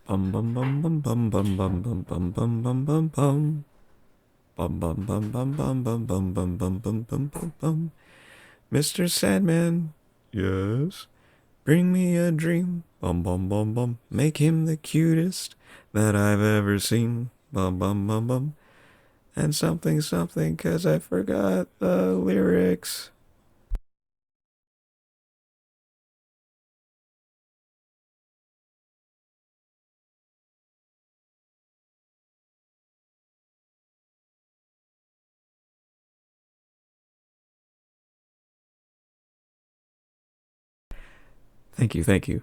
Bum bum bum bum bum bum bum bum bum bum bum bum bum. Bum bum bum bum bum bum bum bum bum bum bum bum bum. Mr. Sandman. Yes. Bring me a dream. Bum bum bum bum. Make him the cutest that I've ever seen. Bum bum bum bum. And something something 'cause I forgot the lyrics. Thank you, thank you.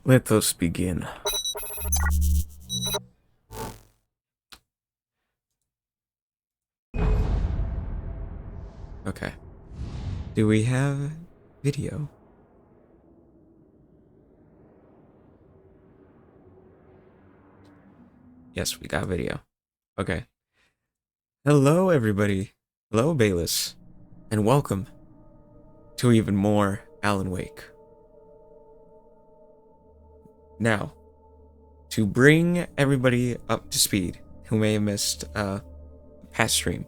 Let us begin. Okay. Do we have video? Yes, we got video. Okay. Hello, everybody. Hello, Bayless. And welcome to even more Alan Wake. Now, to bring everybody up to speed who may have missed past stream,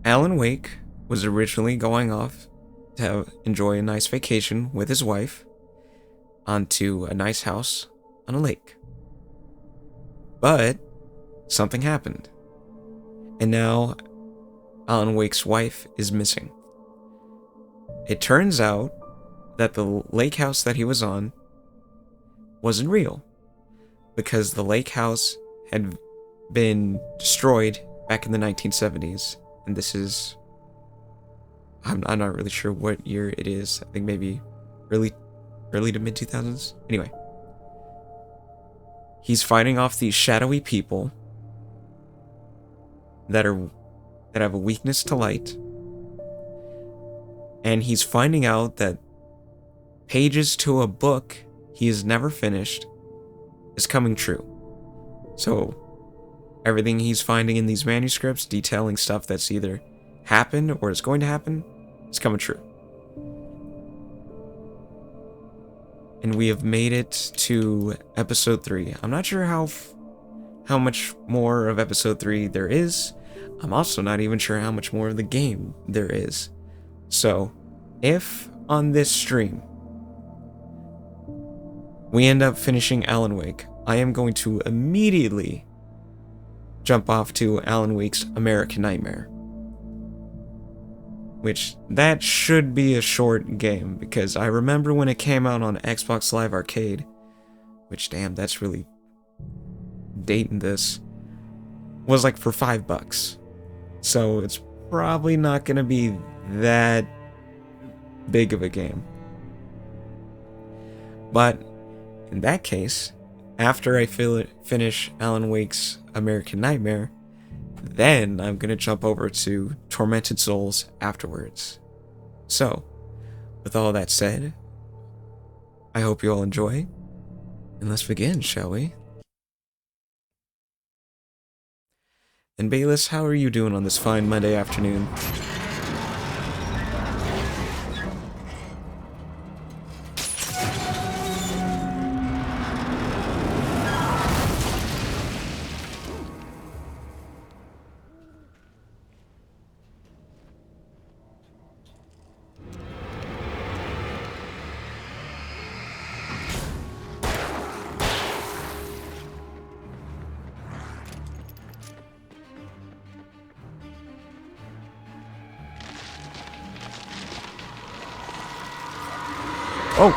Alan Wake was originally going off to enjoy a nice vacation with his wife onto a nice house on a lake. But something happened, and now Alan Wake's wife is missing. It turns out that the lake house that he was on wasn't real, because the lake house had been destroyed back in the 1970s, and this is... I'm not really sure what year it is. I think maybe early to mid 2000s. Anyway, he's fighting off these shadowy people that have a weakness to light, and he's finding out that pages to a book he has never finished is coming true. So everything he's finding in these manuscripts detailing stuff that's either happened or is going to happen is coming true. And we have made it to episode 3. I'm not sure how much more of episode 3 there is. I'm also not even sure how much more of the game there is. So, if on this stream we end up finishing Alan Wake, I am going to immediately jump off to Alan Wake's American Nightmare. Which, that should be a short game, because I remember when it came out on Xbox Live Arcade, which, damn, that's really dating this was like for $5. So it's probably not gonna be that big of a game. But in that case, after I finish Alan Wake's American Nightmare, then I'm gonna jump over to Tormented Souls afterwards. So, with all that said, I hope you all enjoy, and let's begin, shall we? And Bayless, how are you doing on this fine Monday afternoon? Oh!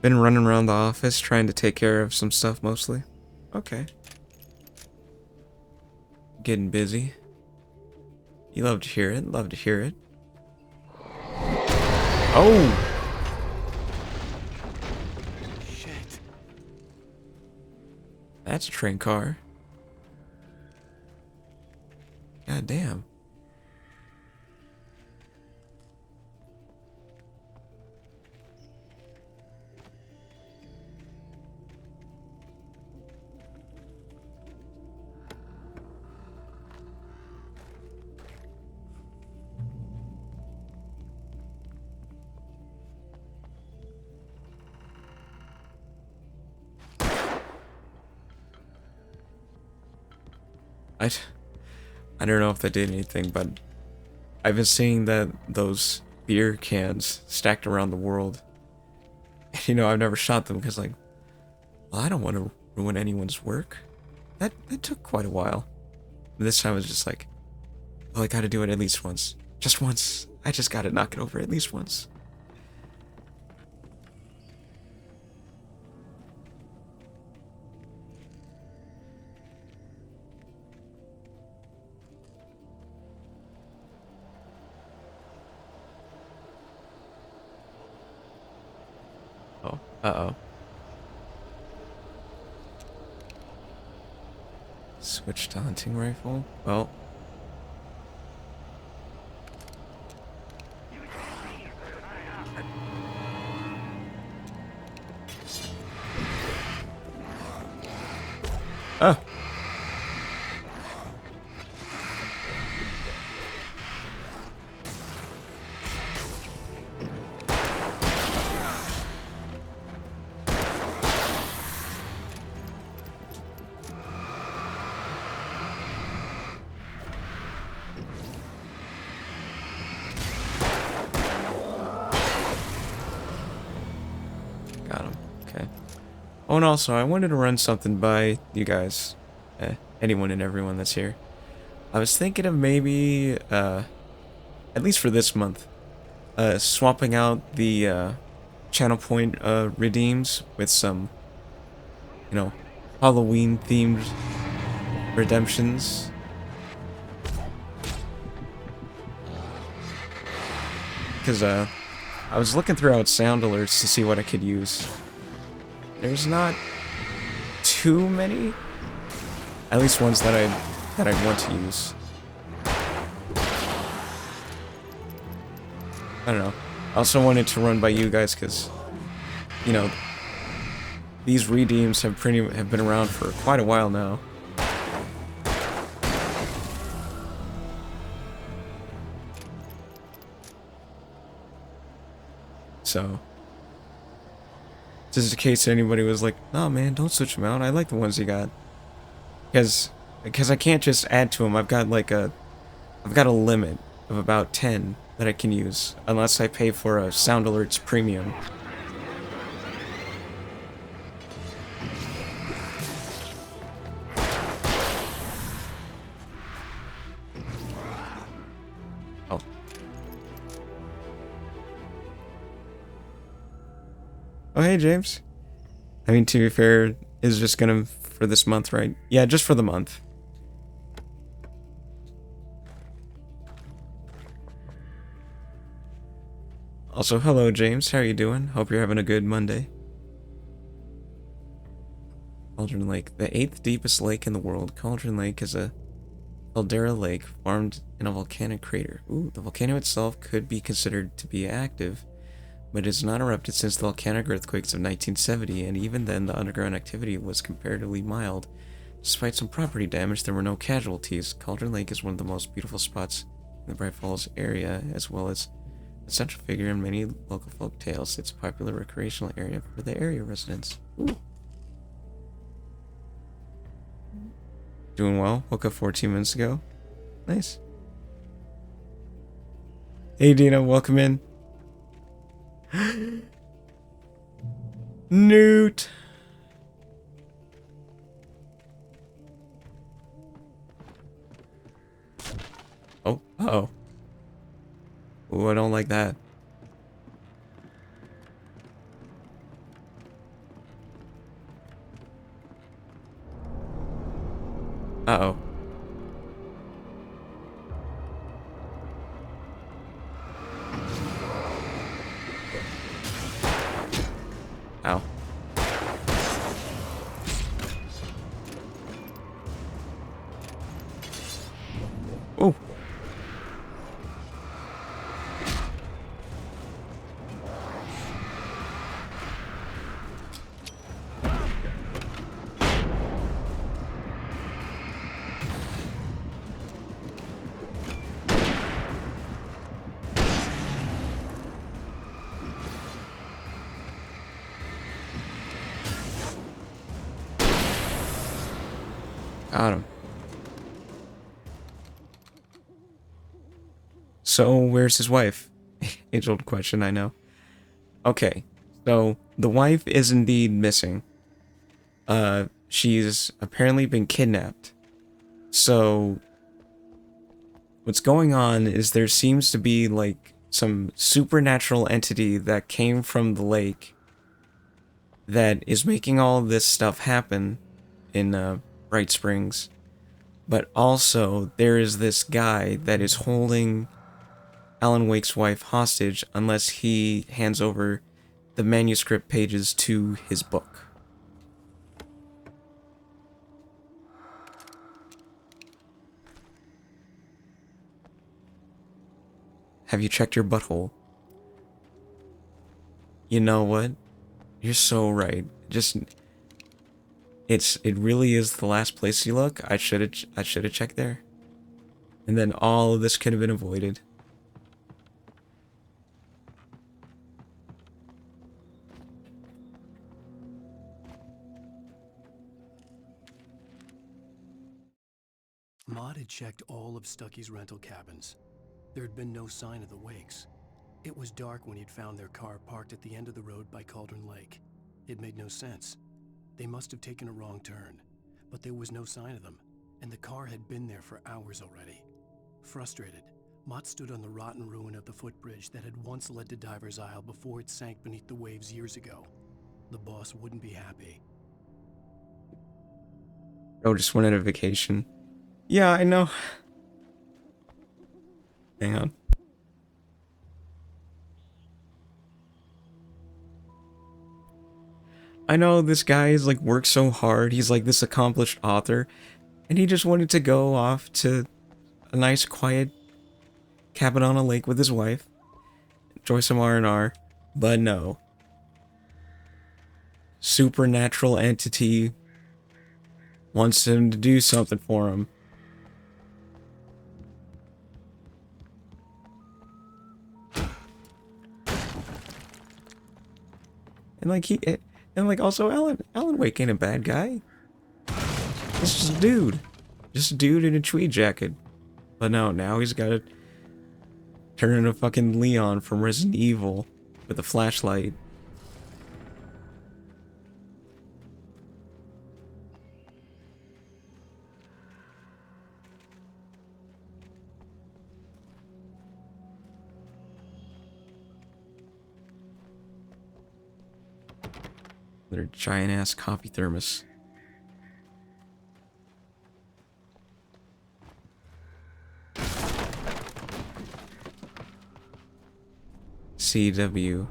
Been running around the office trying to take care of some stuff mostly. Okay. Getting busy. You love to hear it, love to hear it. Oh! Shit. That's a train car. God damn. I don't know if that did anything, but I've been seeing that those beer cans stacked around the world. And, you know, I've never shot them because, like, well, I don't want to ruin anyone's work. That took quite a while. And this time I was just like, well, I gotta do it at least once. Just once. I just gotta knock it over at least once. Oh, uh-oh. Switch to hunting rifle? Well. Oh. Got him. Okay. Oh, and also, I wanted to run something by you guys. Anyone and everyone that's here. I was thinking of maybe, at least for this month, swapping out the, channel point, redeems with some, you know, Halloween-themed redemptions. Because, I was looking throughout sound alerts to see what I could use. There's not too many, at least ones that I'd want to use. I don't know. I also wanted to run by you guys because, you know, these redeems have been around for quite a while now. So, just in case anybody was like, "No, man, don't switch them out. I like the ones you got." Because I can't just add to them. I've got a limit of about 10 that I can use unless I pay for a Sound Alerts premium. Oh. Oh, hey, James. I mean, to be fair, is just gonna for this month, right? Yeah, just for the month. Also, hello, James. How are you doing? Hope you're having a good Monday. Cauldron Lake, the 8th deepest lake in the world. Cauldron Lake is a caldera lake formed in a volcanic crater. Ooh, the volcano itself could be considered to be active, but it has not erupted since the volcanic earthquakes of 1970, and even then the underground activity was comparatively mild. Despite some property damage, there were no casualties. Cauldron Lake is one of the most beautiful spots in the Bright Falls area, as well as a central figure in many local folk tales. It's a popular recreational area for the area residents. Ooh. Doing well. Woke up 14 minutes ago. Nice. Hey, Dina. Welcome in. Newt. Oh. Uh-oh. Ooh, I don't like that. Uh-oh. Ow. Oh. Got him. So, where's his wife? Age-old question, I know. Okay, so the wife is indeed missing. She's apparently been kidnapped. So, what's going on is there seems to be, like, some supernatural entity that came from the lake that is making all this stuff happen in, Bright Springs. But also, there is this guy that is holding Alan Wake's wife hostage unless he hands over the manuscript pages to his book. Have you checked your butthole? You know what? You're so right. Just it really is the last place you look. I should have checked there. And then all of this could have been avoided. Maud had checked all of Stucky's rental cabins. There had been no sign of the Wakes. It was dark when he'd found their car parked at the end of the road by Cauldron Lake. It made no sense. They must have taken a wrong turn, but there was no sign of them, and the car had been there for hours already. Frustrated, Mott stood on the rotten ruin of the footbridge that had once led to Diver's Isle before it sank beneath the waves years ago. The boss wouldn't be happy. Oh, just wanted a vacation. Yeah, I know. Hang on. I know this guy is like worked so hard. He's like this accomplished author, and he just wanted to go off to a nice quiet cabin on a lake with his wife, enjoy some R&R. But no. Supernatural entity wants him to do something for him. And like also Alan Wake ain't a bad guy. It's just a dude. Just a dude in a tweed jacket. But no, now he's gotta turn into fucking Leon from Resident Evil with a flashlight. Their giant ass coffee thermos. CW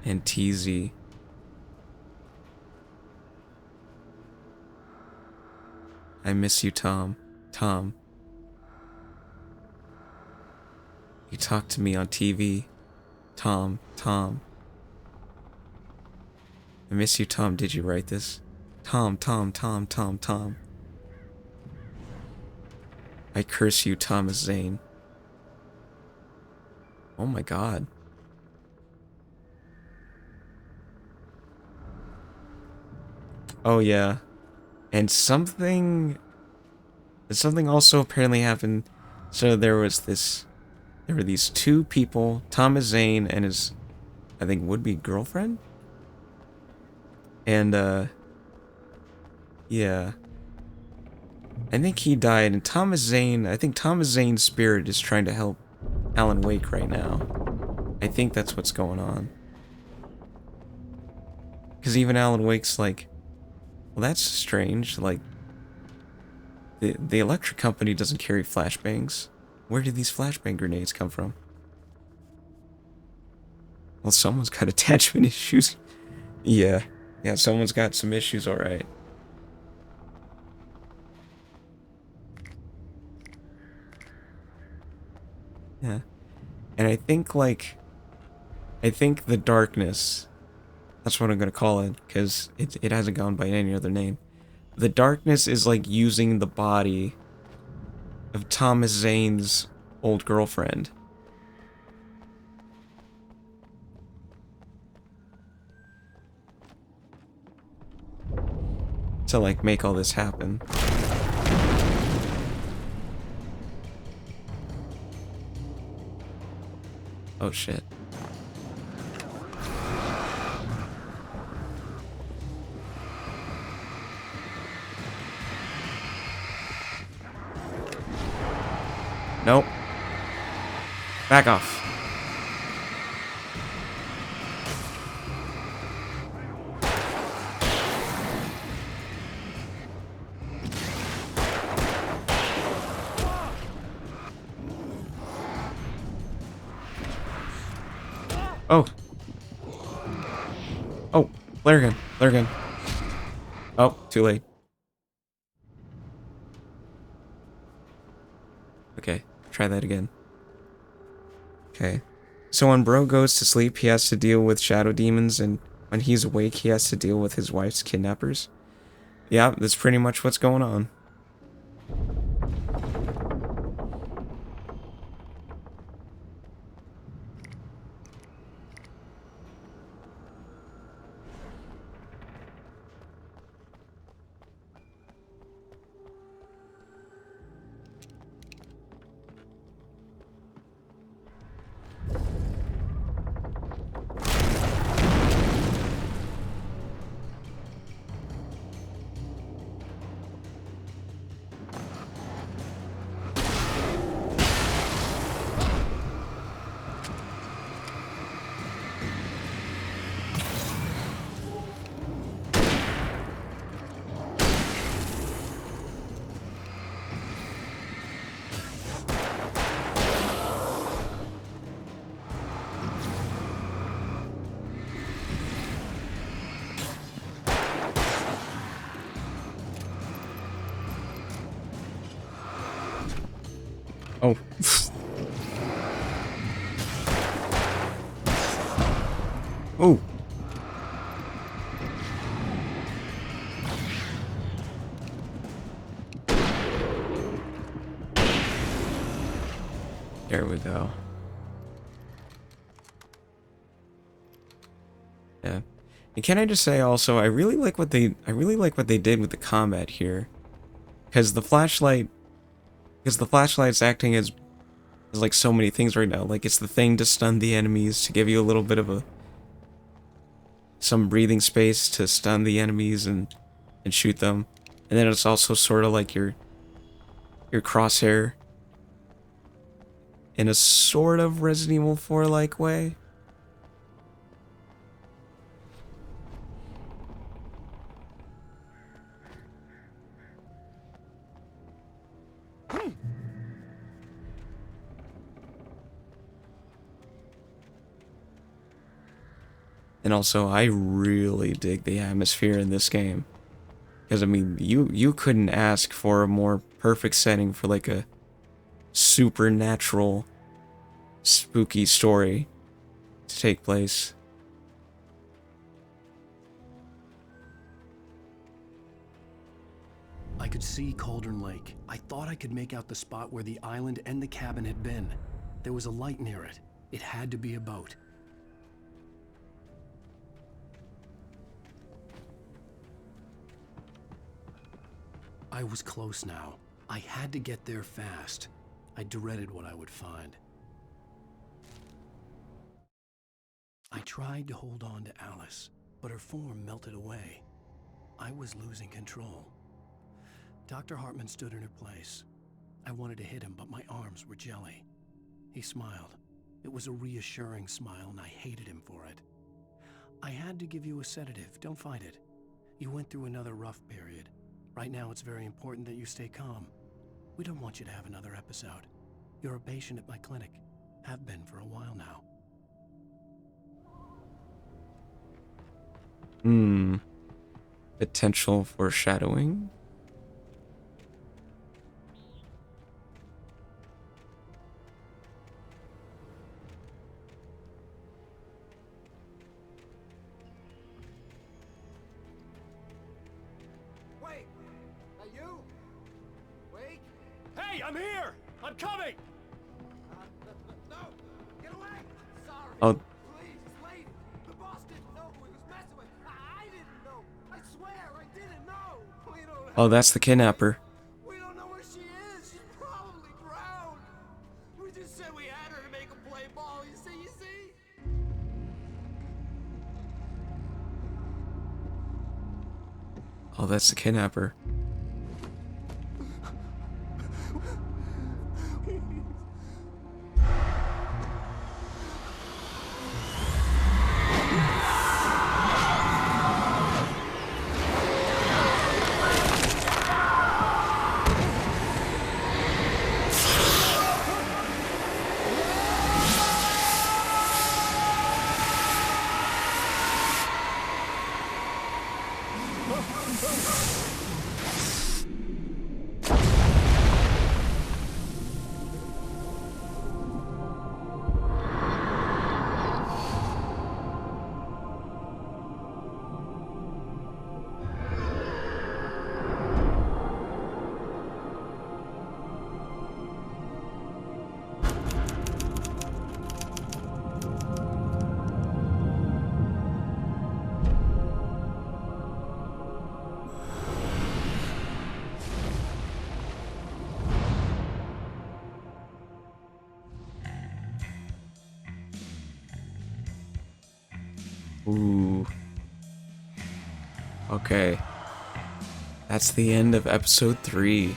and TZ. I miss you, Tom. Tom. You talk to me on TV. Tom. Tom. I miss you, Tom. Did you write this? Tom, Tom, Tom, Tom, Tom. I curse you, Thomas Zane. Oh my god. Oh yeah. And something also apparently happened. So there were these two people, Thomas Zane and his, I think, would-be girlfriend? And yeah. I think he died, and I think Thomas Zane's spirit is trying to help Alan Wake right now. I think that's what's going on. Because even Alan Wake's like, well, that's strange. Like, the electric company doesn't carry flashbangs. Where did these flashbang grenades come from? Well, someone's got attachment issues. Yeah. Yeah, someone's got some issues, alright. Yeah. And I think, like, the darkness, that's what I'm gonna call it, because it hasn't gone by any other name. The darkness is, like, using the body of Thomas Zane's old girlfriend. To, like, make all this happen. Oh, shit. Nope. Back off. Oh. Oh, flare gun. Flare gun. Oh, too late. Okay, try that again. Okay. So when Bro goes to sleep, he has to deal with shadow demons, and when he's awake, he has to deal with his wife's kidnappers. Yeah, that's pretty much what's going on. Oh. Oh. There we go. Yeah. And can I just say also, I really like what they did with the combat here. Because the flashlight's acting as like so many things right now. Like, it's the thing to stun the enemies, to give you a little bit of some breathing space to stun the enemies and shoot them. And then it's also sort of like your crosshair in a sort of Resident Evil 4 like way. And also, I really dig the atmosphere in this game. Because, I mean, you couldn't ask for a more perfect setting for, like, a supernatural, spooky story to take place. I could see Cauldron Lake. I thought I could make out the spot where the island and the cabin had been. There was a light near it. It had to be a boat. I was close now. I had to get there fast. I dreaded what I would find. I tried to hold on to Alice, but her form melted away. I was losing control. Dr. Hartman stood in her place. I wanted to hit him, but my arms were jelly. He smiled. It was a reassuring smile, and I hated him for it. I had to give you a sedative. Don't fight it. You went through another rough period. Right now, it's very important that you stay calm. We don't want you to have another episode. You're a patient at my clinic. Have been for a while now. Potential foreshadowing? Wait! Are you? Wake? Hey, I'm here! I'm coming! No! Get away! Sorry! Oh, Please, wait! The boss didn't know who he was messing with. I didn't know! I swear, I didn't know! We don't have oh, that's the kidnapper. We don't know where she is! She's probably drowned! We just said we had her to make a play ball, you see? Oh, that's the kidnapper. Ooh. Okay. That's the end of episode 3.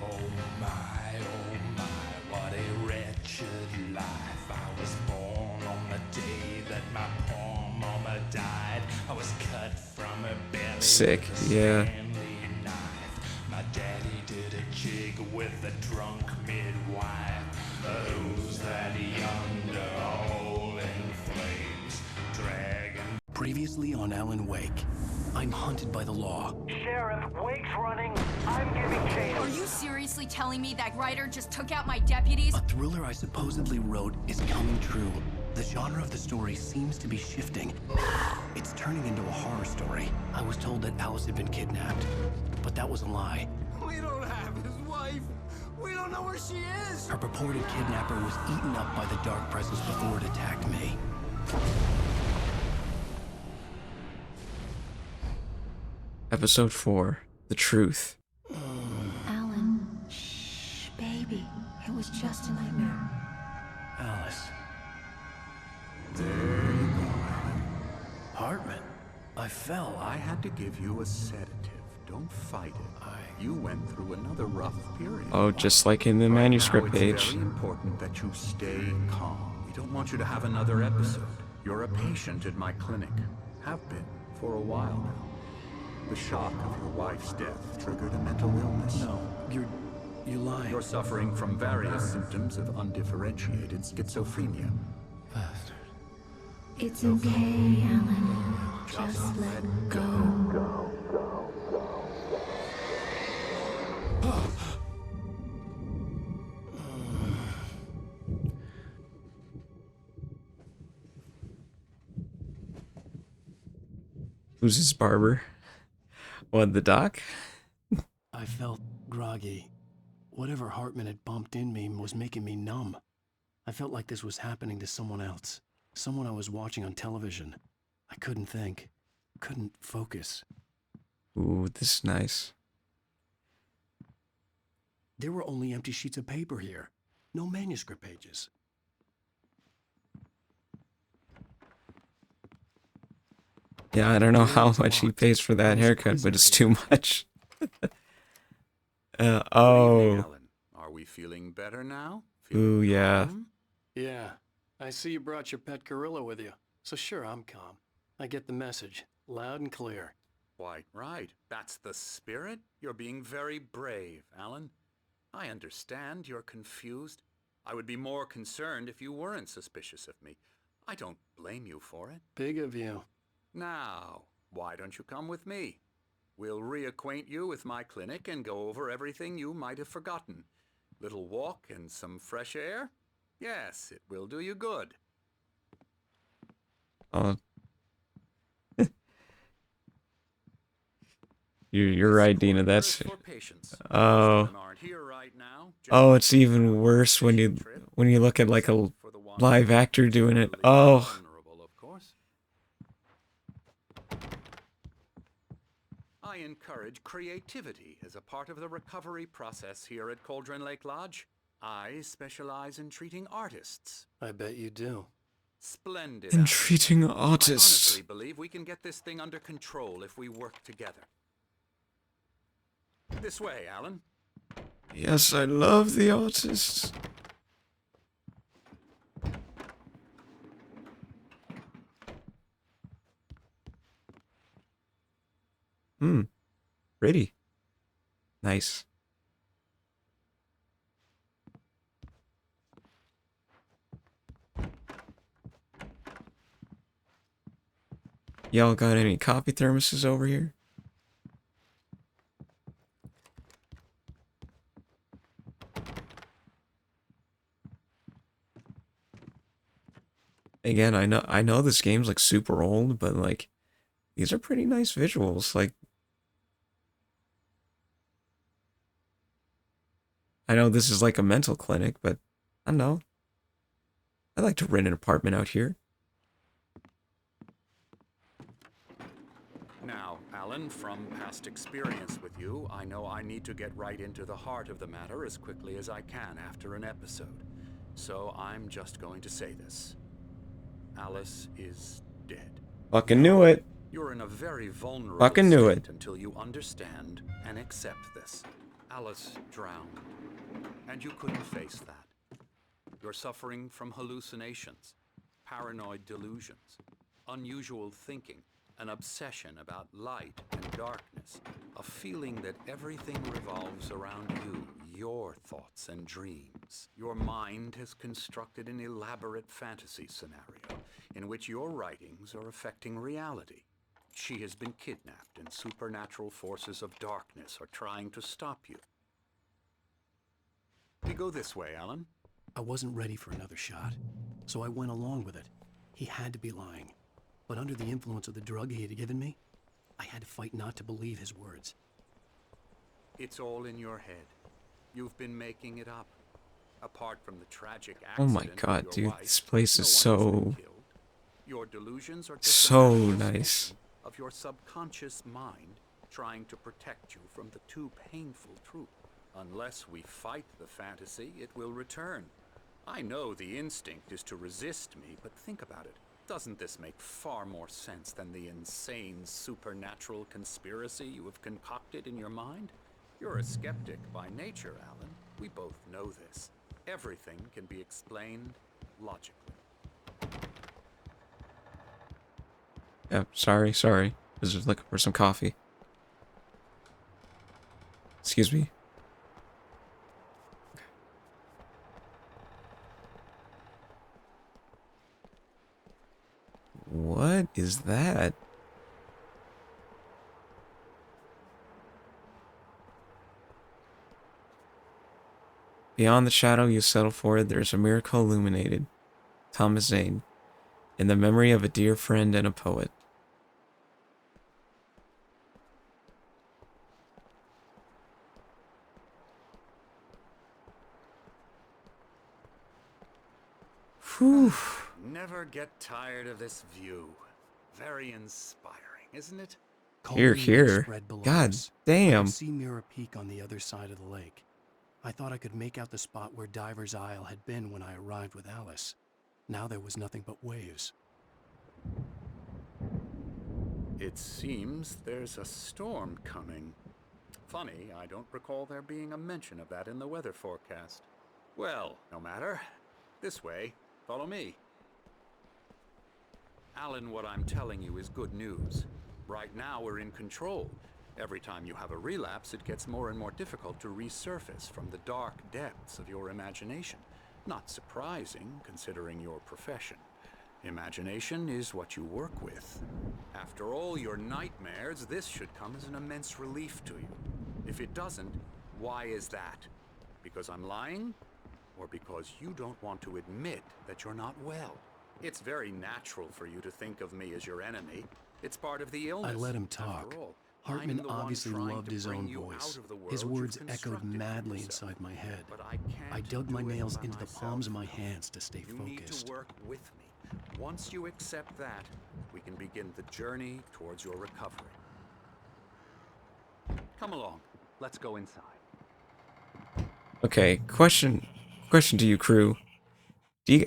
Oh my, what a wretched life. I was born on the day that my poor mama died. I was cut from her belly Sick, with a yeah. Stanley knife. My daddy did a jig with a drunk midwife. Who's that yonder all in flames? Dragon. Previously on A.Wake, I'm hunted by the law. Sheriff, Wake's running. I'm giving chase. Are you seriously telling me that writer just took out my deputies? A thriller I supposedly wrote is coming true. The genre of the story seems to be shifting. It's turning into a horror story. I was told that Alice had been kidnapped, but that was a lie. We don't have his wife! We don't know where she is! Her purported kidnapper was eaten up by the dark presence before it attacked me. Episode 4. The Truth. Alan, shh, baby. It was just a nightmare. Alice. There you go, Alan. Hartman. I fell. I had to give you a sedative. Don't fight it. You went through another rough period. Oh, just like in the Right manuscript now, it's page. very important that you stay calm. We don't want you to have another episode. You're a patient at my clinic. Have been for a while now. The shock of your wife's death triggered a mental illness. No, You lie. You're suffering from various symptoms of undifferentiated schizophrenia. It's okay, Alan. Just let go. Who's his barber? What, the doc? I felt groggy. Whatever Hartman had bumped in me was making me numb. I felt like this was happening to someone else. Someone I was watching on television. I couldn't think. Couldn't focus. Ooh, this is nice. There were only empty sheets of paper here. No manuscript pages. Yeah, I don't know how much he pays for that haircut, but it's too much. Good evening, Oh. Alan. Are we feeling better now? Ooh, yeah. calm? Yeah. I see you brought your pet gorilla with you. So sure, I'm calm. I get the message. Loud and clear. Quite right. That's the spirit. You're being very brave, Alan. I understand you're confused. I would be more concerned if you weren't suspicious of me. I don't blame you for it. Big of you. Now, why don't you come with me? We'll reacquaint you with my clinic and go over everything you might have forgotten. Little walk and some fresh air? Yes, it will do you good. Oh. You're right, Dina. That's oh. Oh, it's even worse when you look at like a live actor doing it. Oh. I encourage creativity as a part of the recovery process here at Cauldron Lake Lodge. I specialize in treating artists. I bet you do. Splendid. In Alan. treating I artists. honestly believe we can get this thing under control if we work together. This way, Alan. Yes, I love the artists. Pretty. Nice. Y'all got any coffee thermoses over here? Again, I know this game's like super old, but like these are pretty nice visuals. Like I know this is like a mental clinic, but I don't know. I'd like to rent an apartment out here. Now, Alan, from past experience with you, I know I need to get right into the heart of the matter as quickly as I can after an episode. So I'm just going to say this. Alice is dead. Fucking knew it. You're in a very vulnerable Fucking knew state it. until you understand and accept this. Alice drowned, and you couldn't face that. You're suffering from hallucinations, paranoid delusions, unusual thinking, an obsession about light and darkness, a feeling that everything revolves around you, your thoughts and dreams. Your mind has constructed an elaborate fantasy scenario in which your writings are affecting reality. She has been kidnapped and supernatural forces of darkness are trying to stop you. We go this way, Alan. I wasn't ready for another shot, so I went along with it. He had to be lying. But under the influence of the drug he had given me, I had to fight not to believe his words. It's all in your head. You've been making it up. Apart from the tragic Oh accident my god, with your dude, wife, this place is no one has so been killed. Your delusions are just so a nice. manifestation of your subconscious mind trying to protect you from the too painful truth. Unless we fight the fantasy, it will return. I know the instinct is to resist me, but think about it. Doesn't this make far more sense than the insane supernatural conspiracy you have concocted in your mind? You're a skeptic by nature, Alan. We both know this. Everything can be explained logically. Yeah, sorry. I was just looking for some coffee. Excuse me. What is that? Beyond the shadow you settle for, there's a miracle illuminated. Thomas Zane. In the memory of a dear friend and a poet. Whew. Never get tired of this view. Very inspiring, isn't it? Here, Cauldron Lake here. spread below God us. I damn. could see Mirror Peak on the other side of the lake. I thought I could make out the spot where Diver's Isle had been when I arrived with Alice. Now there was nothing but waves. It seems there's a storm coming. Funny, I don't recall there being a mention of that in the weather forecast. Well, no matter. This way. Follow me. Alan, what I'm telling you is good news. Right now we're in control. Every time you have a relapse, it gets more and more difficult to resurface from the dark depths of your imagination. Not surprising, considering your profession. Imagination is what you work with. After all your nightmares, this should come as an immense relief to you. If it doesn't, why is that? Because I'm lying? Or because you don't want to admit that you're not well? It's very natural for you to think of me as your enemy. It's part of the illness. I let him talk. After all, Hartman I'm the one obviously trying loved to his bring own you voice. out of the His world words you've echoed constructed for madly yourself. inside my head. But I I can't dug my do it nails by into the myself. palms of my hands to stay You focused. need to work with me. Once you accept that, we can begin the journey towards your recovery. Come along. Let's go inside. Okay, question to you, crew. Do you...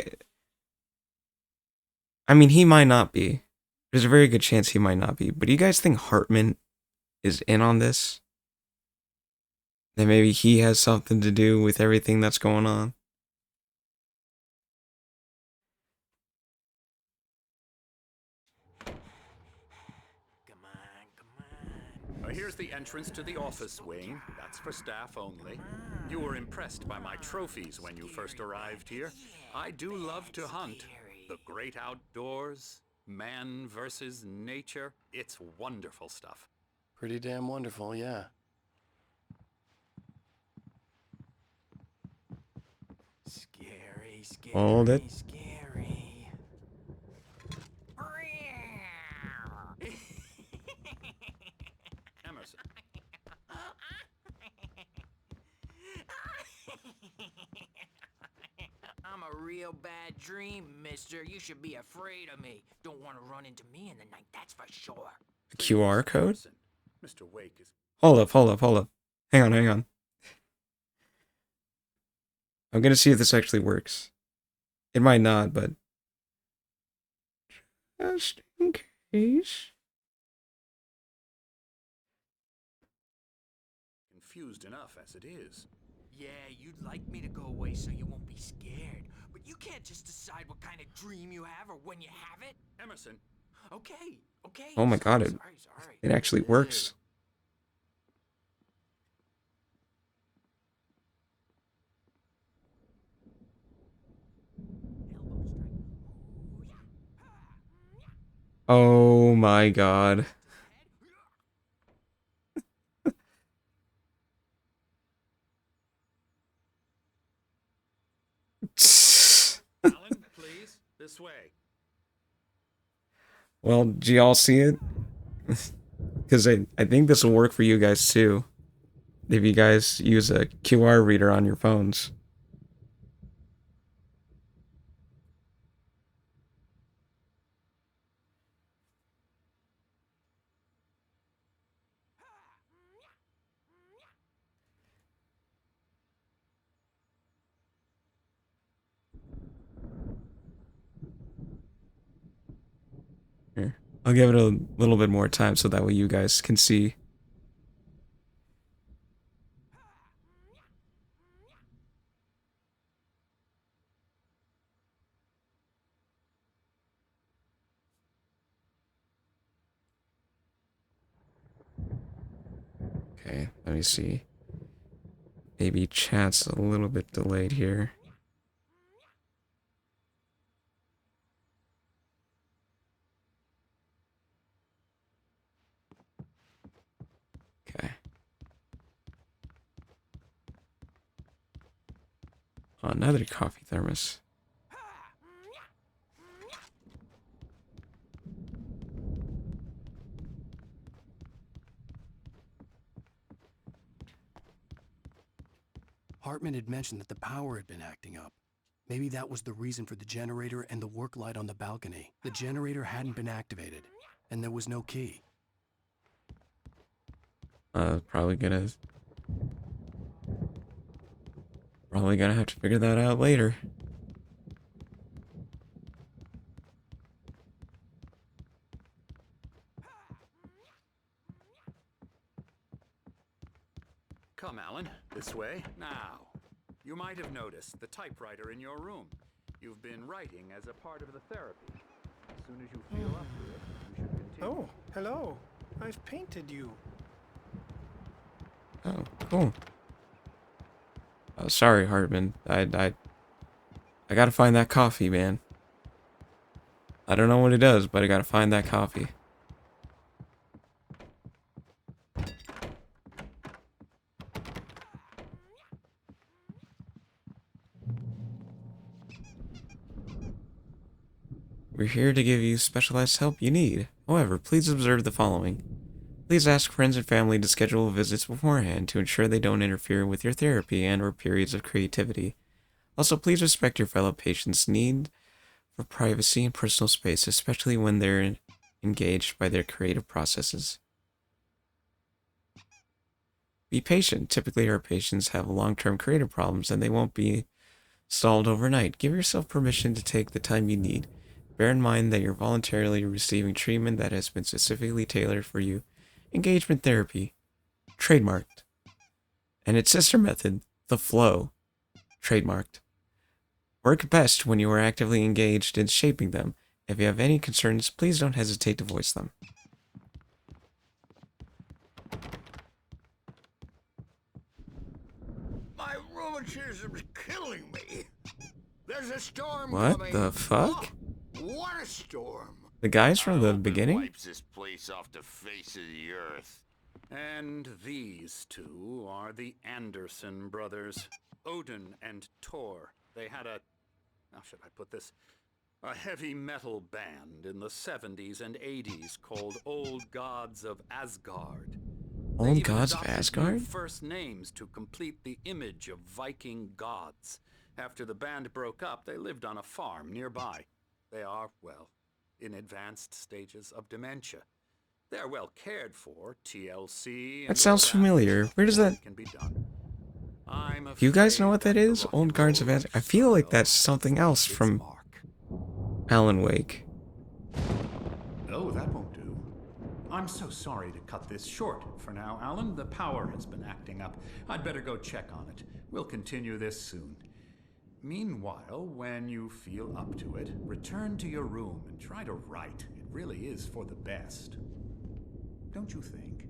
I mean, he might not be. There's a very good chance he might not be. But do you guys think Hartman is in on this? That maybe he has something to do with everything that's going on? Here's the entrance to the office wing. That's for staff only. You were impressed by my trophies when you first arrived here. I do love to hunt. The great outdoors, man versus nature. It's wonderful stuff. Pretty damn wonderful, yeah. Scary, scary, Hold it. scary. Emerson. I'm a real bad dream, mister. You should be afraid of me. Don't want to run into me in the night, that's for sure. A QR code? Emerson. Mr.Wake is... Hold up. Hang on. I'm gonna see if this actually works. It might not, but... just in case... confused enough as it is. Yeah, you'd like me to go away so you won't be scared. But you can't just decide what kind of dream you have or when you have it. Emerson. Okay. Oh my god, Sorry. it actually works. Oh my god. Alan, please. This way. Well, do y'all see it? Because I think this will work for you guys too. If you guys use a QR reader on your phones. Here. I'll give it a little bit more time so that way you guys can see. Okay, let me see. Maybe chat's a little bit delayed here. Another coffee thermos. Hartman had mentioned that the power had been acting up. Maybe that was the reason for the generator and the work light on the balcony. The generator hadn't been activated, and there was no key. Probably gonna have to figure that out later. Come, Alan, this way. Now, you might have noticed the typewriter in your room. You've been writing as a part of the therapy. As soon as you feel up to it, you should continue. Oh, hello. I've painted you. Oh, cool. Oh, sorry, Hartman. I gotta find that coffee, man. I don't know what it does, but I gotta find that coffee. We're here to give you specialized help you need. However, please observe the following. Please ask friends and family to schedule visits beforehand to ensure they don't interfere with your therapy and or periods of creativity. Also, please respect your fellow patients' need for privacy and personal space, especially when they're engaged by their creative processes. Be patient. Typically, our patients have long-term creative problems and they won't be solved overnight. Give yourself permission to take the time you need. Bear in mind that you're voluntarily receiving treatment that has been specifically tailored for you. Engagement therapy, trademarked. And its sister method, the flow, trademarked. Work best when you are actively engaged in shaping them. If you have any concerns, please don't hesitate to voice them. My rheumatism's killing me. There's a storm What coming. the fuck? Oh, what a storm. The guys from the I hope it beginning? wipes this place off the face of the earth. And these two are the Anderson brothers, Odin and Tor. They had how should I put this? A heavy metal band in the 70s and 80s called Old Gods of Asgard. They Old even Gods of adopted new Asgard? first names to complete the image of Viking gods. After the band broke up, they lived on a farm nearby. They are, well, in advanced stages of dementia. They're well cared for, TLC. That sounds familiar. Where does that... Can be done. Do you guys know what that is? Old Guards of Asgard? I feel like that's something else from A.Wake. Oh, that won't do. I'm so sorry to cut this short for now, Alan. The power has been acting up. I'd better go check on it. We'll continue this soon. Meanwhile, when you feel up to it, return to your room and try to write. It really is for the best. Don't you think?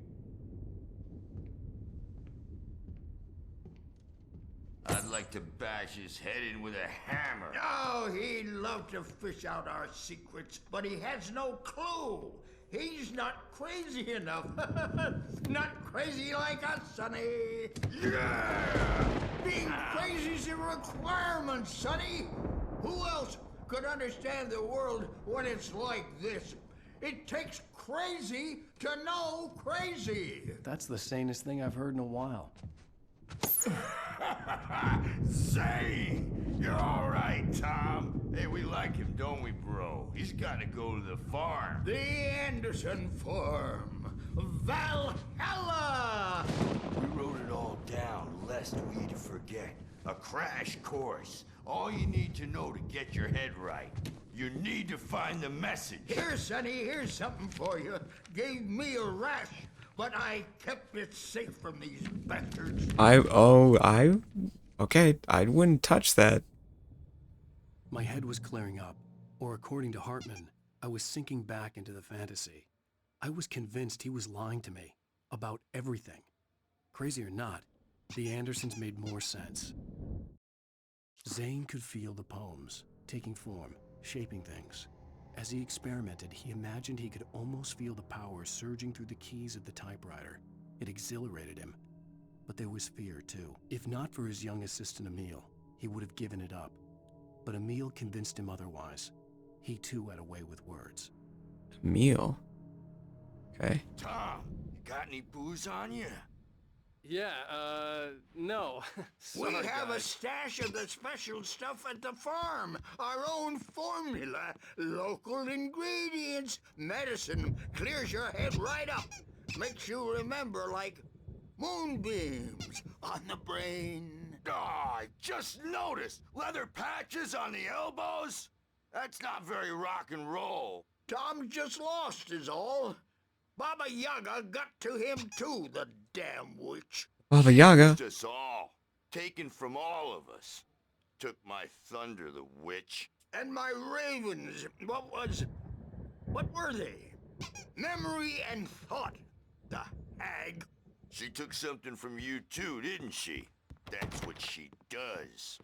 I'd like to bash his head in with a hammer. Oh, he'd love to fish out our secrets, but he has no clue. He's not crazy enough. Not crazy like us, Sonny. Yeah! Being crazy's a requirement, Sonny. Who else could understand the world when it's like this? It takes crazy to know crazy. That's the sanest thing I've heard in a while. Zane! You're all right, Tom. Hey, we like him, don't we, bro? He's got to go to the farm. The Anderson farm. Valhalla! We wrote it all down, lest we'd forget. A crash course. All you need to know to get your head right. You need to find the message. Here, Sonny, here's something for you. Gave me a rash, but I kept it safe from these bastards. Okay, I wouldn't touch that. My head was clearing up, or according to Hartman, I was sinking back into the fantasy. I was convinced he was lying to me about everything. Crazy or not, the Andersons made more sense. Zane could feel the poems, taking form, shaping things. As he experimented, he imagined he could almost feel the power surging through the keys of the typewriter. It exhilarated him. But there was fear, too. If not for his young assistant Emil, he would have given it up. But Emil convinced him otherwise. He too had a way with words. Meal. Okay. Tom, you got any booze on you? Yeah, no. We Sorry, have a guys. stash of the special stuff at the farm. Our own formula, local ingredients, medicine, clears your head right up. Makes you remember like moonbeams on the brain. I just noticed leather patches on the elbows. That's not very rock and roll. Tom just lost is all. Baba Yaga got to him too, the damn witch. Baba Yaga. Used us all. Taken from all of us. Took my thunder, the witch. And my ravens, what were they? Memory and thought, the hag. She took something from you too, didn't she? That's what she does.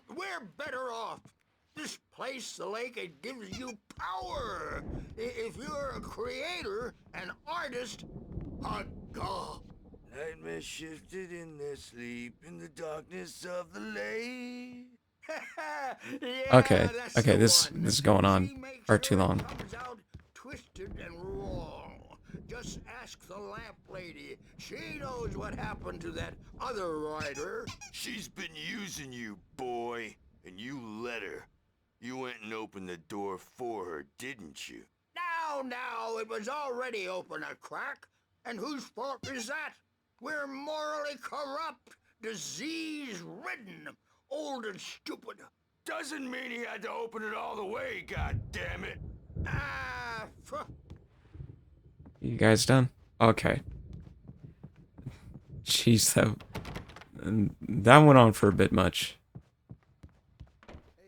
We're better off. This place, the lake, it gives you power. If you're a creator, an artist, a god. Nightmare shifted in their sleep in the darkness of the lake. Yeah, Okay. that's Okay, the this one. is going on She makes far too sure it long. comes out twisted and wrong. Just ask the lamp lady. She knows what happened to that other writer. She's been using you, boy, and you let her. You went and opened the door for her, didn't you? Now, it was already open a crack. And whose fault is that? We're morally corrupt, disease-ridden, old and stupid. Doesn't mean he had to open it all the way, goddammit. You guys done? Okay. Jeez, that went on for a bit much.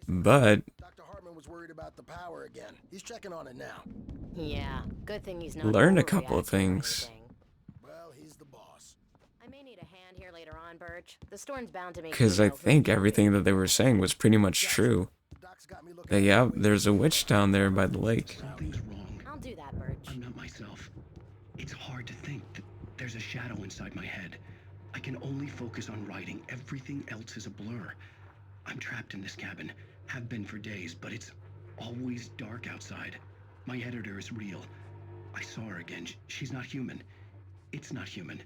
But Dr. Hartman was worried about the power again. He's checking on it now. Yeah, good thing he's not learned a couple of overreacting or things. anything. Well, he's the boss. I may need a hand here later on, Birch. The storm's bound to make Because I you know think who- everything that they were saying was pretty much true. That, yeah, there's a witch down there by the lake. Something's wrong. I'll do that, Birch. I'm not myself. It's hard to think that there's a shadow inside my head. I can only focus on writing. Everything else is a blur. I'm trapped in this cabin. Have been for days, but it's always dark outside. My editor is real. I saw her again. She's not human. It's not human.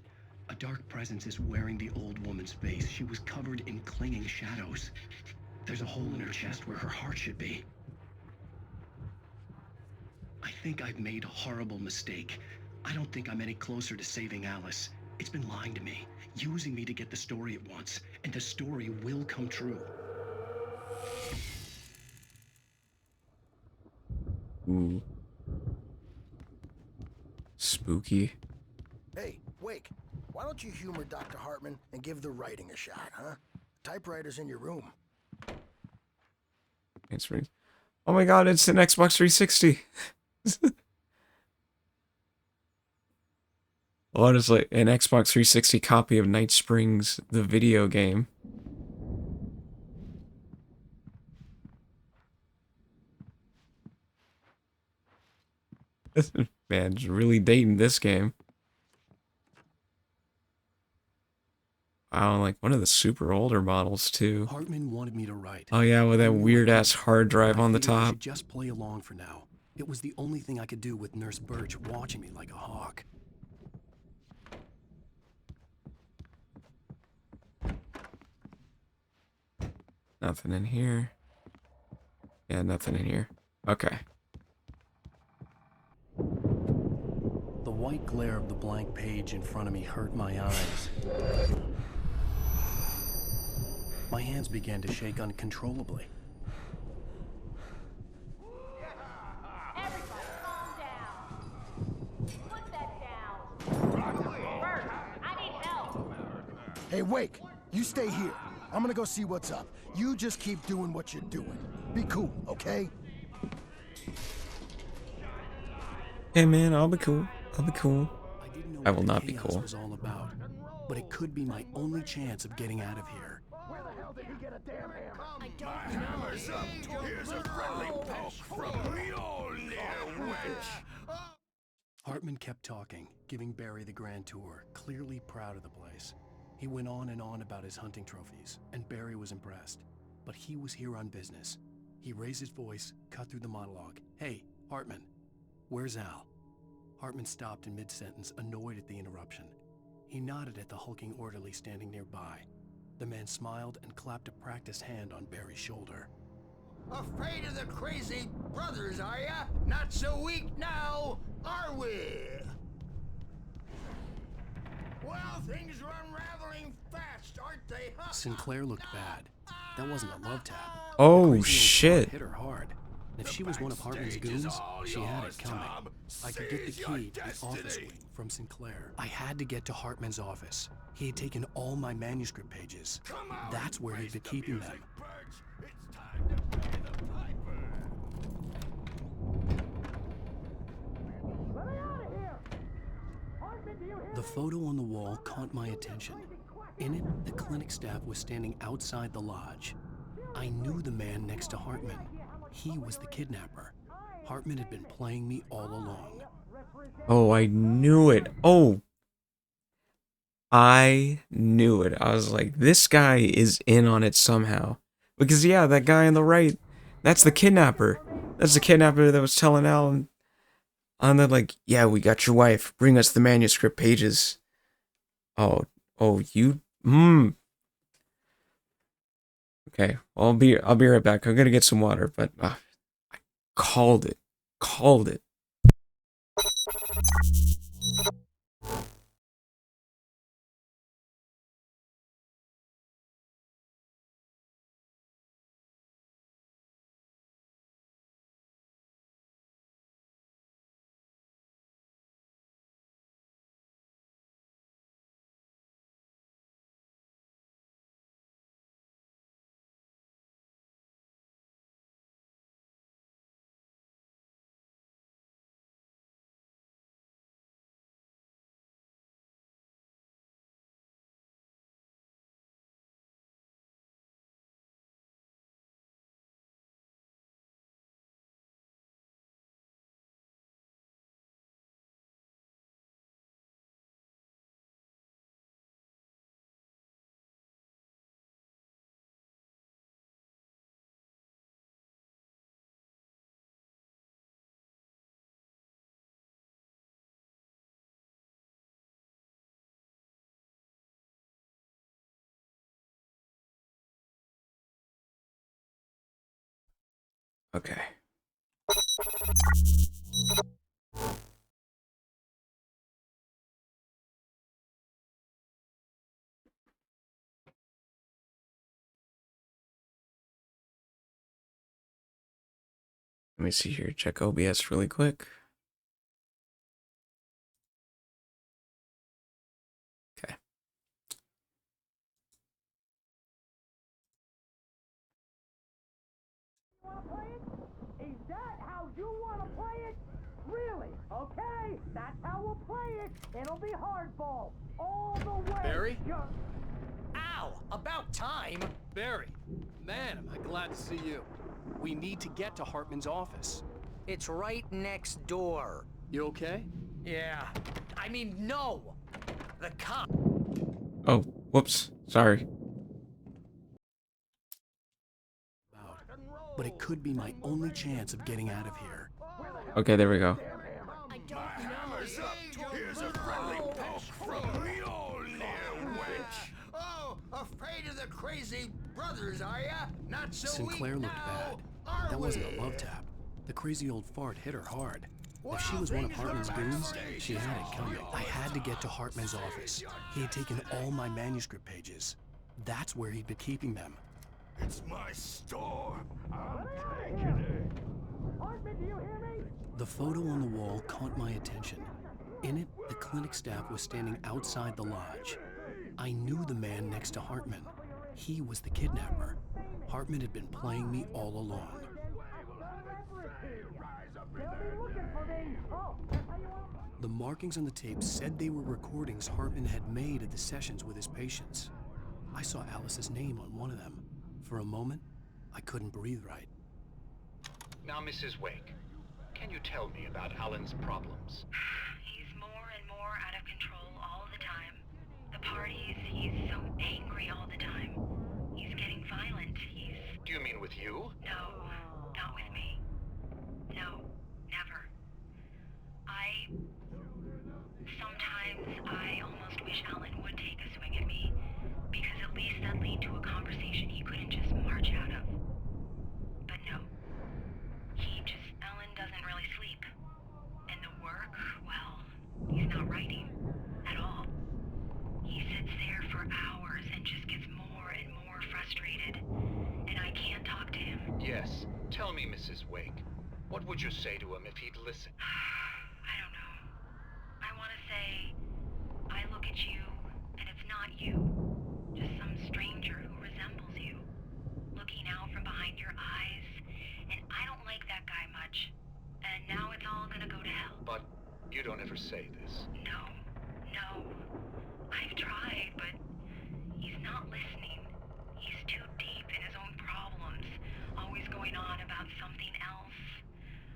A dark presence is wearing the old woman's face. She was covered in clinging shadows. There's a hole in her chest where her heart should be. I think I've made a horrible mistake. I don't think I'm any closer to saving Alice. It's been lying to me, using me to get the story it wants, and the story will come true. Ooh. Spooky. Hey, Wake, why don't you humor Dr. Hartman and give the writing a shot, huh? Typewriter's in your room. Oh my god, it's an Xbox 360. Honestly, an Xbox 360 copy of Night Springs, the video game. Man, it's really dating this game. Wow, like one of the super older models too. Hartman wanted me to write. Oh yeah, with that weird ass hard drive on the figured I top. should just play along for now. It was the only thing I could do with Nurse Birch watching me like a hawk. Nothing in here. Yeah, nothing in here. Okay. The white glare of the blank page in front of me hurt my eyes. My hands began to shake uncontrollably. Everybody, calm down. Put that down. Bert, I need help. Hey, Wake, you stay here. I'm gonna go see what's up. You just keep doing what you're doing. Be cool, okay? Hey man, I'll be cool. I'll be cool. I will what not the be chaos cool. was all about, but it could be my only chance of getting out of here. I don't Hammer's up. Here's a friendly poke from Mjolnir, witch. Hartman kept talking, giving Barry the grand tour, clearly proud of the place. He went on and on about his hunting trophies, and Barry was impressed. But he was here on business. He raised his voice, cut through the monologue. Hey, Hartman, where's Al? Hartman stopped in mid-sentence, annoyed at the interruption. He nodded at the hulking orderly standing nearby. The man smiled and clapped a practiced hand on Barry's shoulder. Afraid of the crazy brothers, are ya? Not so weak now, are we? Well, things are unraveling fast, aren't they, huh? Sinclair looked bad. That wasn't a love tap. Oh, shit. Hit her hard. And if she was one of Hartman's goons, she had it coming. I could get the key to the office wing from Sinclair. I had to get to Hartman's office. He had taken all my manuscript pages. That's where he'd been keeping them. The photo on the wall caught my attention. In it, the clinic staff was standing outside the lodge. I knew the man next to Hartman. He was the kidnapper. Hartman had been playing me all along. Oh, I knew it. Oh. I knew it. I was like, this guy is in on it somehow. Because, yeah, that guy on the right, that's the kidnapper. That's the kidnapper that was telling Alan on the, like, yeah, we got your wife. Bring us the manuscript pages. Oh, you, Okay, well, I'll be right back. I'm gonna get some water, but I called it. Called it. Okay. Let me see here. Check OBS really quick. Okay. Is that how you want to play it? Really? Okay, that's how we'll play it. It'll be hardball all the way. Barry? Ow! About time! Barry, man, am I glad to see you. We need to get to Hartman's office. It's right next door. You okay? Yeah. I mean, no! The cop. Oh, whoops. Sorry. But it could be my only chance of getting out of here. Okay, there we go. My hammer's up. Here's a friendly poke from me, old near wench. Oh, afraid of the crazy brothers, are ya? Not so Sinclair weak looked now, bad. are That wasn't we? a love tap. The crazy old fart hit her hard. If she was one of Hartman's goons, she had it coming. I had to get to Hartman's office. He had taken all my manuscript pages. That's where he'd been keeping them. It's my store. I'm taking it. Hartman, do you hear me? The photo on the wall caught my attention. In it, the clinic staff was standing outside the lodge. I knew the man next to Hartman. He was the kidnapper. Hartman had been playing me all along. The markings on the tape said they were recordings Hartman had made at the sessions with his patients. I saw Alice's name on one of them. For a moment, I couldn't breathe right. Now, Mrs. Wake, can you tell me about Alan's problems? He's more and more out of control all the time. The parties, he's so angry all the time. He's getting violent. Do you mean with you? No, not with me. No, never. Sometimes I almost wish Alan would take a swing at me, because at least that'd lead to a conversation he couldn't just march out of. But no. Alan doesn't really sleep. And the work, well, he's not writing at all. He sits there for hours and just gets more and more frustrated. And I can't talk to him. Yes. Tell me, Mrs. Wake. What would you say to him if he'd listen? I don't know. I want to say, I look at you, and it's not you. Just some stranger who resembles you. Looking out from behind your eyes. And I don't like that guy much. And now it's all gonna go to hell. But you don't ever say this. No. I've tried, but he's not listening. He's too deep in his own problems, always going on about something else.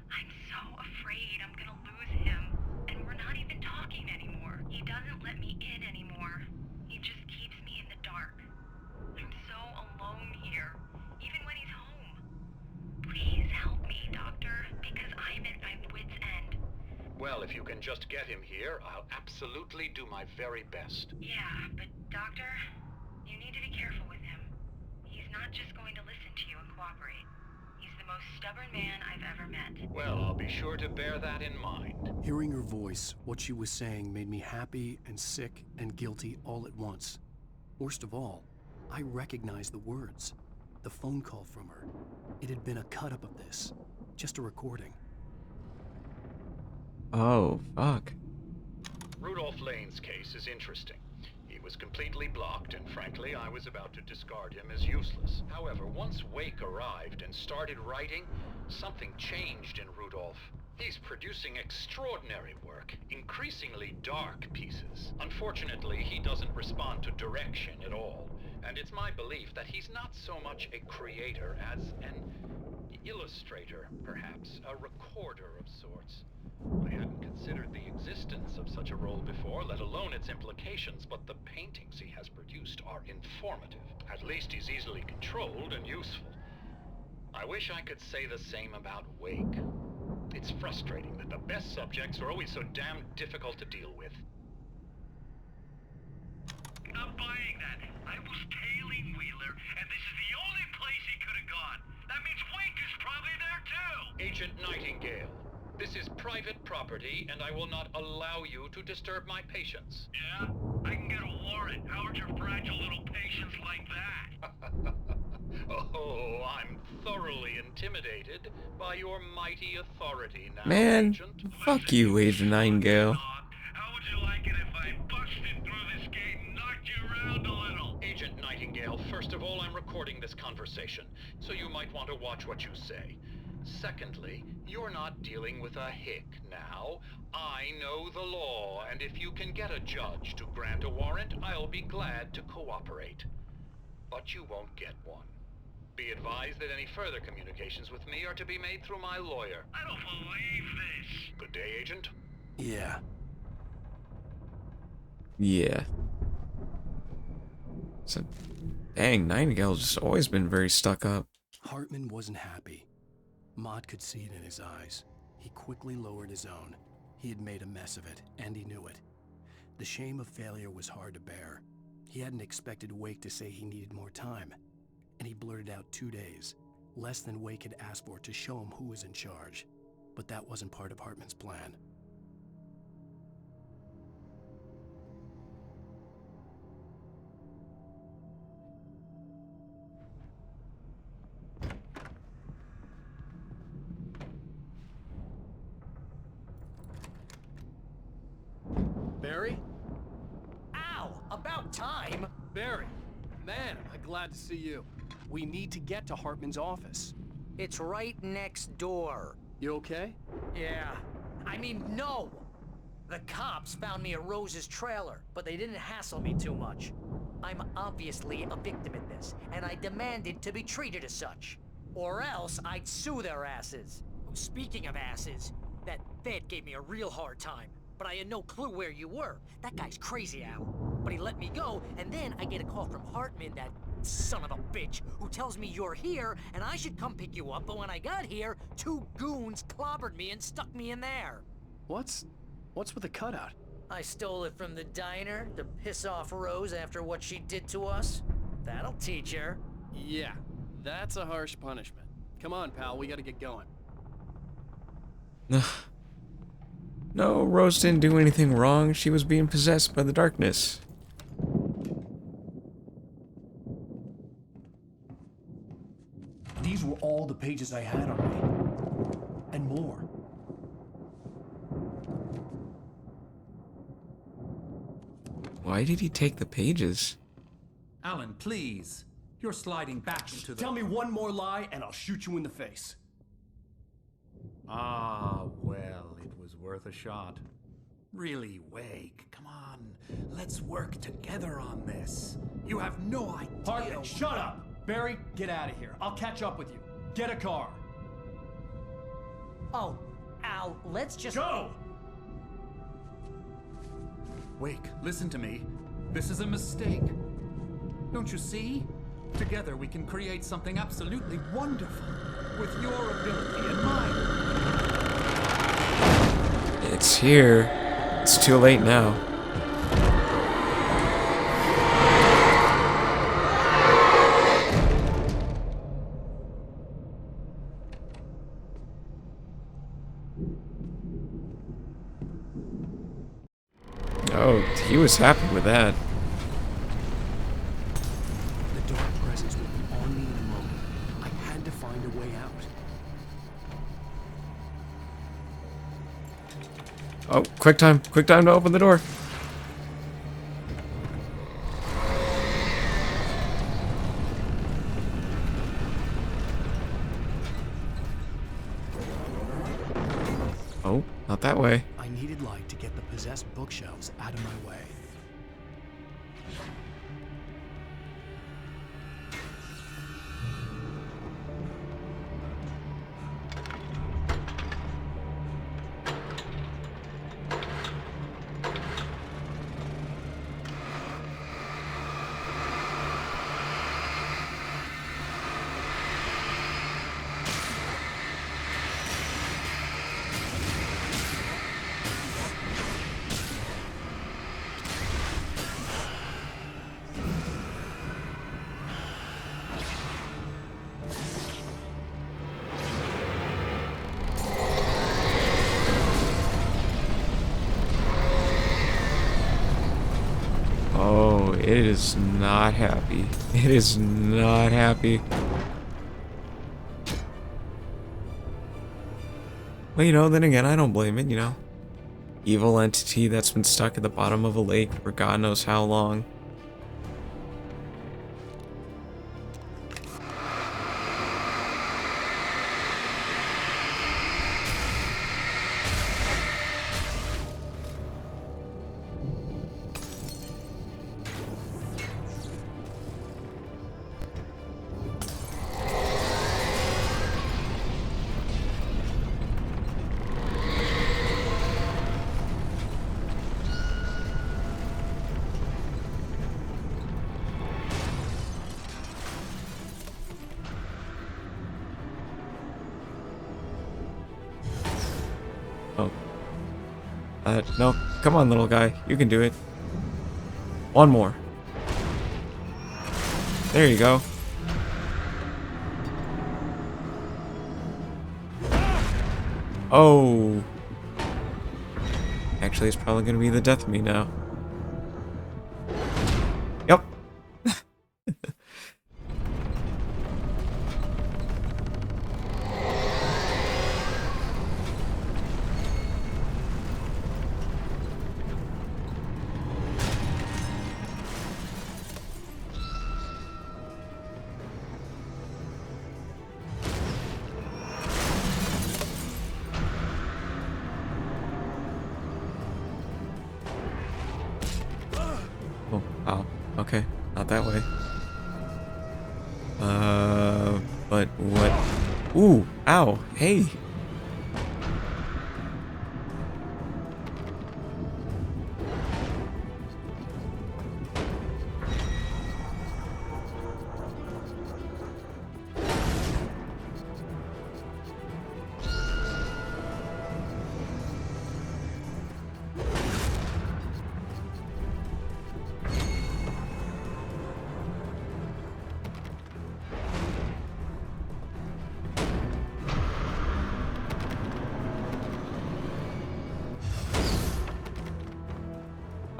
I'm so afraid I'm gonna lose him, and we're not even talking anymore. He doesn't let me in anymore. He just keeps me in the dark. I'm so alone here, even when he's home. Please help me, Doctor, because I'm at my wit's end. Well, if you can just get him here, I'll absolutely do my very best. Yeah, but Doctor, you need to be careful with him. He's not just going to listen to you and cooperate. He's the most stubborn man I've ever met. Well, I'll be sure to bear that in mind. Hearing her voice, what she was saying made me happy and sick and guilty all at once. Worst of all, I recognized the words. The phone call from her. It had been a cut-up of this. Just a recording. Oh, fuck. Rudolph Lane's case is interesting. He was completely blocked, and frankly, I was about to discard him as useless. However, once Wake arrived and started writing, something changed in Rudolph. He's producing extraordinary work, increasingly dark pieces. Unfortunately, he doesn't respond to direction at all, and it's my belief that he's not so much a creator as an illustrator, perhaps, a recorder of sorts. I hadn't considered the existence of such a role before, let alone its implications, but the paintings he has produced are informative. At least he's easily controlled and useful. I wish I could say the same about Wake. It's frustrating that the best subjects are always so damn difficult to deal with. Not buying that. I was tailing Wheeler, and this is the only place he could have gone. That means Wake is probably there too! Agent Nightingale, this is private property, and I will not allow you to disturb my patients. Yeah? I can get a warrant. How'd your fragile little patients like that? Oh, I'm thoroughly intimidated by your mighty authority now, Man, Agent. fuck you, Agent Nightingale. How would you like it if I busted through this gate and knocked you around a little? Agent Nightingale, first of all, I'm recording this conversation, so you might want to watch what you say. Secondly, you're not dealing with a hick now. I know the law, and if you can get a judge to grant a warrant, I'll be glad to cooperate. But you won't get one. Be advised that any further communications with me are to be made through my lawyer. I don't believe this. Good day, Agent. Yeah. Yeah. So, dang, Nightingale's just always been very stuck up. Hartman wasn't happy. Mott could see it in his eyes. He quickly lowered his own. He had made a mess of it, and he knew it. The shame of failure was hard to bear. He hadn't expected Wake to say he needed more time, and he blurted out 2 days, less than Wake had asked for to show him who was in charge. But that wasn't part of Hartman's plan. Barry? Ow! About time! Barry! Man, am I glad to see you. We need to get to Hartman's office. It's right next door. You okay? Yeah. I mean, no! The cops found me at Rose's trailer, but they didn't hassle me too much. I'm obviously a victim in this, and I demanded to be treated as such. Or else I'd sue their asses. Speaking of asses, that Fed gave me a real hard time, but I had no clue where you were. That guy's crazy, Al. but he let me go, and then I get a call from Hartman, that son of a bitch, who tells me you're here, and I should come pick you up, but when I got here, 2 goons clobbered me and stuck me in there. What's with the cutout? I stole it from the diner to piss off Rose after what she did to us. That'll teach her. Yeah, that's a harsh punishment. Come on, pal, we gotta get going. No, Rose didn't do anything wrong. She was being possessed by the darkness. These were all the pages I had on me. And more. Why did he take the pages? Alan, please. You're sliding back into the... Tell me one more lie and I'll shoot you in the face. Ah, well, it was worth a shot. Really, Wake, come on. Let's work together on this. You have no idea... Hartman, shut up! Barry, get out of here. I'll catch up with you. Get a car. Oh, Al, let's just... Go! Wake, listen to me. This is a mistake. Don't you see? Together we can create something absolutely wonderful. With your ability and mine. It's here. It's too late now. Oh, he was happy with that. The dark presence will be on me in a moment. I had to find a way out. Oh, quick time to open the door. Oh, not that way. I needed light to get the possessed bookshelves out of my way. Oh, it is not happy. It is not happy. Well, you know, then again, I don't blame it, you know. Evil entity that's been stuck at the bottom of a lake for God knows how long. No, come on, little guy. You can do it. One more. There you go. Oh. Actually, it's probably going to be the death of me now. Yep. Oh, ow. Okay, not that way. But what? Ooh, ow, hey.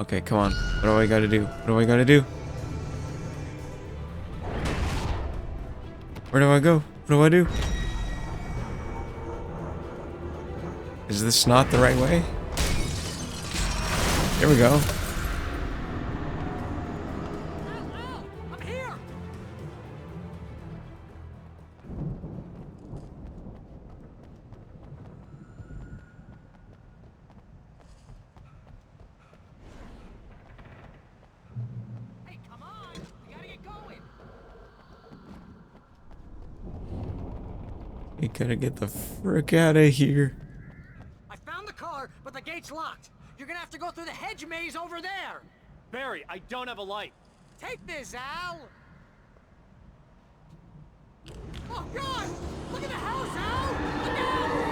Okay, come on. What do I gotta do? What do I gotta do? Where do I go? What do I do? Is this not the right way? Here we go. I'm here! Hey, come on! We gotta get going! You gotta get the frick out of here. I found the car, but the gate's locked. You're gonna have to go through the hedge maze over there. Barry, I don't have a light. Take this, Al. Oh God! Look at the house, Al! Look out!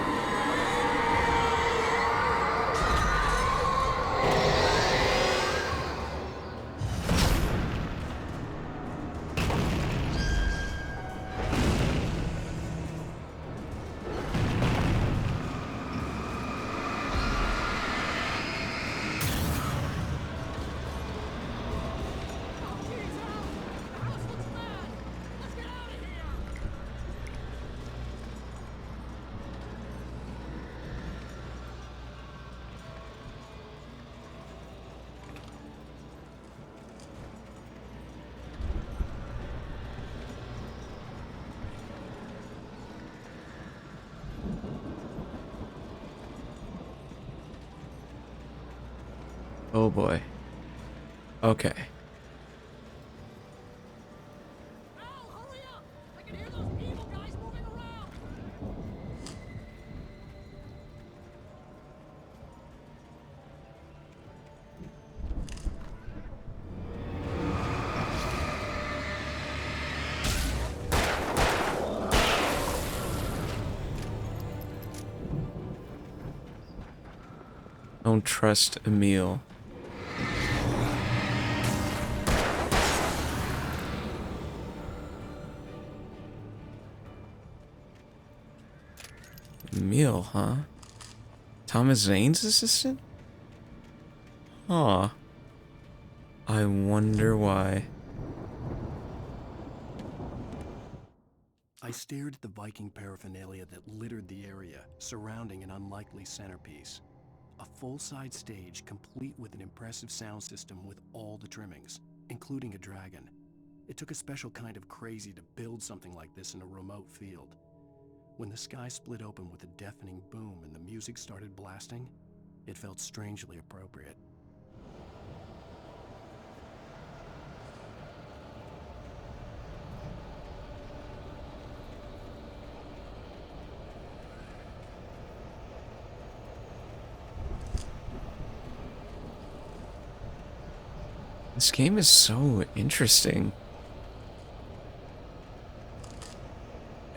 Oh boy. Okay. Don't trust Emil. Emil, huh? Thomas Zane's assistant? Huh. I wonder why. I stared at the Viking paraphernalia that littered the area, surrounding an unlikely centerpiece. A full-size stage complete with an impressive sound system with all the trimmings, including a dragon. It took a special kind of crazy to build something like this in a remote field. When the sky split open with a deafening boom and the music started blasting, it felt strangely appropriate. This game is so interesting.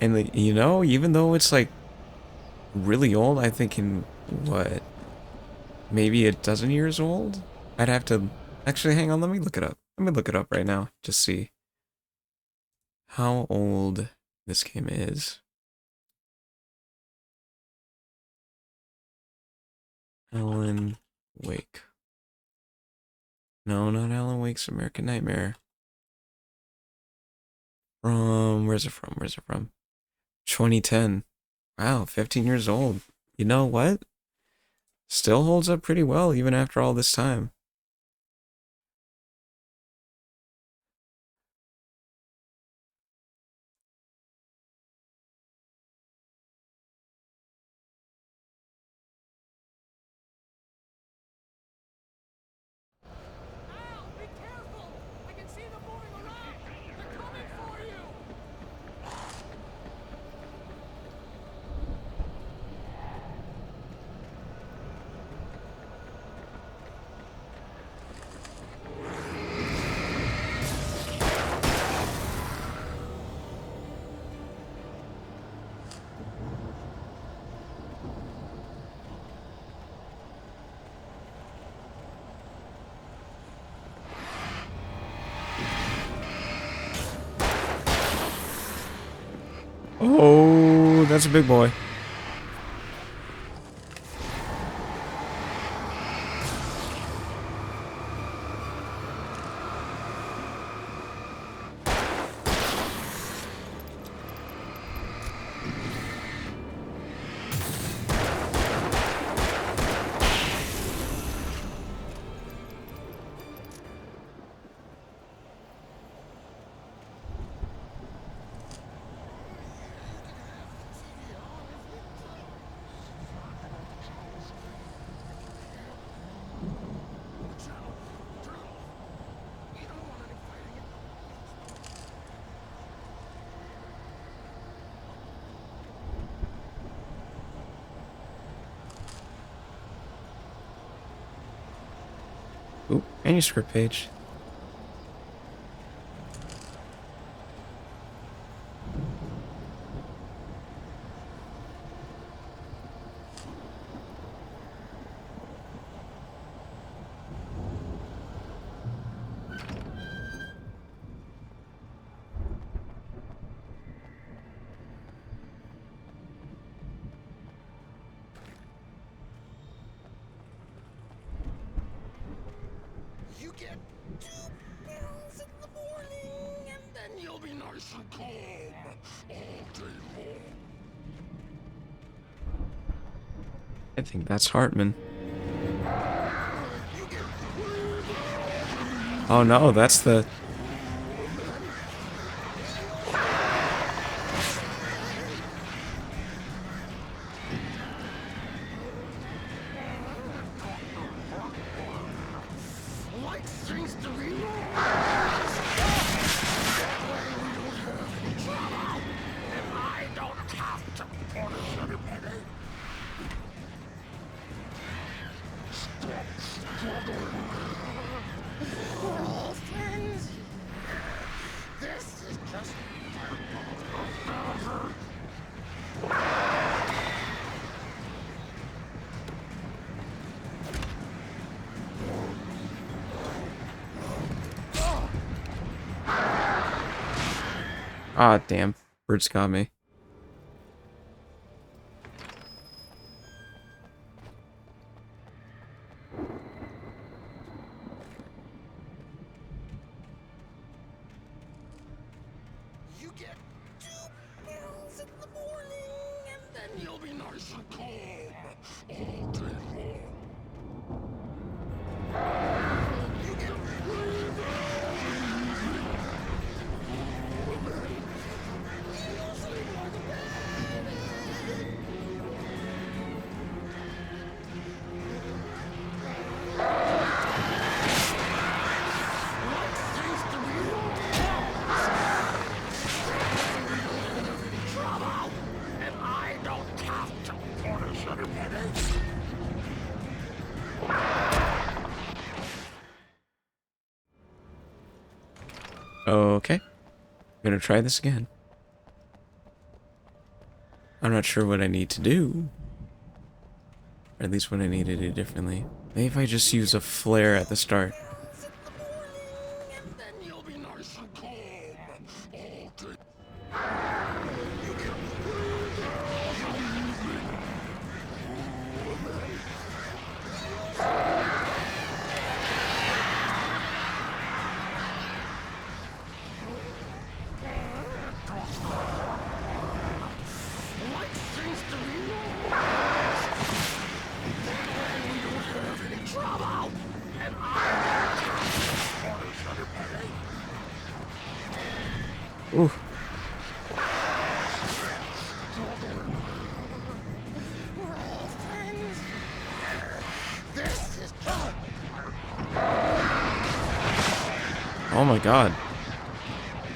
And like, you know, even though it's like really old, I think in what, maybe a dozen years old? I'd have to actually hang on, let me look it up. Let me look it up right now, just see how old this game is. Alan Wake. No, not Alan Wake's American Nightmare. Where's it from? Where's it from? 2010. Wow, 15 years old. You know what? Still holds up pretty well even after all this time. Oh, that's a big boy. Ooh, manuscript page. You get 2 pills in the morning, and then you'll be nice and calm all day long. I think that's Hartman. Oh no, that's the... Light seems to be and I don't have to punish anybody. Stop struggling. We're all friends. This is just Ah, damn. Birds got me. you get 2 pills in the morning, and then you'll be nice and calm all day long. You get trouble, and I don't have to punish anybody. Okay. I'm gonna try this again. I'm not sure what I need to do. Or at least what I need to do differently. Maybe if I just use a flare at the start. And then you'll be nice and calm all day. Light seems to be that way we don't have any trouble, and I don't have to punish anybody. Ooh. We're all friends. This is Oh my god.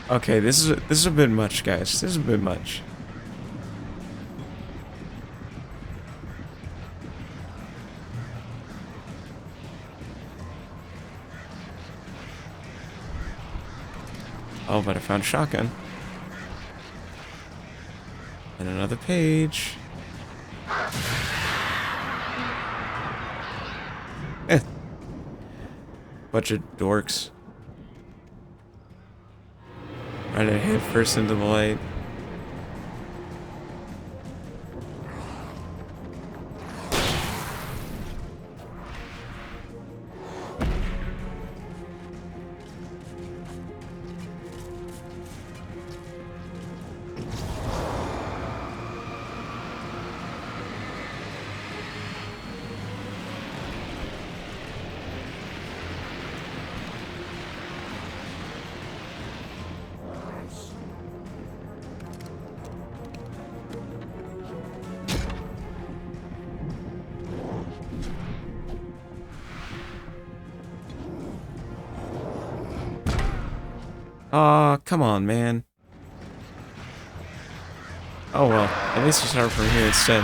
Okay, this is a bit much, guys. This is a bit much. Oh, but I found a shotgun. And another page. Eh. Bunch of dorks. Right head first into the light. Aw, come on, man. Oh well, at least we start from here instead.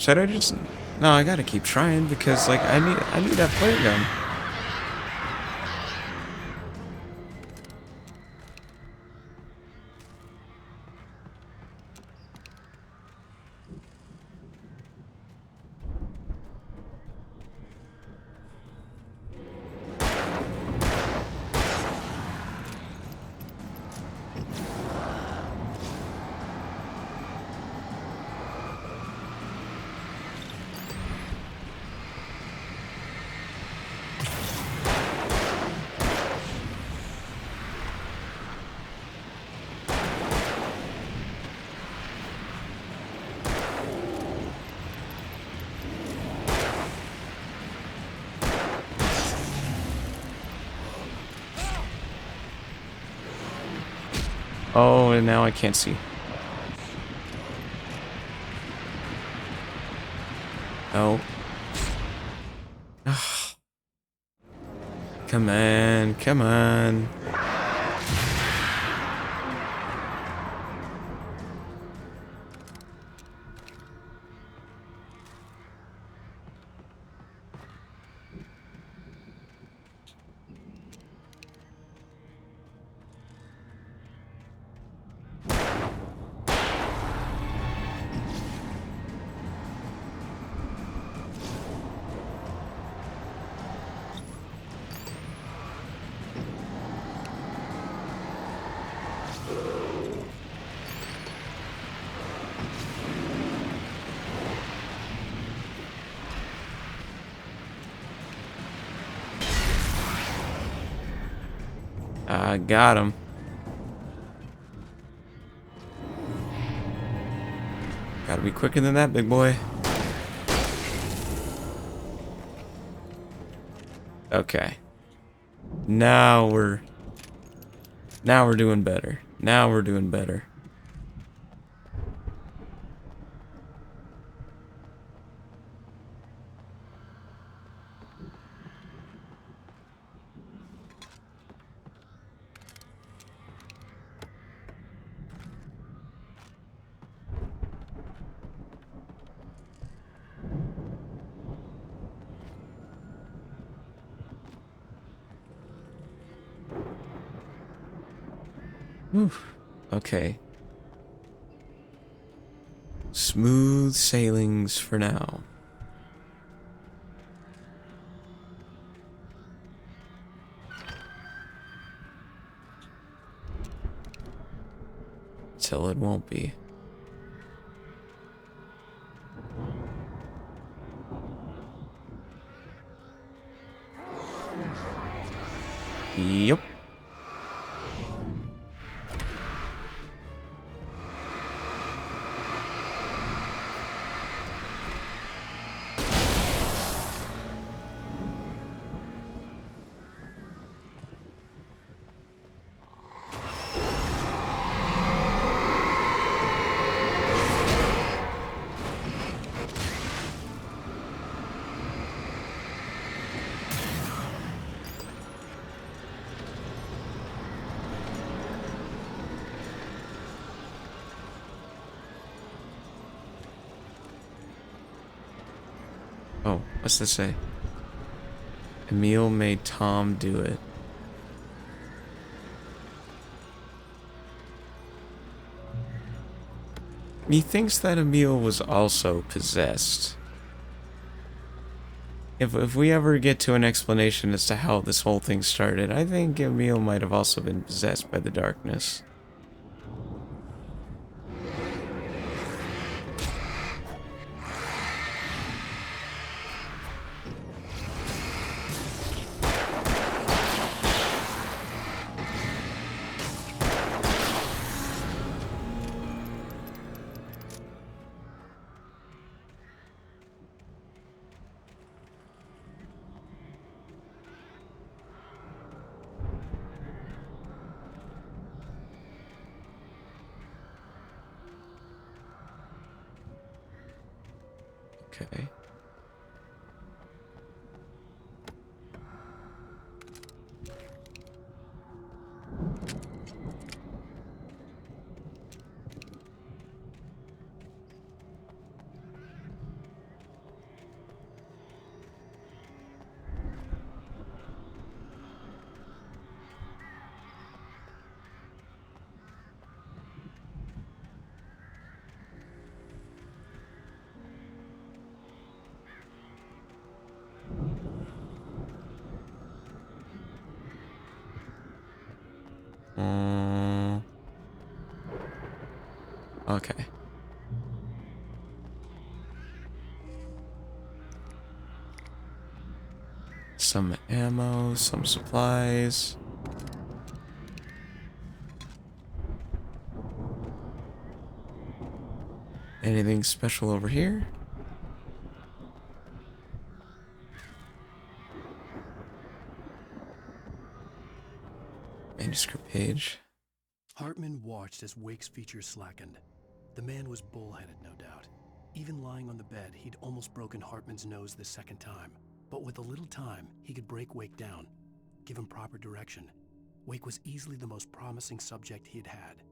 Should I just... No, I gotta keep trying because, like, I need that flare gun. Oh, and now I can't see. Oh. Come on, come on. I got him. Gotta be quicker than that, big boy. Okay. Now we're doing better. Now we're doing better. Whew. Okay. Smooth sailings for now. Till it won't be. Yep. Oh, what's this say? Emil made Tom do it. He thinks that Emil was also possessed. If we ever get to an explanation as to how this whole thing started, I think Emil might have also been possessed by the darkness. Okay. Okay. Some ammo, some supplies. Anything special over here? Manuscript page. Hartman watched as Wake's features slackened. The man was bullheaded, no doubt. Even lying on the bed, he'd almost broken Hartman's nose the second time. But with a little time, he could break Wake down, give him proper direction. Wake was easily the most promising subject he had had.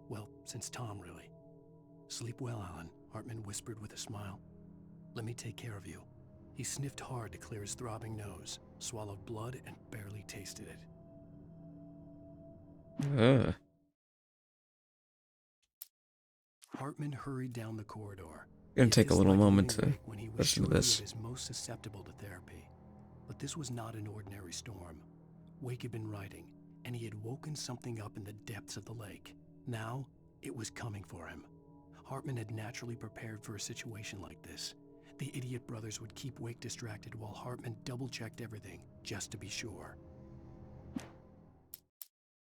Well, since Tom, really. Sleep well, Alan, Hartman whispered with a smile. Let me take care of you. He sniffed hard to clear his throbbing nose, swallowed blood, and barely tasted it. Ugh. Hartman hurried down the corridor. Gonna take a little moment to when he was listen to surely this. at his most susceptible to therapy. But this was not an ordinary storm. Wake had been writing, and he had woken something up in the depths of the lake. Now, it was coming for him. Hartman had naturally prepared for a situation like this. The idiot brothers would keep Wake distracted while Hartman double-checked everything, just to be sure.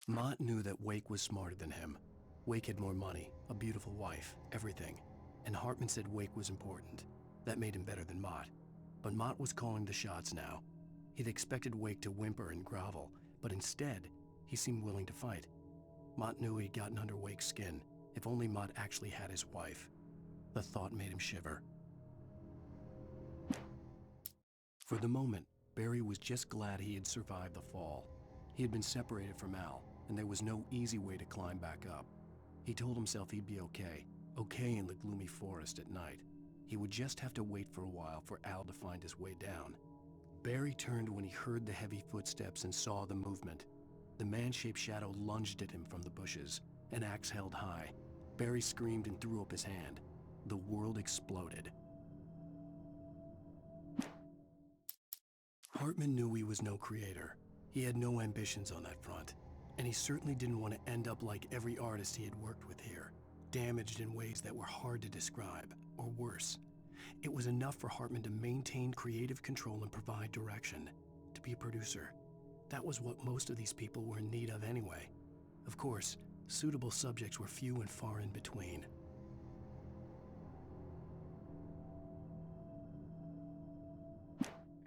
Mott knew that Wake was smarter than him. Wake had more money, a beautiful wife, everything. And Hartman said Wake was important. That made him better than Mott. But Mott was calling the shots now. He'd expected Wake to whimper and grovel, but instead, he seemed willing to fight. Mott knew he'd gotten under Wake's skin. If only Mott actually had his wife. The thought made him shiver. For the moment, Barry was just glad he had survived the fall. He had been separated from Al, and there was no easy way to climb back up. He told himself he'd be okay in the gloomy forest at night. He would just have to wait for a while for Al to find his way down. Barry turned when he heard the heavy footsteps and saw the movement. The man-shaped shadow lunged at him from the bushes, an axe held high. Barry screamed and threw up his hand. The world exploded. Hartman knew he was no creator. He had no ambitions on that front. And he certainly didn't want to end up like every artist he had worked with here, damaged in ways that were hard to describe, or worse. It was enough for Hartman to maintain creative control and provide direction, to be a producer. That was what most of these people were in need of anyway. Of course, suitable subjects were few and far in between.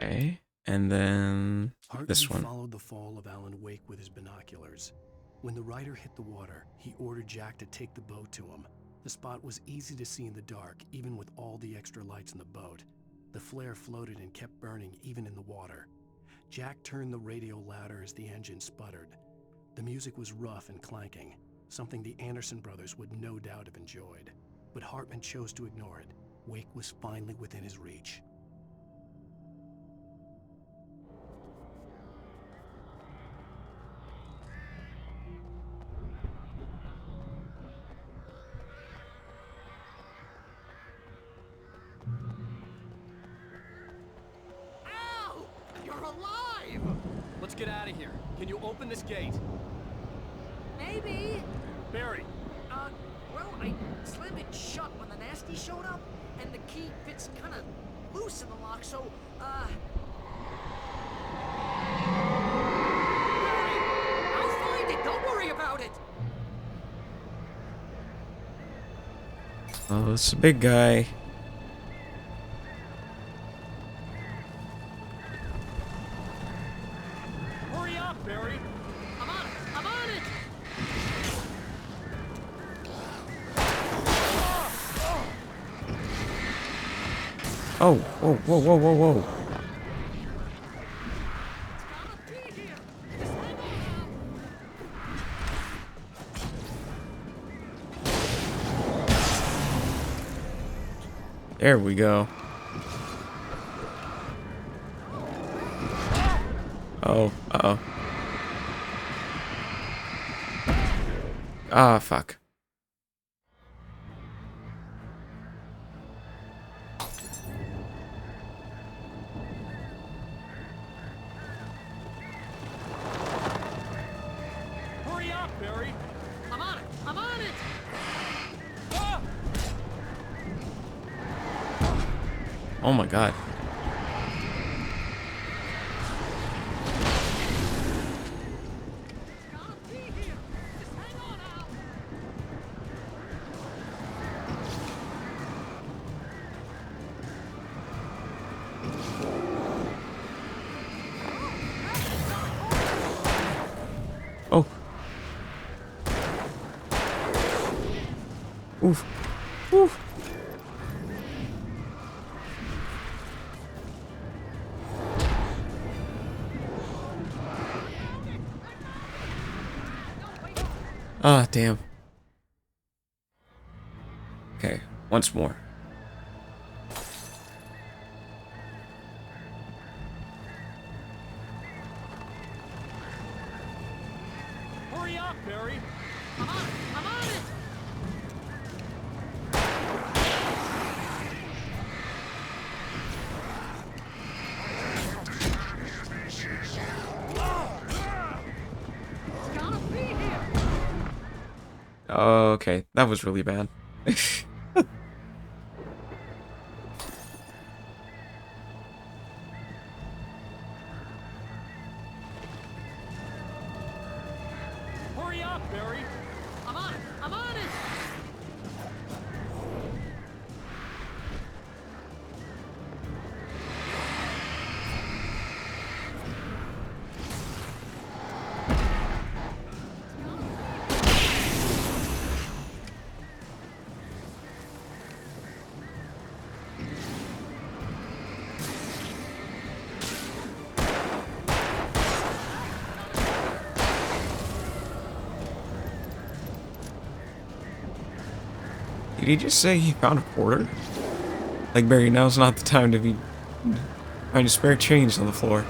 Okay, and then this Hartman one. followed the fall of Alan Wake with his binoculars. When the rider hit the water, he ordered Jack to take the boat to him. The spot was easy to see in the dark, even with all the extra lights in the boat. The flare floated and kept burning even in the water. Jack turned the radio louder as the engine sputtered. The music was rough and clanking, something the Anderson brothers would no doubt have enjoyed. But Hartman chose to ignore it. Wake was finally within his reach. Al! You're alive! Let's get out of here. Can you open this gate? Maybe. Barry! Well, I slammed it shut when the nasty showed up, and the key fits kind of loose in the lock, so, Barry, I'll find it. Don't worry about it. Oh, it's a big guy. Hurry up, Barry! I'm on it. I'm on it. Oh, whoa, whoa, whoa, whoa, whoa. There we go. Oh, uh-oh. Ah, fuck. Hurry up, Barry! I'm on it. I'm on it. Ah! Oh my god. Oh. Oof. Oof. Ah, damn. Okay, once more. Hurry up, Barry! I'm on it! It's gotta be here! Okay, that was really bad. Hurry up, Barry! I'm on it! I'm on it! Did he just say he found a quarter? Like, Barry, now's not the time to be trying to spare change on the floor.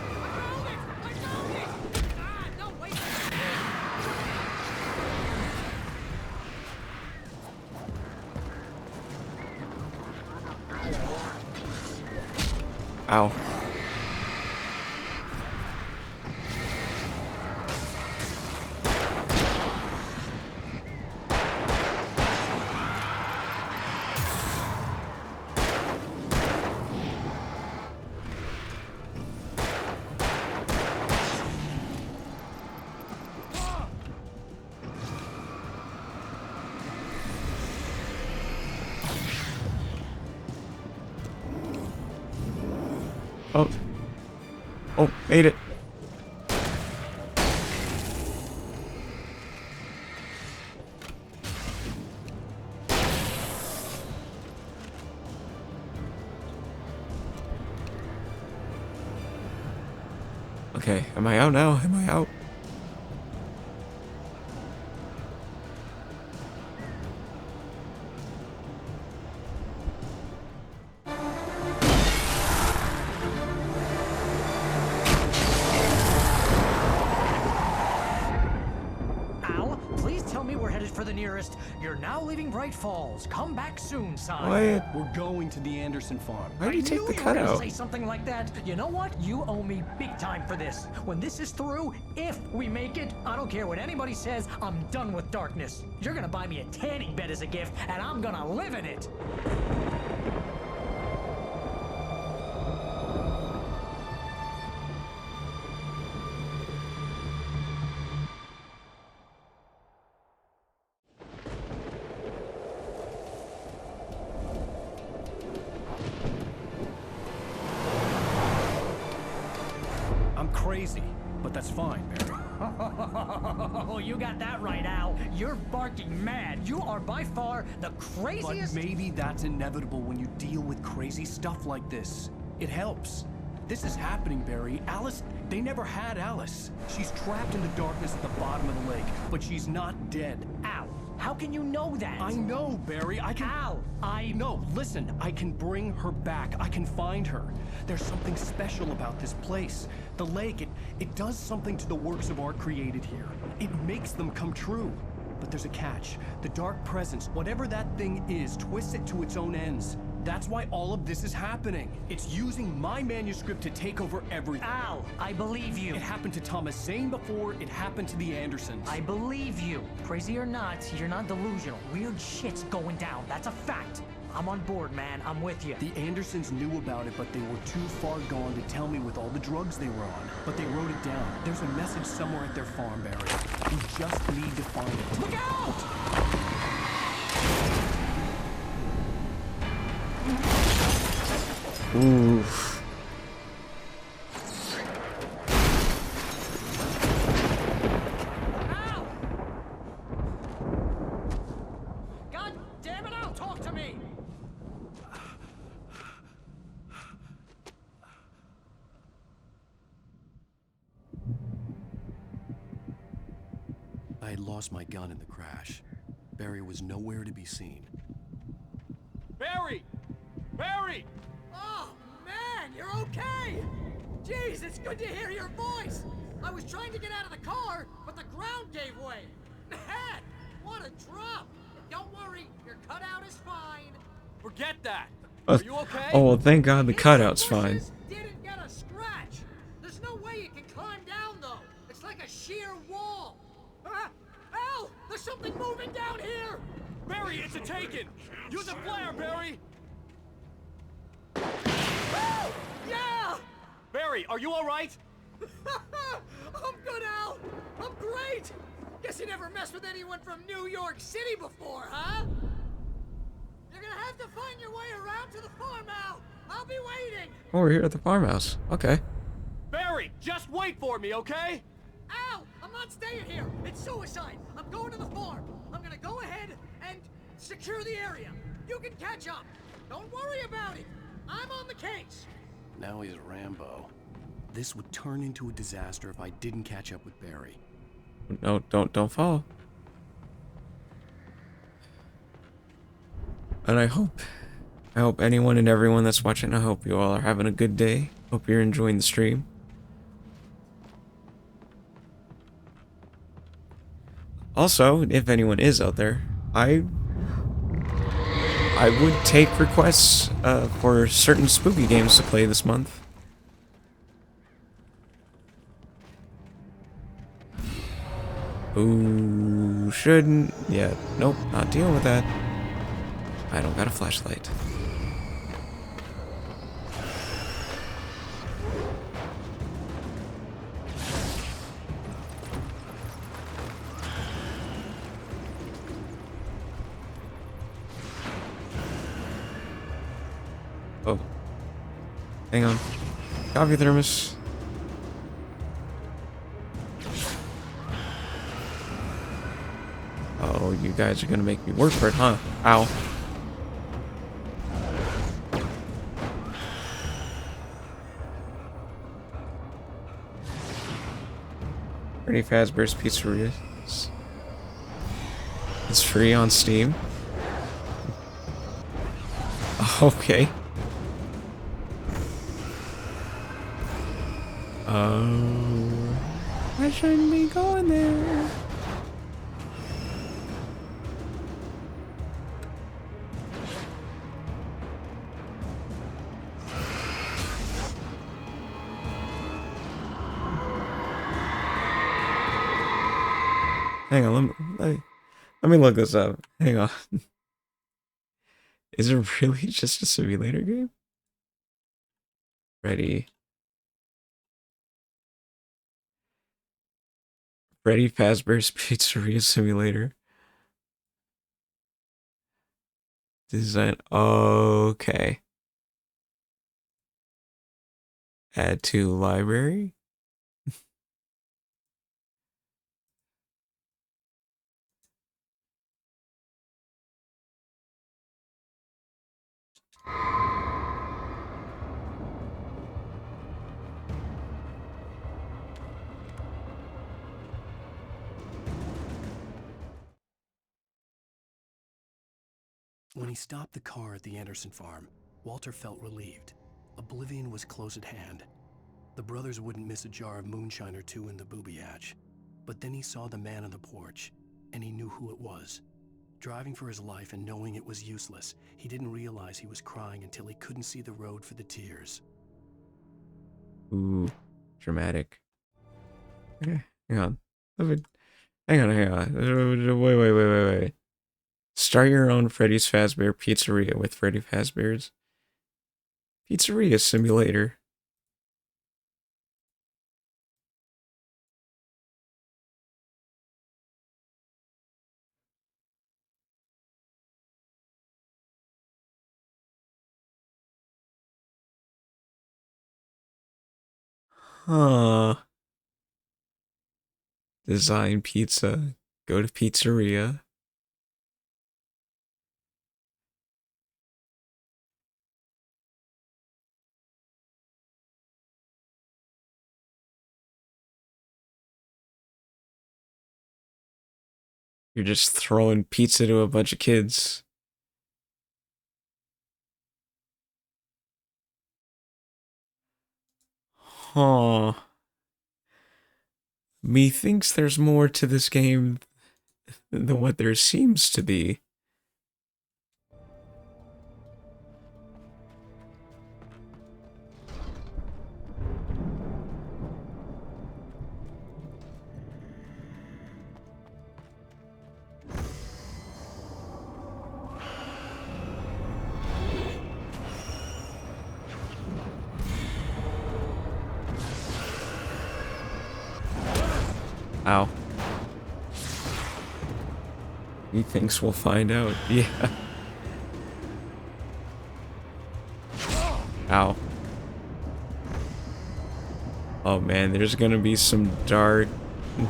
Ow. Oh. Oh, made it. Okay, am I out now? Am I out? Al, please tell me we're headed for the nearest. You're now leaving Bright Falls. Come back soon, son. What? We're going to the Anderson farm. Why do you take knew the you were gonna cutout? say something like that. You know what? You owe me big time for this. When this is through, if we make it, I don't care what anybody says, I'm done with darkness. You're gonna buy me a tanning bed as a gift, and I'm gonna live in it. I'm crazy, but that's fine, Barry. Oh, you got that right, Al. You're barking mad. You are by far the craziest. But maybe that's inevitable when you deal with crazy stuff like this. It helps. This is happening, Barry. Alice, they never had Alice. She's trapped in the darkness at the bottom of the lake, but she's not dead. Al, how can you know that? I know, Barry. I can... Al, No, listen. I can bring her back. I can find her. There's something special about this place. The lake, it does something to the works of art created here. It makes them come true. But there's a catch. The dark presence, whatever that thing is, twists it to its own ends. That's why all of this is happening. It's using my manuscript to take over everything. Al, I believe you. It happened to Thomas Zane before, it happened to the Andersons. I believe you. Crazy or not, you're not delusional. Weird shit's going down. That's a fact. I'm on board, man. I'm with you. The Andersons knew about it, but they were too far gone to tell me with all the drugs they were on. But they wrote it down. There's a message somewhere at their farm, Barry. We just need to find it. Look out! Oof. God damn it, Al, talk to me! I had lost my gun in the crash. Barry was nowhere to be seen. Barry! Barry! Oh, man, you're okay! Jeez, it's good to hear your voice! I was trying to get out of the car, but the ground gave way! Man, what a drop! Don't worry, your cutout is fine. Forget that! Are you okay? Oh, well, thank God the cutout's fine. Didn't get a scratch! There's no way you can climb down, though! It's like a sheer wall! Al! There's something moving down here! Barry, it's a taken! Use a flare, Barry! Oh, yeah! Barry, are you alright? I'm good, Al! I'm great! Guess you never messed with anyone from New York City before, huh? You're gonna have to find your way around to the farm, Al! I'll be waiting! Oh, we're here at the farmhouse. Okay. Barry, just wait for me, okay? Al! I'm not staying here! It's suicide! I'm going to the farm! I'm gonna go ahead and secure the area! You can catch up! Don't worry about it! I'm on the case! Now he's Rambo. This would turn into a disaster if I didn't catch up with Barry. No, don't fall. And I hope anyone and everyone that's watching, I hope you all are having a good day. Hope you're enjoying the stream. Also, if anyone is out there, I would take requests for certain spooky games to play this month. Ooh, shouldn't. Yeah, nope, not dealing with that. I don't got a flashlight. Oh. Hang on. Coffee thermos. Oh, you guys are gonna make me work for it, huh? Ow. Freddy Fazbear's Pizzeria. It's free on Steam. Okay. Oh, I shouldn't be going there. Hang on, let me look this up. Hang on. Is it really just a simulator game? Freddy Fazbear's Pizzeria Simulator. Design. Okay. Add to library. When he stopped the car at the Anderson farm, Walter felt relieved. Oblivion was close at hand. The brothers wouldn't miss a jar of moonshine or two in the booby hatch. But then he saw the man on the porch, and he knew who it was. Driving for his life and knowing it was useless, he didn't realize he was crying until he couldn't see the road for the tears. Ooh, dramatic. Okay, hang on. Hang on. Wait. Start your own Freddy's Fazbear Pizzeria with Freddy Fazbear's Pizzeria Simulator. Huh. Design pizza. Go to pizzeria. You're just throwing pizza to a bunch of kids. Huh. Methinks there's more to this game than what there seems to be. Ow. He thinks we'll find out. Yeah. Ow. Oh man, there's gonna be some dark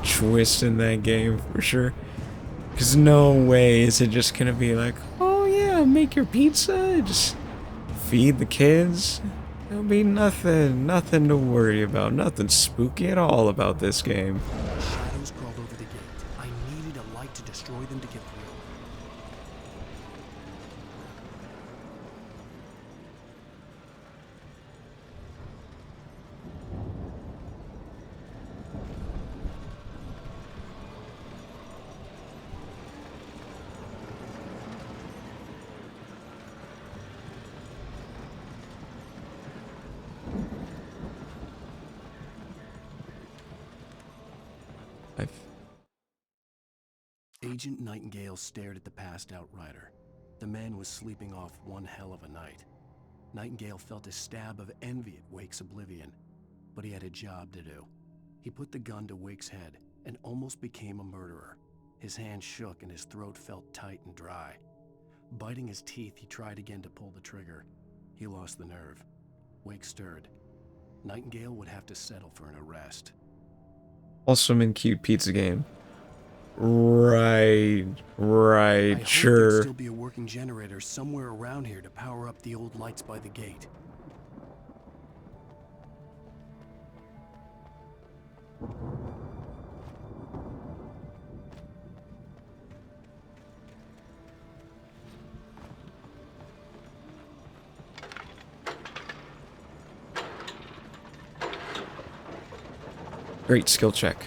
twist in that game for sure. Cause no way is it just gonna be like, oh yeah, make your pizza, just feed the kids. There'll be nothing to worry about, nothing spooky at all about this game. Shadows crawled over the gate. I needed a light to destroy them to get through. Agent Nightingale stared at the passed-out rider. The man was sleeping off one hell of a night. Nightingale felt a stab of envy at Wake's oblivion, but he had a job to do. He put the gun to Wake's head and almost became a murderer. His hand shook and his throat felt tight and dry. Biting his teeth, he tried again to pull the trigger. He lost the nerve. Wake stirred. Nightingale would have to settle for an arrest. Awesome and cute pizza game. Right, sure. There'd still be a working generator somewhere around here to power up the old lights by the gate. Great skill check.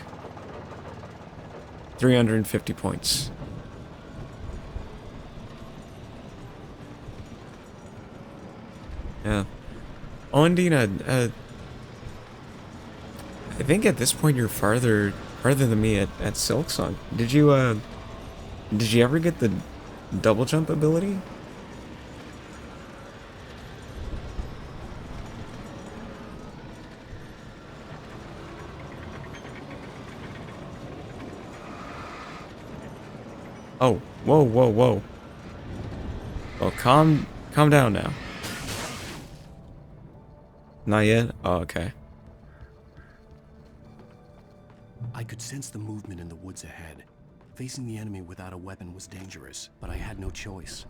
350 points. Yeah. Ondina, I think at this point you're farther than me at Silksong. Did you ever get the double jump ability? Oh, whoa. Well, calm down now. Not yet? Oh, okay. I could sense the movement in the woods ahead. Facing the enemy without a weapon was dangerous, but I had no choice.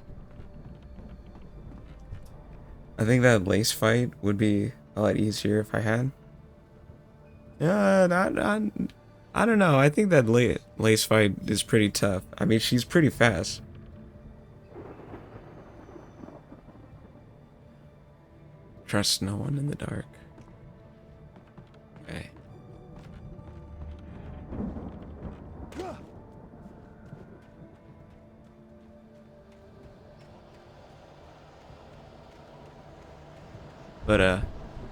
I think that lace fight would be a lot easier if I had. I don't know. I think that lace fight is pretty tough. I mean, she's pretty fast. Trust no one in the dark. Okay. But,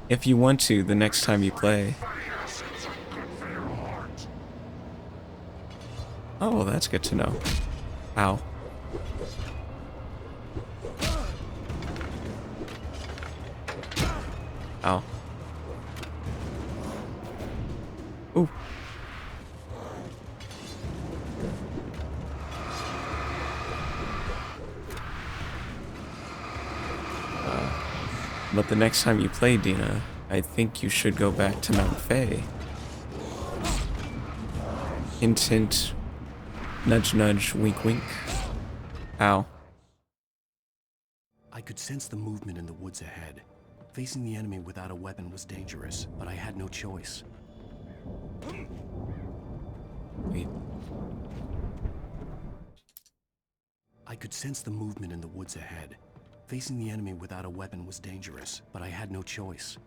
if you want to, the next time you play... Oh, well, that's good to know. Ow. Ow. Ooh. But the next time you play Dina, I think you should go back to Mount Faye. Hint, hint. Nudge, nudge. Wink, wink. Ow. I could sense the movement in the woods ahead. Facing the enemy without a weapon was dangerous, but I had no choice. Wait. I could sense the movement in the woods ahead. Facing the enemy without a weapon was dangerous, but I had no choice.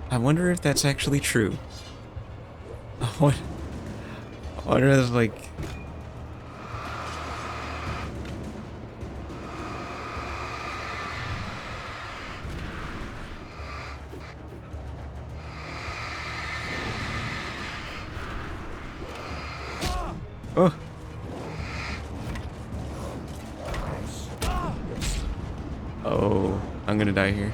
I wonder if that's actually true. I wonder if, like... Oh! Oh, I'm gonna die here.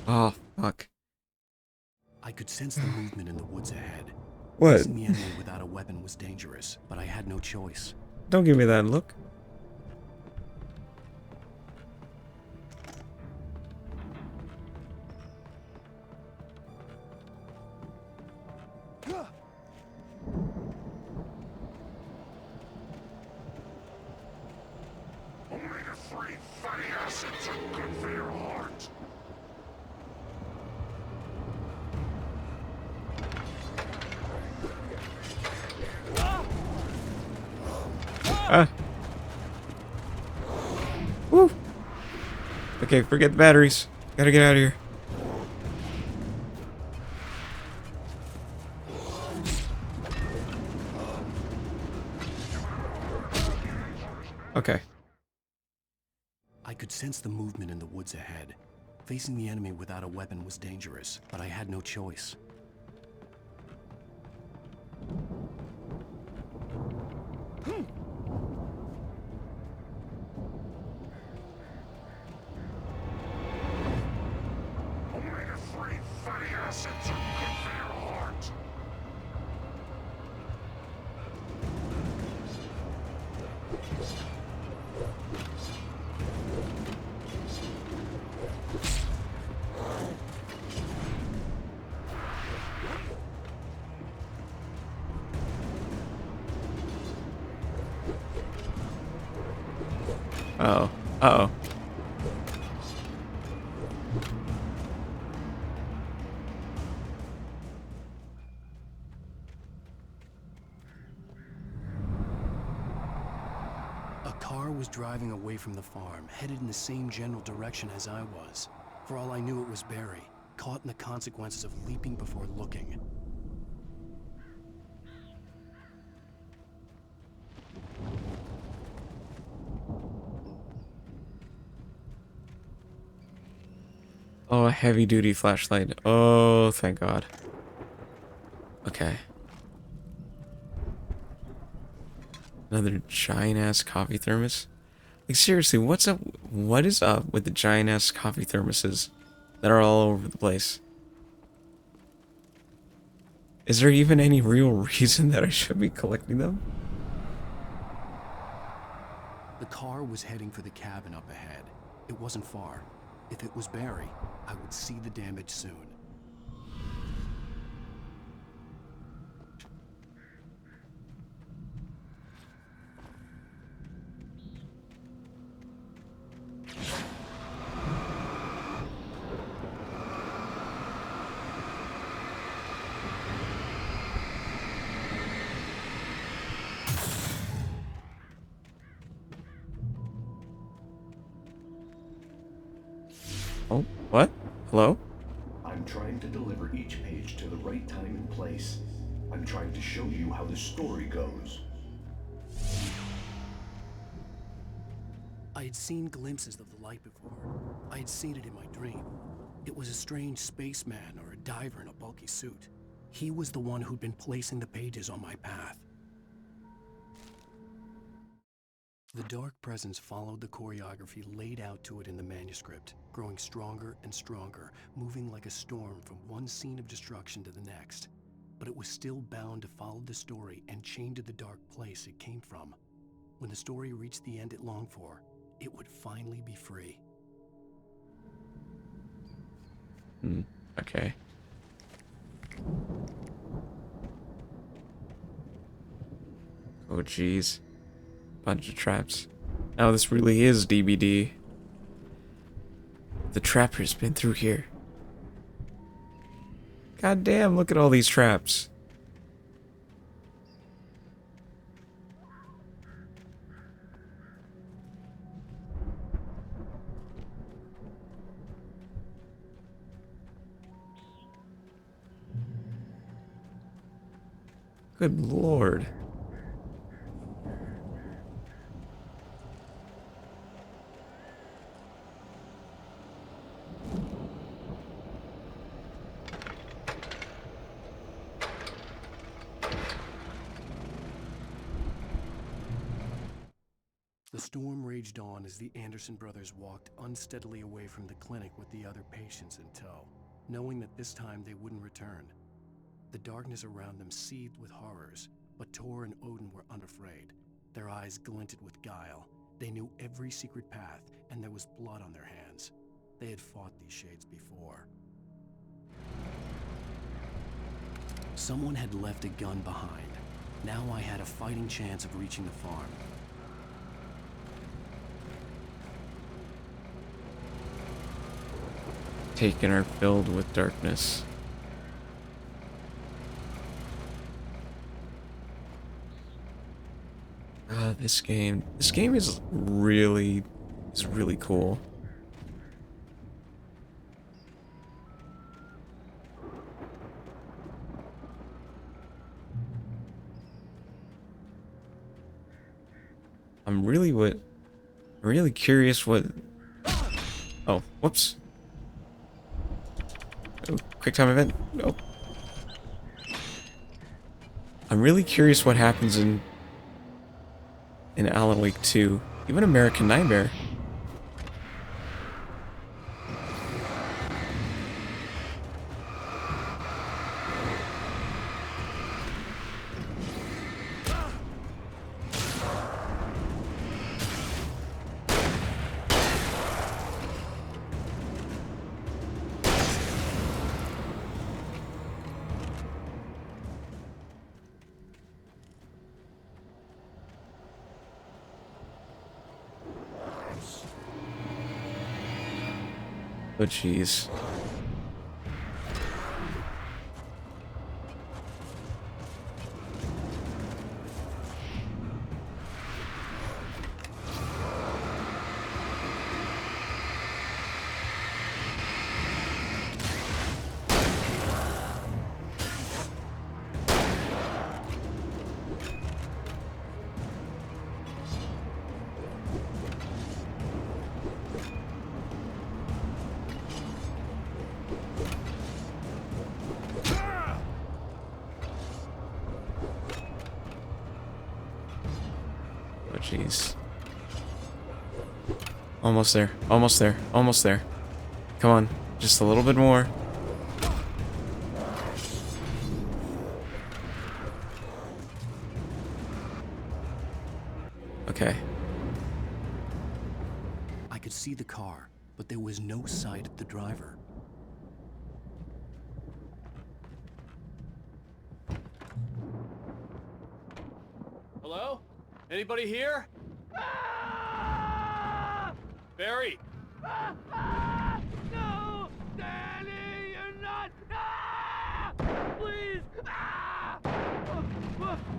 Oh, fuck. I could sense the movement in the woods ahead. What? Facing the enemy without a weapon was dangerous, but I had no choice. Don't give me that look. Omega-3 fatty acids are good for your heart. Ah. Woo. Okay, forget the batteries. Gotta get out of here. Okay. I could sense the movement in the woods ahead. Facing the enemy without a weapon was dangerous, but I had no choice. Omega-3 fatty acids are good for your heart. Uh-oh. Uh-oh. A car was driving away from the farm, headed in the same general direction as I was. For all I knew, it was Barry, caught in the consequences of leaping before looking. Oh, a heavy-duty flashlight. Oh, thank God. Okay. Another giant-ass coffee thermos? Like, seriously, what's up? What is up with the giant-ass coffee thermoses that are all over the place? Is there even any real reason that I should be collecting them? The car was heading for the cabin up ahead. It wasn't far. If it was Barry, I would see the damage soon. Oh, what? Hello? I'm trying to deliver each page to the right time and place. I'm trying to show you how the story goes. I had seen glimpses of the light before. I had seen it in my dream. It was a strange spaceman or a diver in a bulky suit. He was the one who'd been placing the pages on my path. The dark presence followed the choreography laid out to it in the manuscript, growing stronger and stronger, moving like a storm from one scene of destruction to the next. But it was still bound to follow the story and chain to the dark place it came from. When the story reached the end it longed for, it would finally be free. Okay. Oh, jeez. Bunch of traps. Now this really is DBD. The trapper's been through here. God damn, look at all these traps. Good lord. The storm raged on as the Anderson brothers walked unsteadily away from the clinic with the other patients in tow, knowing that this time they wouldn't return. The darkness around them seethed with horrors, but Tor and Odin were unafraid. Their eyes glinted with guile. They knew every secret path, and there was blood on their hands. They had fought these shades before. Someone had left a gun behind. Now I had a fighting chance of reaching the farm. Taken are filled with darkness. This game is really cool. I'm really curious what. Oh, whoops. Oh, quick time event. Nope. I'm really curious what happens in Alan Wake 2. Even American Nightmare. Oh, jeez. Oh, jeez. Almost there. Almost there. Almost there. Come on. Just a little bit more. Okay. I could see the car, but there was no sight of the driver. Hello? Anybody here? Barry! No! Danny, you're not! Please!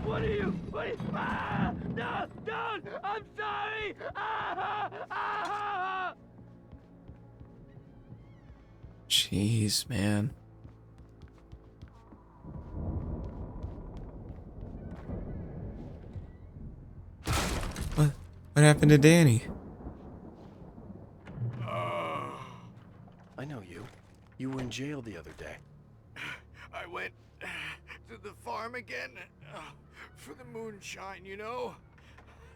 What are you? No! Don't! I'm sorry! Jeez, man. What happened to Danny? I know you. You were in jail the other day. I went to the farm again for the moonshine, you know?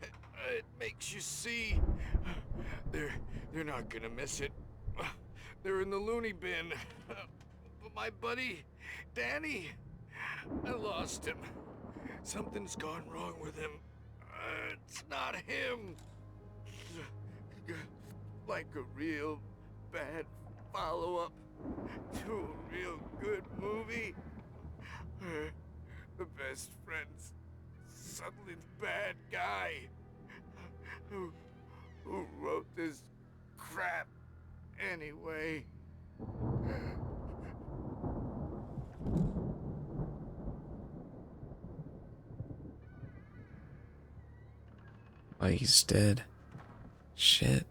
It makes you see. They're not gonna miss it. They're in the loony bin. But my buddy, Danny, I lost him. Something's gone wrong with him. It's not him. Like a real bad follow-up to a real good movie. The best friend's suddenly the bad guy. Who wrote this crap anyway? Oh, he's dead. Shit.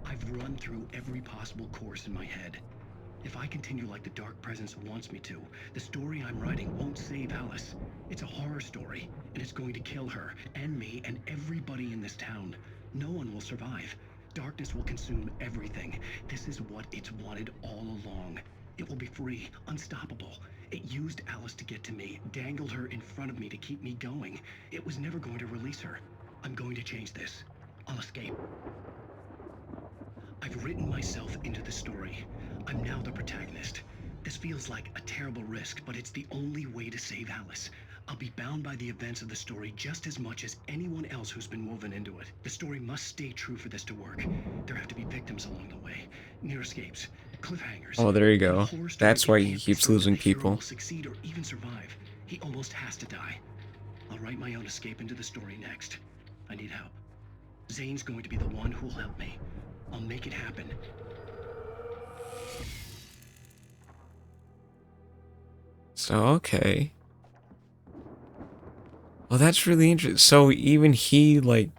I've run through every possible course in my head. If I continue like the Dark Presence wants me to, the story I'm writing won't save Alice. It's a horror story, and it's going to kill her, and me, and everybody in this town. No one will survive. Darkness will consume everything. This is what it's wanted all along. It will be free, unstoppable. It used Alice to get to me, dangled her in front of me to keep me going. It was never going to release her. I'm going to change this. I'll escape. I've written myself into the story. I'm now the protagonist. This feels like a terrible risk, but it's the only way to save Alice. I'll be bound by the events of the story just as much as anyone else who's been woven into it. The story must stay true for this to work. There have to be victims along the way, near escapes, cliffhangers. Oh, there you In a go. horror story, That's it why can't he be keeps said that losing the hero people. will succeed or even survive. He almost has to die. I'll write my own escape into the story next. I need help. Zane's going to be the one who'll help me. I'll make it happen. So, okay. Well, that's really interesting. So, even he, like...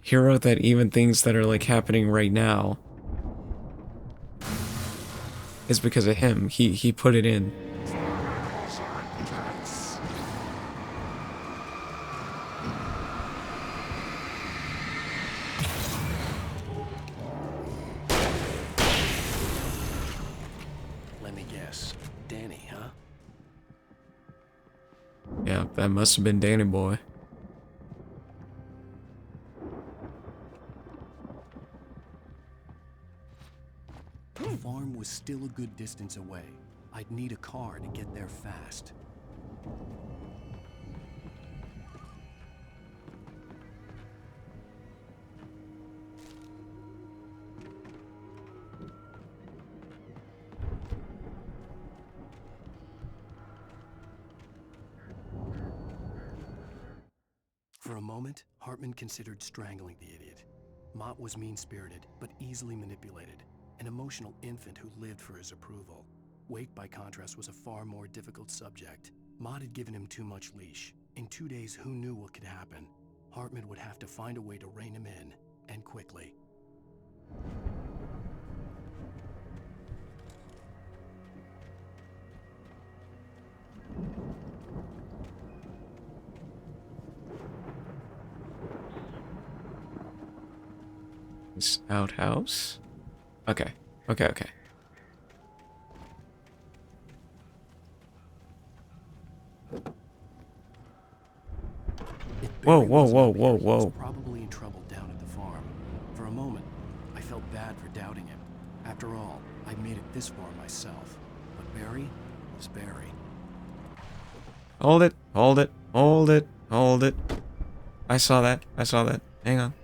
He wrote that even things that are, like, happening right now is because of him. He put it in. Let me guess. Danny, huh? Yeah, that must have been Danny Boy. The farm was still a good distance away. I'd need a car to get there fast. For a moment, Hartman considered strangling the idiot. Mott was mean-spirited, but easily manipulated, an emotional infant who lived for his approval. Wake, by contrast, was a far more difficult subject. Mott had given him too much leash. In 2 days, who knew what could happen? Hartman would have to find a way to rein him in, and quickly. This outhouse? Okay. Okay. Whoa. Was probably in trouble down After all, I made it this far myself. But Barry was Barry. Hold it, hold it, hold it, hold it. I saw that. I saw that. Hang on.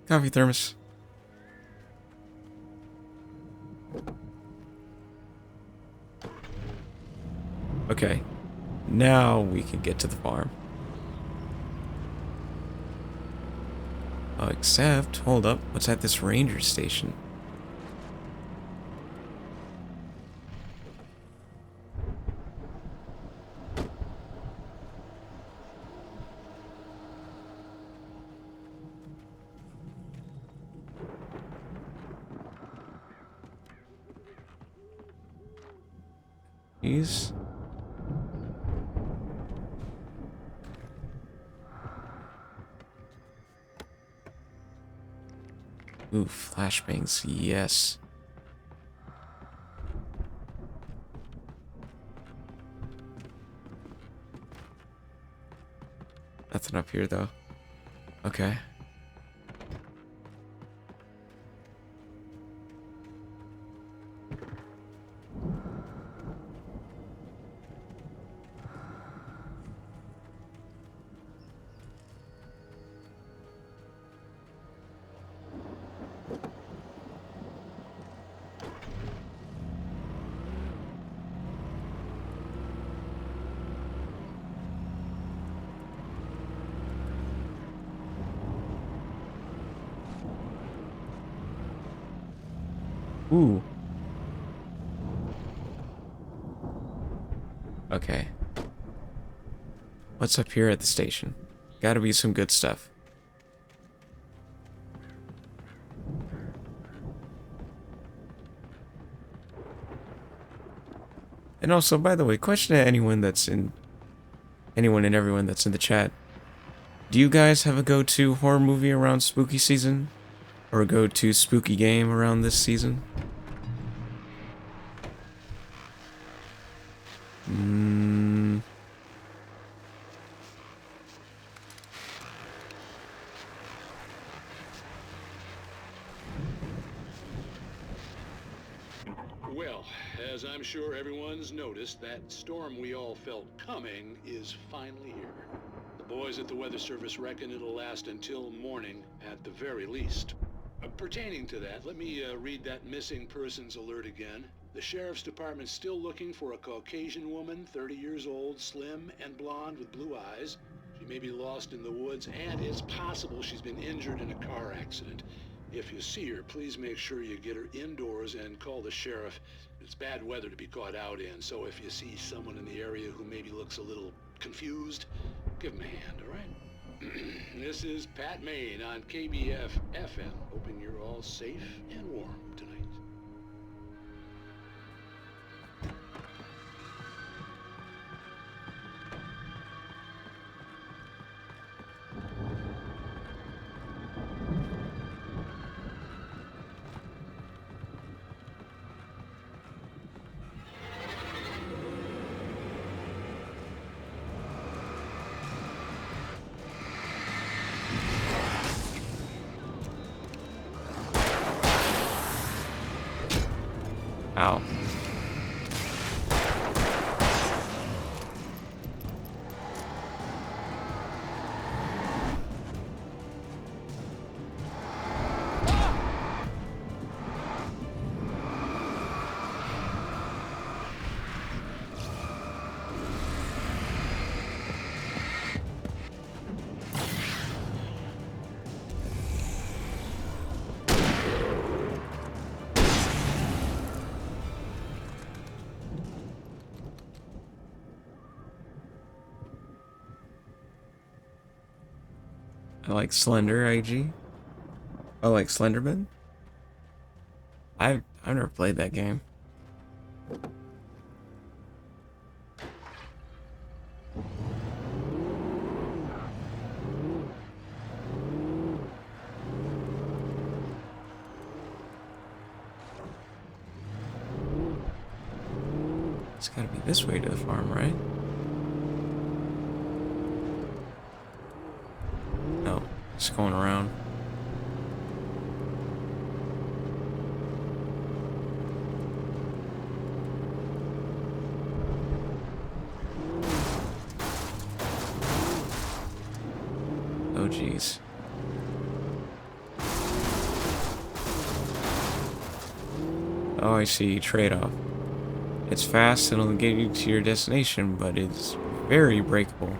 Coffee thermos. Okay. Now we can get to the farm. Oh, except, hold up, what's at this ranger station? These? Ooh, flashbangs, yes. Nothing up here, though. Okay. Ooh. Okay. What's up here at the station? Gotta be some good stuff. And also, by the way, question to anyone and everyone that's in the chat. Do you guys have a go-to horror movie around spooky season? Or a go-to spooky game around this season? Well, as I'm sure everyone's noticed, that storm we all felt coming is finally here. The boys at the Weather Service reckon it'll last until morning at the very least. Pertaining to that, let me read that missing persons alert again. The Sheriff's Department's still looking for a Caucasian woman, 30 years old, slim and blonde with blue eyes. She may be lost in the woods, and it's possible she's been injured in a car accident. If you see her, please make sure you get her indoors and call the sheriff. It's bad weather to be caught out in, so if you see someone in the area who maybe looks a little confused, give them a hand, all right? This is Pat Maine on KBF FM, hoping you're all safe and warm tonight. Ow. I like Slender IG. I like Slenderman. I've never played that game. It's gotta be this way to the farm, right? No, just going around. Oh, jeez. Oh, I see. Trade-off. It's fast and it'll get you to your destination, but it's very breakable.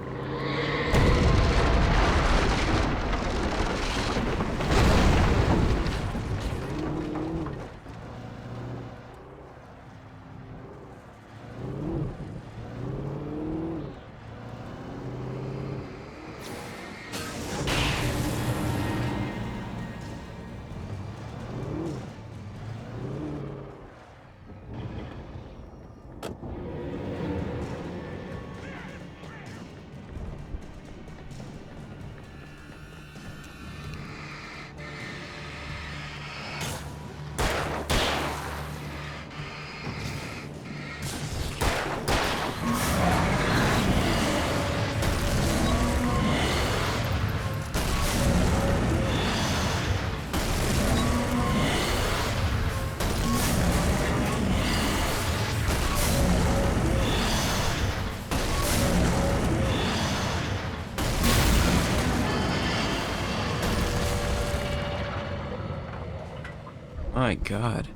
My God.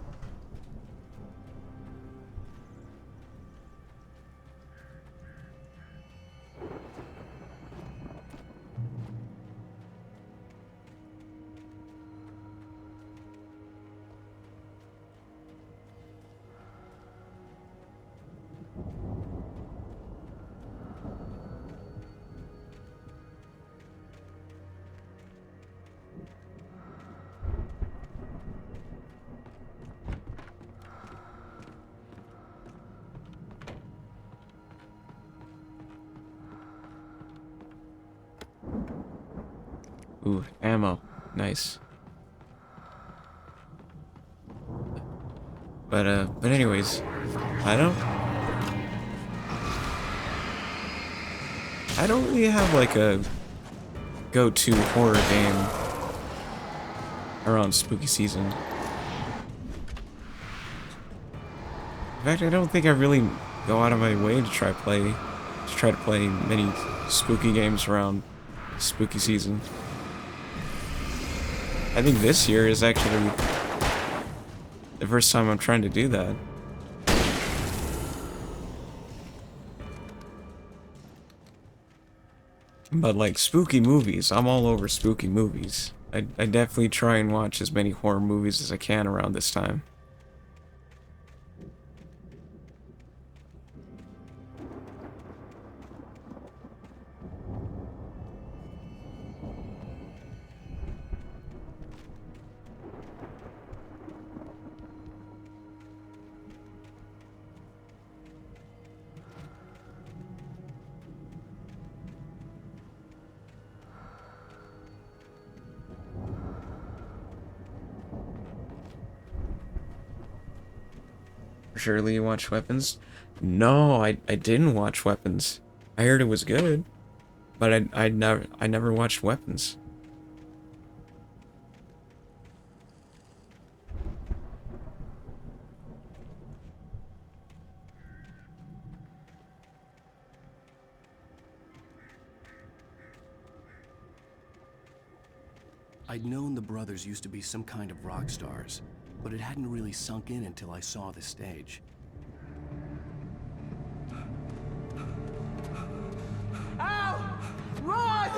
Ooh, ammo. Nice. But anyways, I don't really have like a go-to horror game around spooky season. In fact, I don't think I really go out of my way to try to play many spooky games around spooky season. I think this year is actually the first time I'm trying to do that. But like spooky movies, I'm all over spooky movies. I definitely try and watch as many horror movies as I can around this time. Surely you watched Weapons? No, I didn't watch Weapons. I heard it was good, but I never watched Weapons. I'd known the brothers used to be some kind of rock stars, but it hadn't really sunk in until I saw the stage. Ow! Run!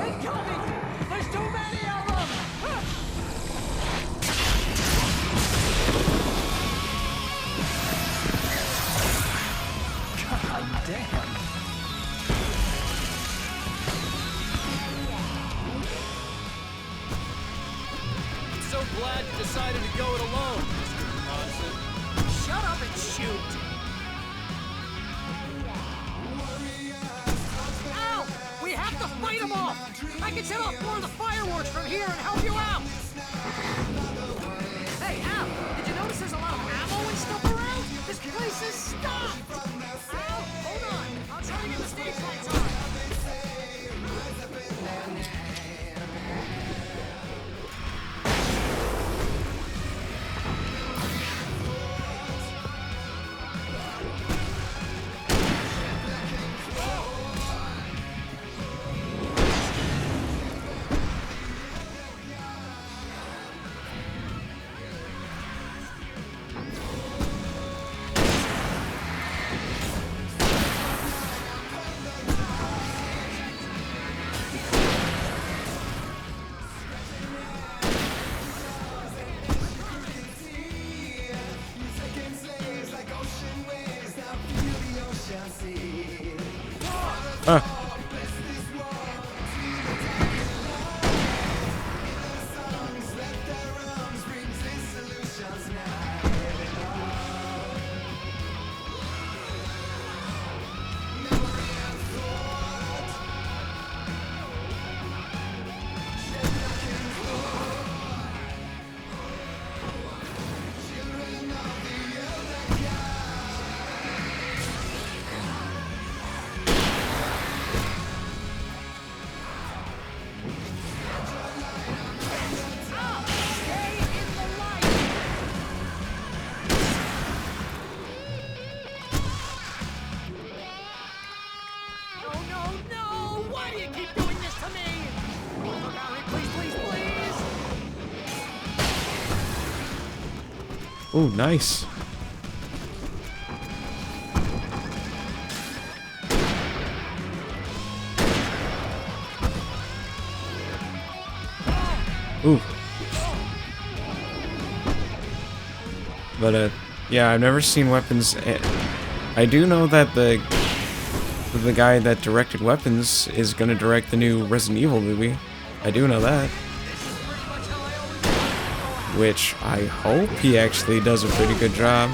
Incoming! There's too many of them! God damn! So glad you decided to go it alone, Mr. Monson. Shut up and shoot! Ow! We have to fight them off! I can set off more of the fireworks from here and help you out! Hey, Al! Did you notice there's a lot of ammo and stuff around? This place is stopped! Al, hold on! I'll try to get the stage lights on! Ah. No, no, no! Why do you keep doing this to me? Valerie, please, please, please! Ooh, nice. Ooh. But, yeah, I've never seen Weapons. I do know that the guy that directed Weapons is gonna direct the new Resident Evil movie. I do know that. Which I hope he actually does a pretty good job.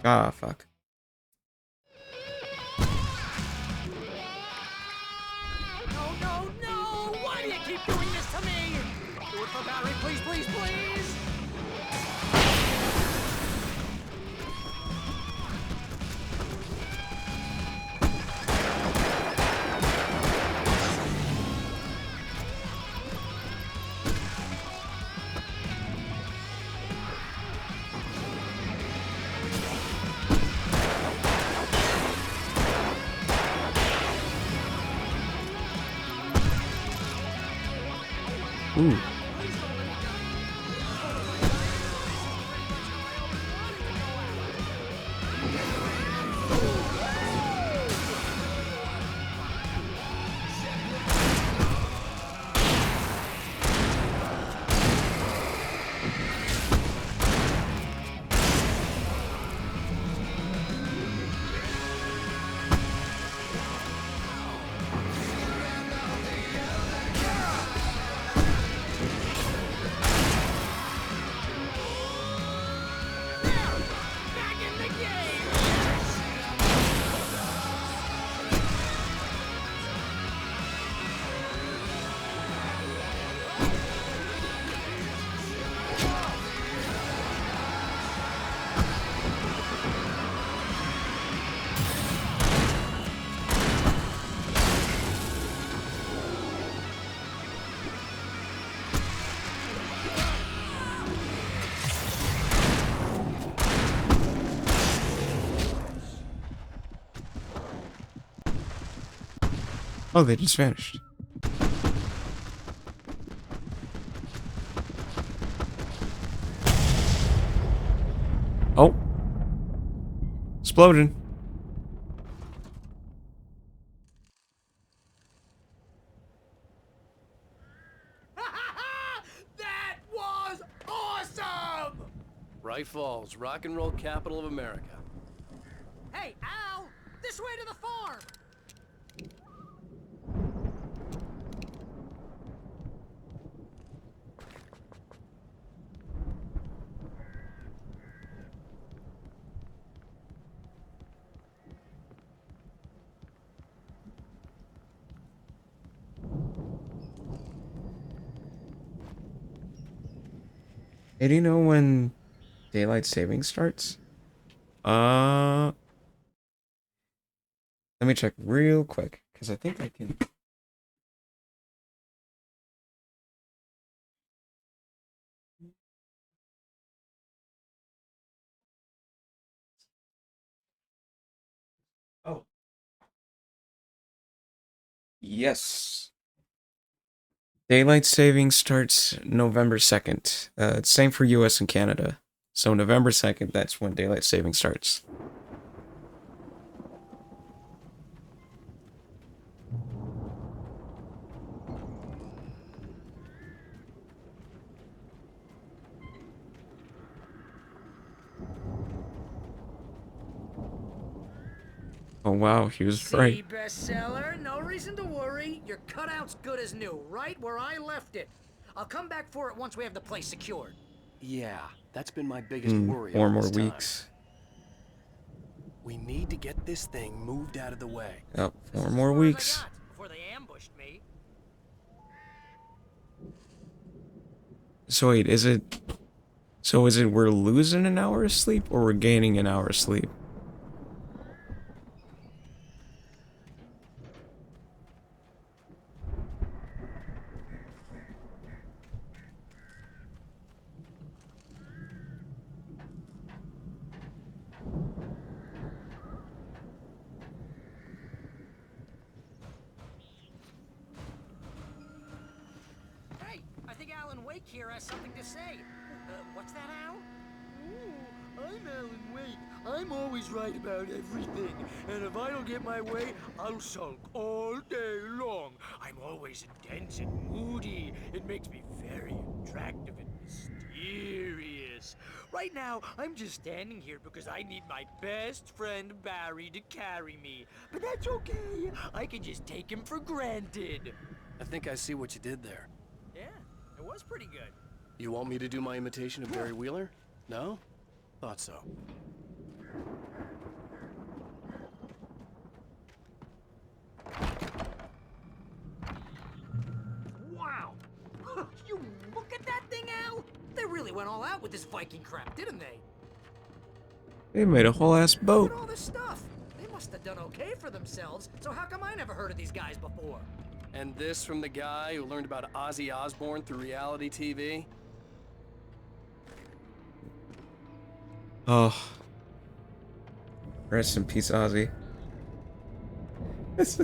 Ah, fuck. No, no, no! Why do you keep doing this to me? Do it for Valerie, please, please, please! Ooh. Oh, they just vanished. Oh. Exploding. That was awesome! Bright Falls, rock and roll capital of America. Hey, Al! This way to the farm! Hey, do you know when daylight saving starts? Let me check real quick, because I think I can. Oh. Yes. Daylight saving starts November 2nd. It's same for US and Canada. So November 2nd, that's when daylight saving starts. wow, he was See, right. bestseller, no reason to worry. Your cutout's good as new, right where I left it. I'll come back for it once we have the place secured. Yeah, that's been my biggest worry 4 all more this time. weeks. We need to get this thing moved out of the way. Oh, 4 more weeks. Before they ambushed me. So wait, is it we're losing an hour of sleep or we're gaining an hour of sleep? Hey, I think A.Wake here has something to say. What's that, Al? I'm A.Wake. I'm always right about everything. And if I don't get my way, I'll sulk all day long. I'm always intense and moody. It makes me very attractive and mysterious. Right now, I'm just standing here because I need my best friend Barry to carry me. But that's okay. I can just take him for granted. I think I see what you did there. Yeah, it was pretty good. You want me to do my imitation of Barry Wheeler? No? Thought so. Wow! You look at that thing, Al! They really went all out with this Viking crap, didn't they? They made a whole ass Look boat. at all this stuff. They must have done okay for themselves, so how come I never heard of these guys before? And this from the guy who learned about Ozzy Osbourne through reality TV? Oh. Rest in peace, Ozzy. What's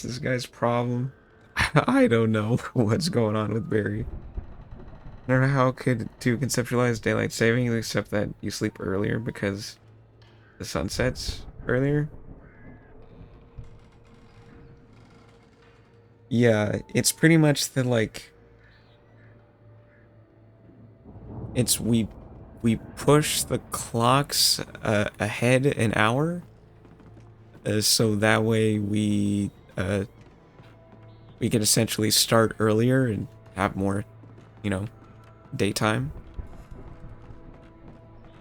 this guy's problem? I don't know what's going on with Barry. I don't know how to conceptualize daylight saving except that you sleep earlier because the sun sets earlier. Yeah, it's pretty much the it's we push the clocks ahead an hour, so that way we can essentially start earlier and have more, daytime.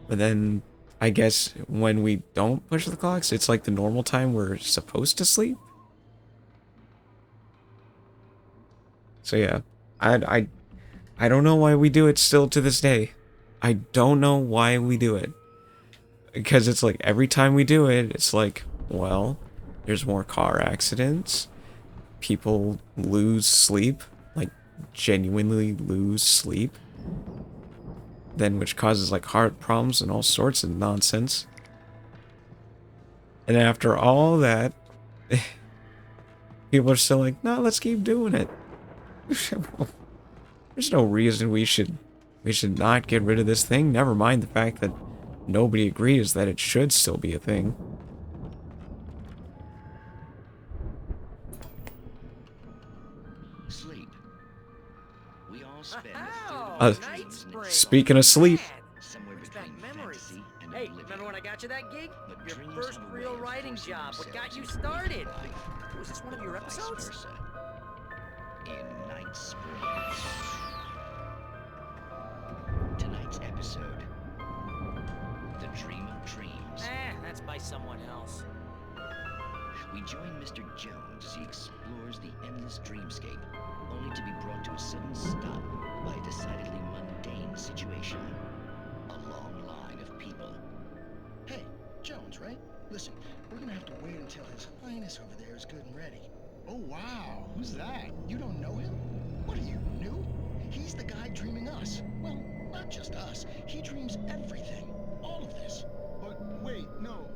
But then I guess when we don't push the clocks, it's like the normal time we're supposed to sleep. So yeah, I don't know why we do it still to this day. I don't know why we do it. Because it's like every time we do it, it's like, well, there's more car accidents. People lose sleep, like genuinely lose sleep. Then which causes like heart problems and all sorts of nonsense. And after all that, people are still like, no, let's keep doing it. There's no reason we should not get rid of this thing. Never mind the fact that nobody agrees that it should still be a thing. Sleep. We all spend Speaking of sleep. Somewhere between fantasy and hey, remember when I got you that gig? Your first real writing job. What got you started? Was this one of your episodes? In Night Spring. Tonight's episode, The Dream of Dreams. That's by someone else. We join Mr. Jones as he explores the endless dreamscape, only to be brought to a sudden stop by a decidedly mundane situation. A long line of people. Hey, Jones, right? Listen, we're gonna have to wait until His Highness over there is good and ready. Oh, wow. Who's that? You don't know him? What are you, new? He's the guy dreaming us. Well, not just us. He dreams everything. All of this. But wait, no.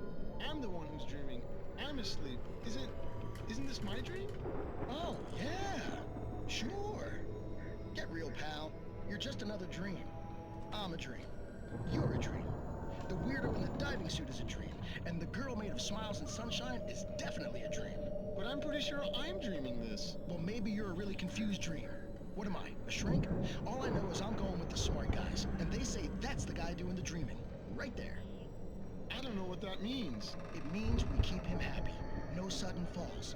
I'm the one who's dreaming. I'm asleep. Isn't this my dream? Oh, yeah. Sure. Get real, pal. You're just another dream. I'm a dream. You're a dream. The weirdo in the diving suit is a dream. And the girl made of smiles and sunshine is definitely a dream. But I'm pretty sure I'm dreaming this. Well, maybe you're a really confused dream. What am I, a shrink? All I know is I'm going with the smart guys, and they say that's the guy doing the dreaming. Right there. I don't know what that means. It means we keep him happy. No sudden falls.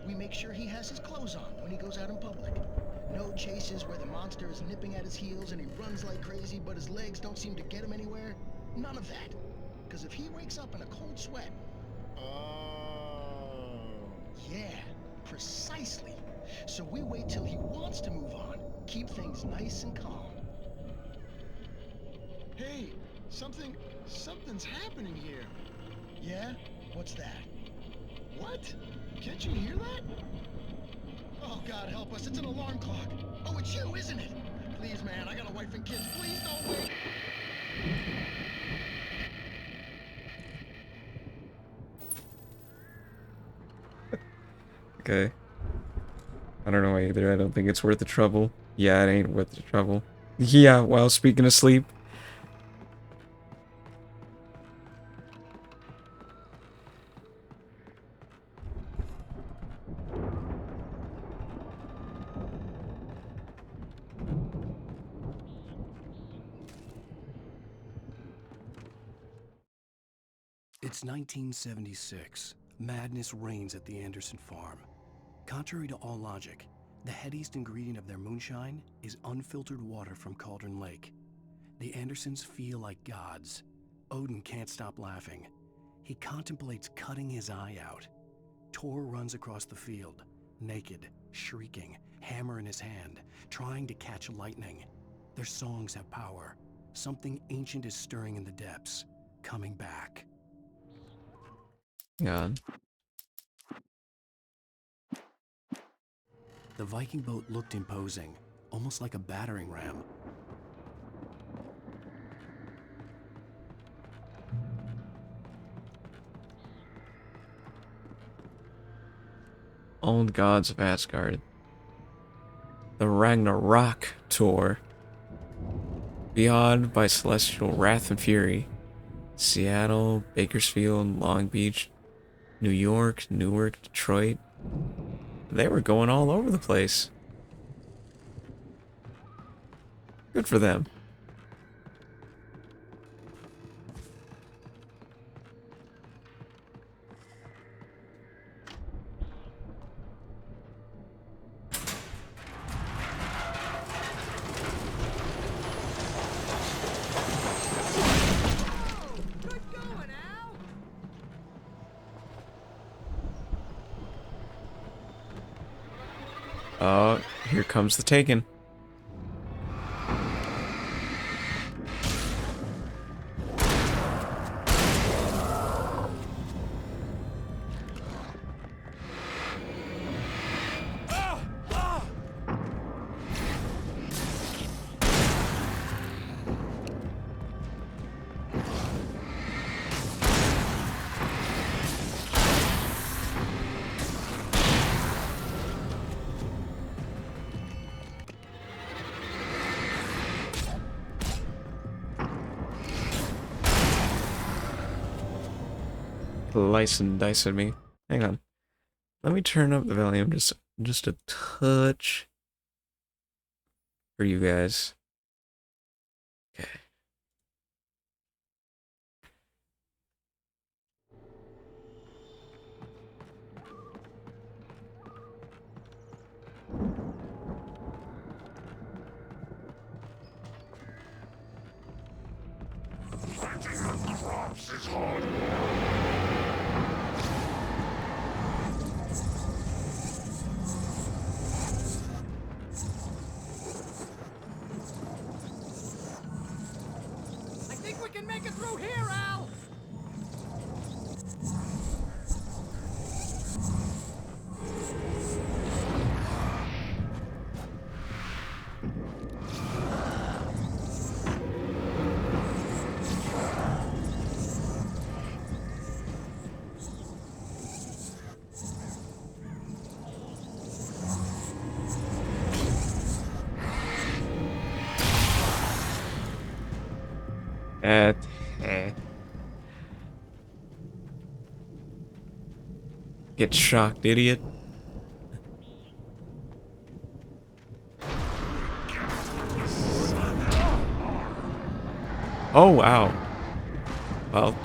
We make sure he has his clothes on when he goes out in public. No chases where the monster is nipping at his heels and he runs like crazy, but his legs don't seem to get him anywhere. None of that. Because if he wakes up in a cold sweat... Oh. Yeah, precisely. So we wait till he wants to move on. Keep things nice and calm. Hey, something's happening here. Yeah? What's that? What? Can't you hear that? Oh, God help us, it's an alarm clock. Oh, it's you, isn't it? Please, man, I got a wife and kids. Please don't wake. Okay. I don't know either. I don't think it's worth the trouble. Yeah, it ain't worth the trouble. Yeah, while speaking of sleep. It's 1976. Madness reigns at the Anderson farm. Contrary to all logic, the headiest ingredient of their moonshine is unfiltered water from Cauldron Lake. The Andersons feel like gods. Odin can't stop laughing. He contemplates cutting his eye out. Tor runs across the field, naked, shrieking, hammer in his hand, trying to catch lightning. Their songs have power. Something ancient is stirring in the depths, coming back. God. The Viking boat looked imposing, almost like a battering ram. Old gods of Asgard. The Ragnarok tour. Beyond by celestial wrath and fury. Seattle, Bakersfield, Long Beach, New York, Newark, Detroit. They were going all over the place. Good for them. Oh, here comes the taken. Slice and dice at me. Hang on. Let me turn up the volume just a touch for you guys. Okay. I think we can make it through here, Al! Get shocked, idiot. Oh, wow. Well,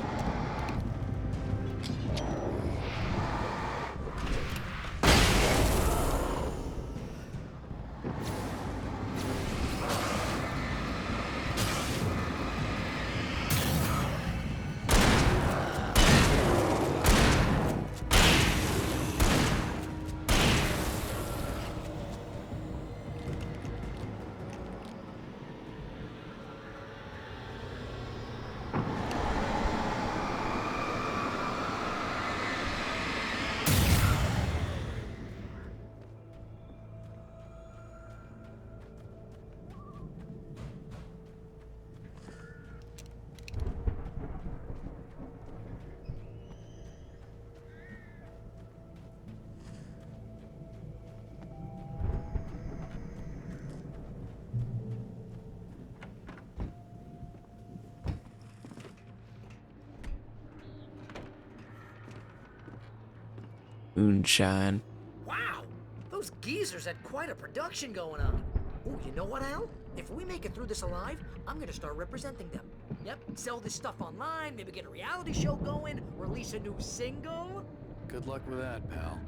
Moonshine. Wow, those geezers had quite a production going on. Ooh, you know what, Al? If we make it through this alive, I'm gonna start representing them. Yep, sell this stuff online, maybe get a reality show going, release a new single. Good luck with that, pal.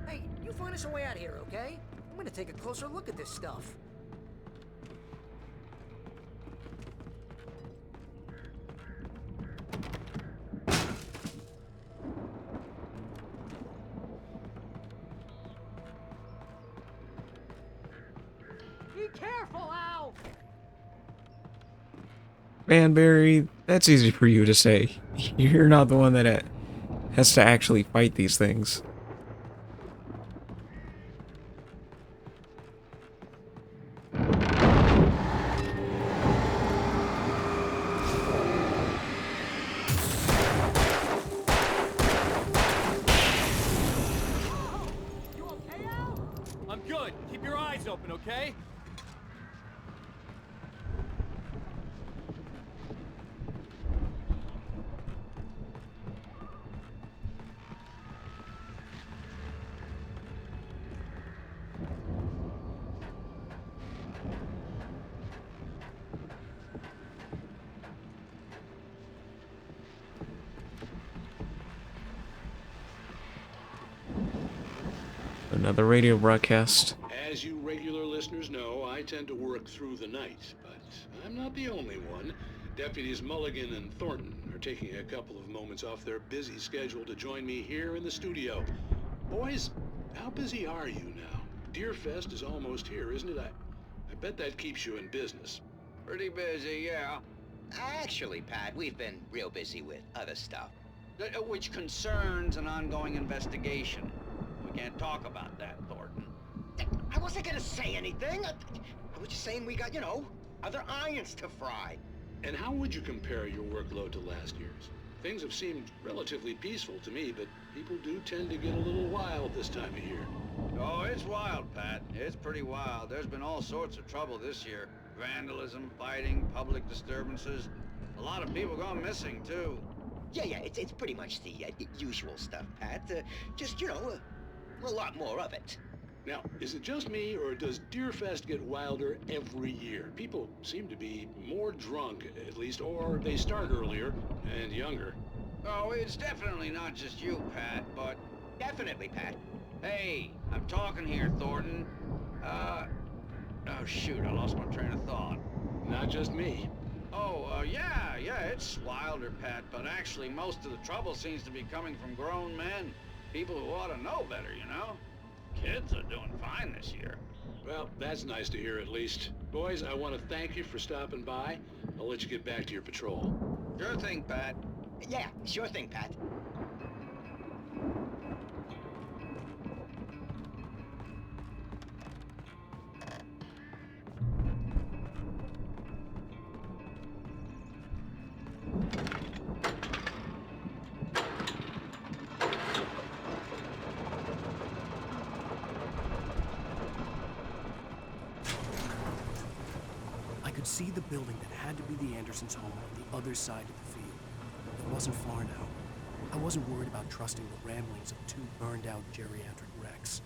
Hey, you find us a way out of here, okay? I'm gonna take a closer look at this stuff. Be careful, Al! Man, Barry, that's easy for you to say. You're not the one that has to actually fight these things. I'm good. Keep your eyes open, okay? Another radio broadcast. As you regular listeners know, I tend to work through the night, but I'm not the only one. Deputies Mulligan and Thornton are taking a couple of moments off their busy schedule to join me here in the studio. Boys, how busy are you now? Deerfest is almost here, isn't it? I bet that keeps you in business. Pretty busy, yeah. Actually, Pat, we've been real busy with other stuff, which concerns an ongoing investigation. We can't talk about that, Thornton. I wasn't gonna say anything. I was just saying we got, other irons to fry. And how would you compare your workload to last year's? Things have seemed relatively peaceful to me, but people do tend to get a little wild this time of year. Oh, it's wild, Pat. It's pretty wild. There's been all sorts of trouble this year. Vandalism, fighting, public disturbances. A lot of people gone missing, too. Yeah, it's pretty much the usual stuff, Pat. Just, a lot more of it. Now, is it just me, or does Deerfest get wilder every year? People seem to be more drunk, at least, or they start earlier and younger. Oh, it's definitely not just you, Pat, but... Definitely, Pat. Hey, I'm talking here, Thornton. Oh, shoot, I lost my train of thought. Not just me. Oh, yeah, it's wilder, Pat, but actually most of the trouble seems to be coming from grown men. People who ought to know better, Kids are doing fine this year. Well, that's nice to hear at least. Boys, I want to thank you for stopping by. I'll let you get back to your patrol. Sure thing, Pat. Yeah, sure thing, Pat. I could see the building that had to be the Andersons' home on the other side of the field. It wasn't far now. I wasn't worried about trusting the ramblings of two burned-out geriatric wrecks.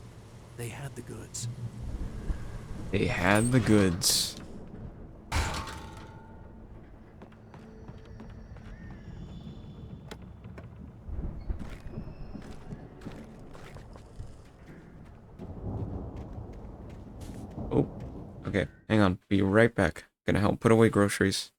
They had the goods. They had the goods. Oh, okay. Hang on. Be right back. Gonna help put away groceries.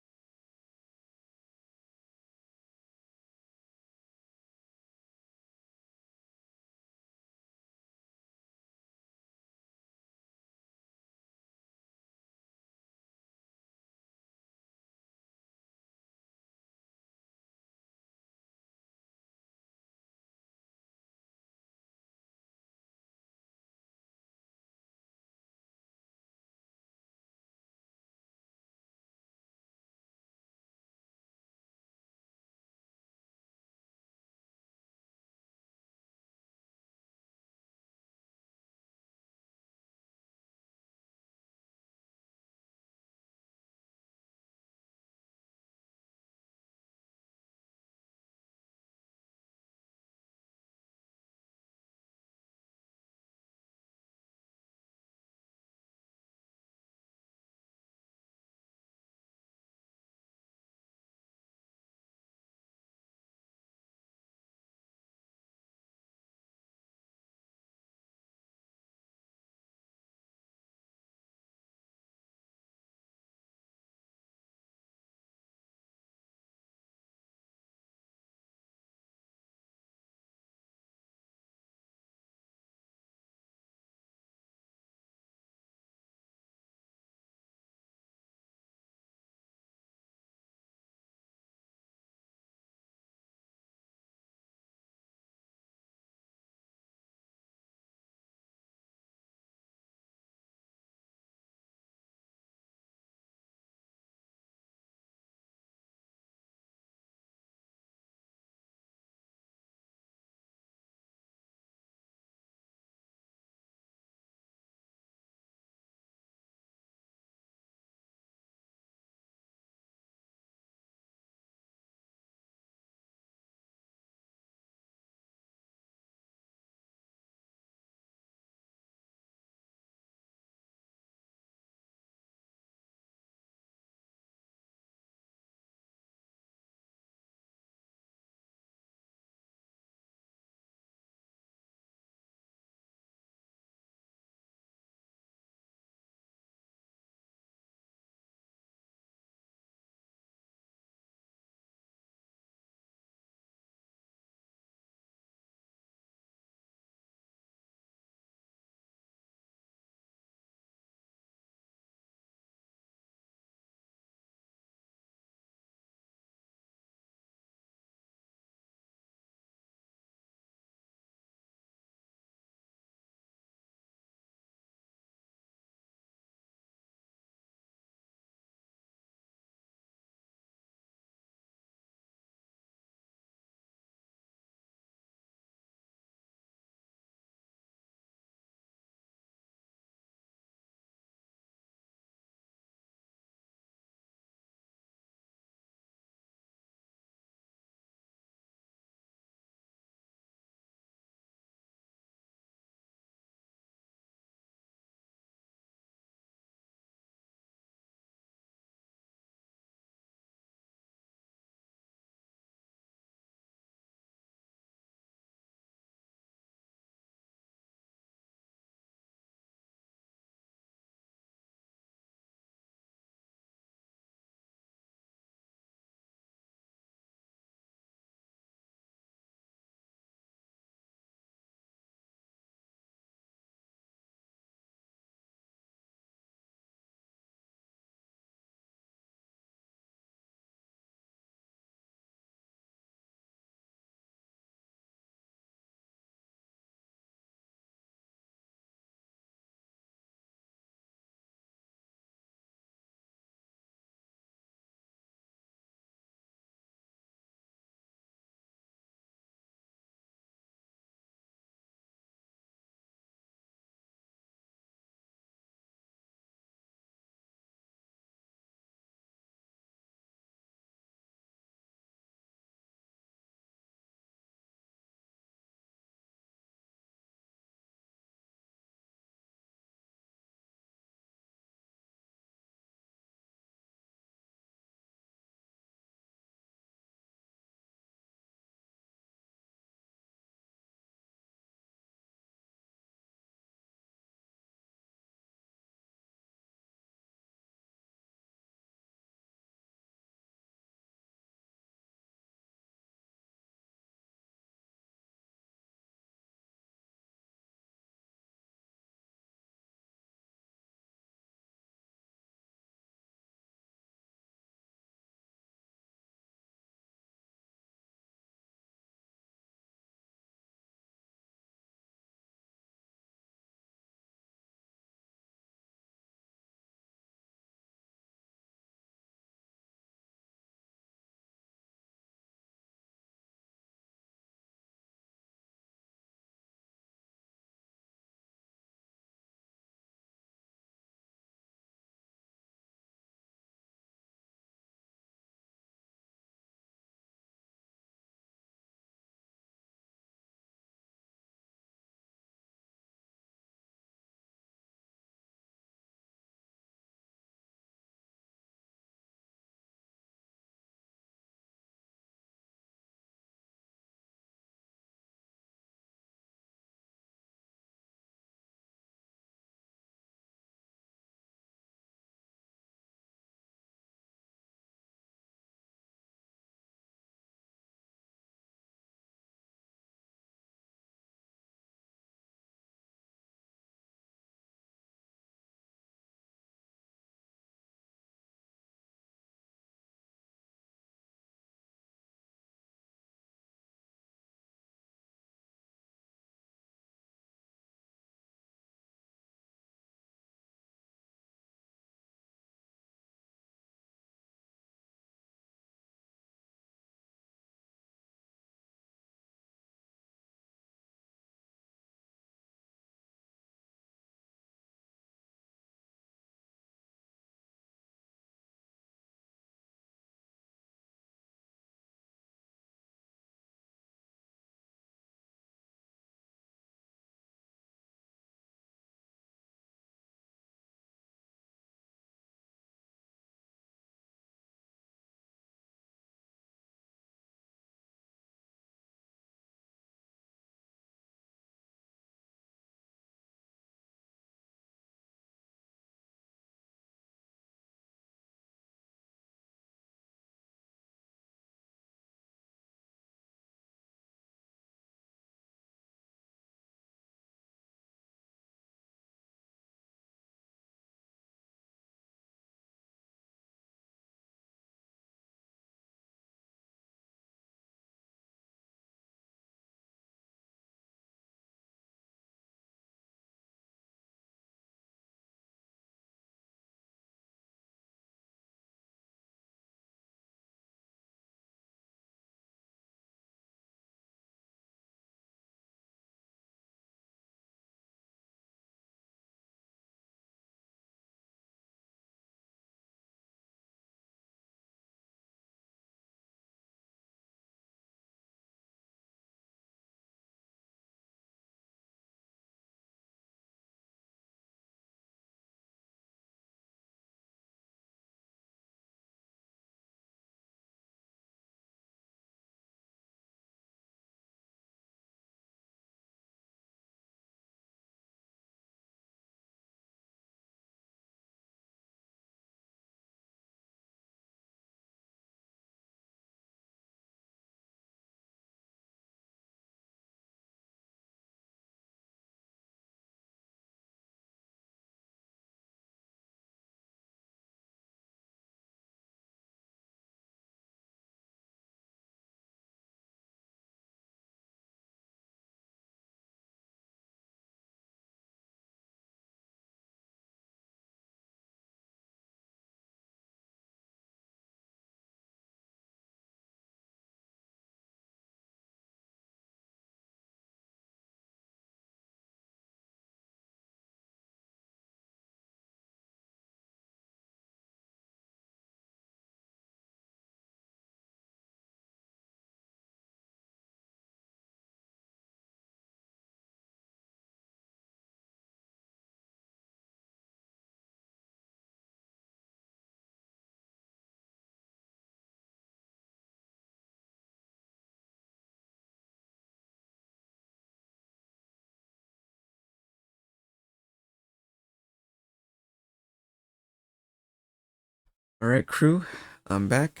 Alright, crew, I'm back.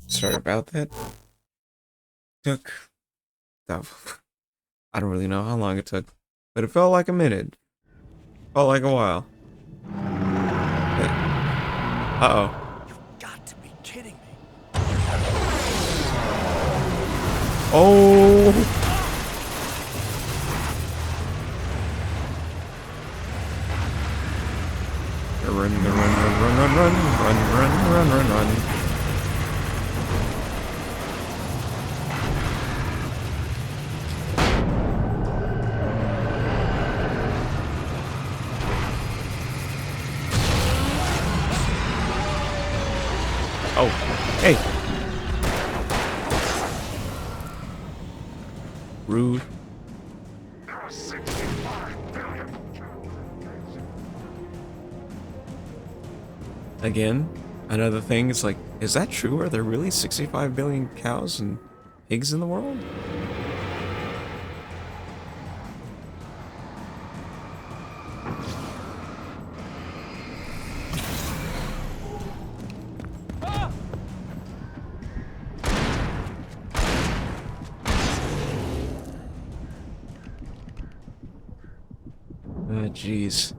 Sorry about that. Took... I don't really know how long it took, but it felt like a minute. Felt like a while. Uh-oh. Got to be kidding me. Oh! Run. Oh, hey! Rude. Again, another thing is like, is that true? Are there really 65 billion cows and pigs in the world? Jeez.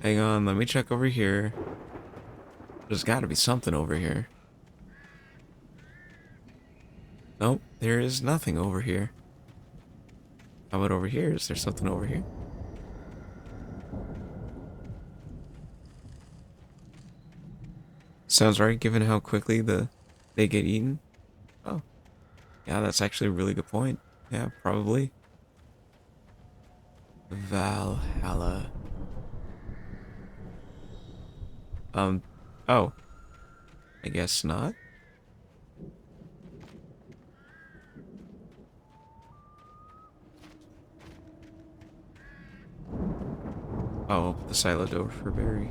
Hang on, let me check over here. There's gotta be something over here. Nope, there is nothing over here. How about over here? Is there something over here? Sounds right, given how quickly they get eaten. Oh. Yeah, that's actually a really good point. Yeah, probably. Valhalla. Oh. I guess not. Oh, open the silo door for Barry.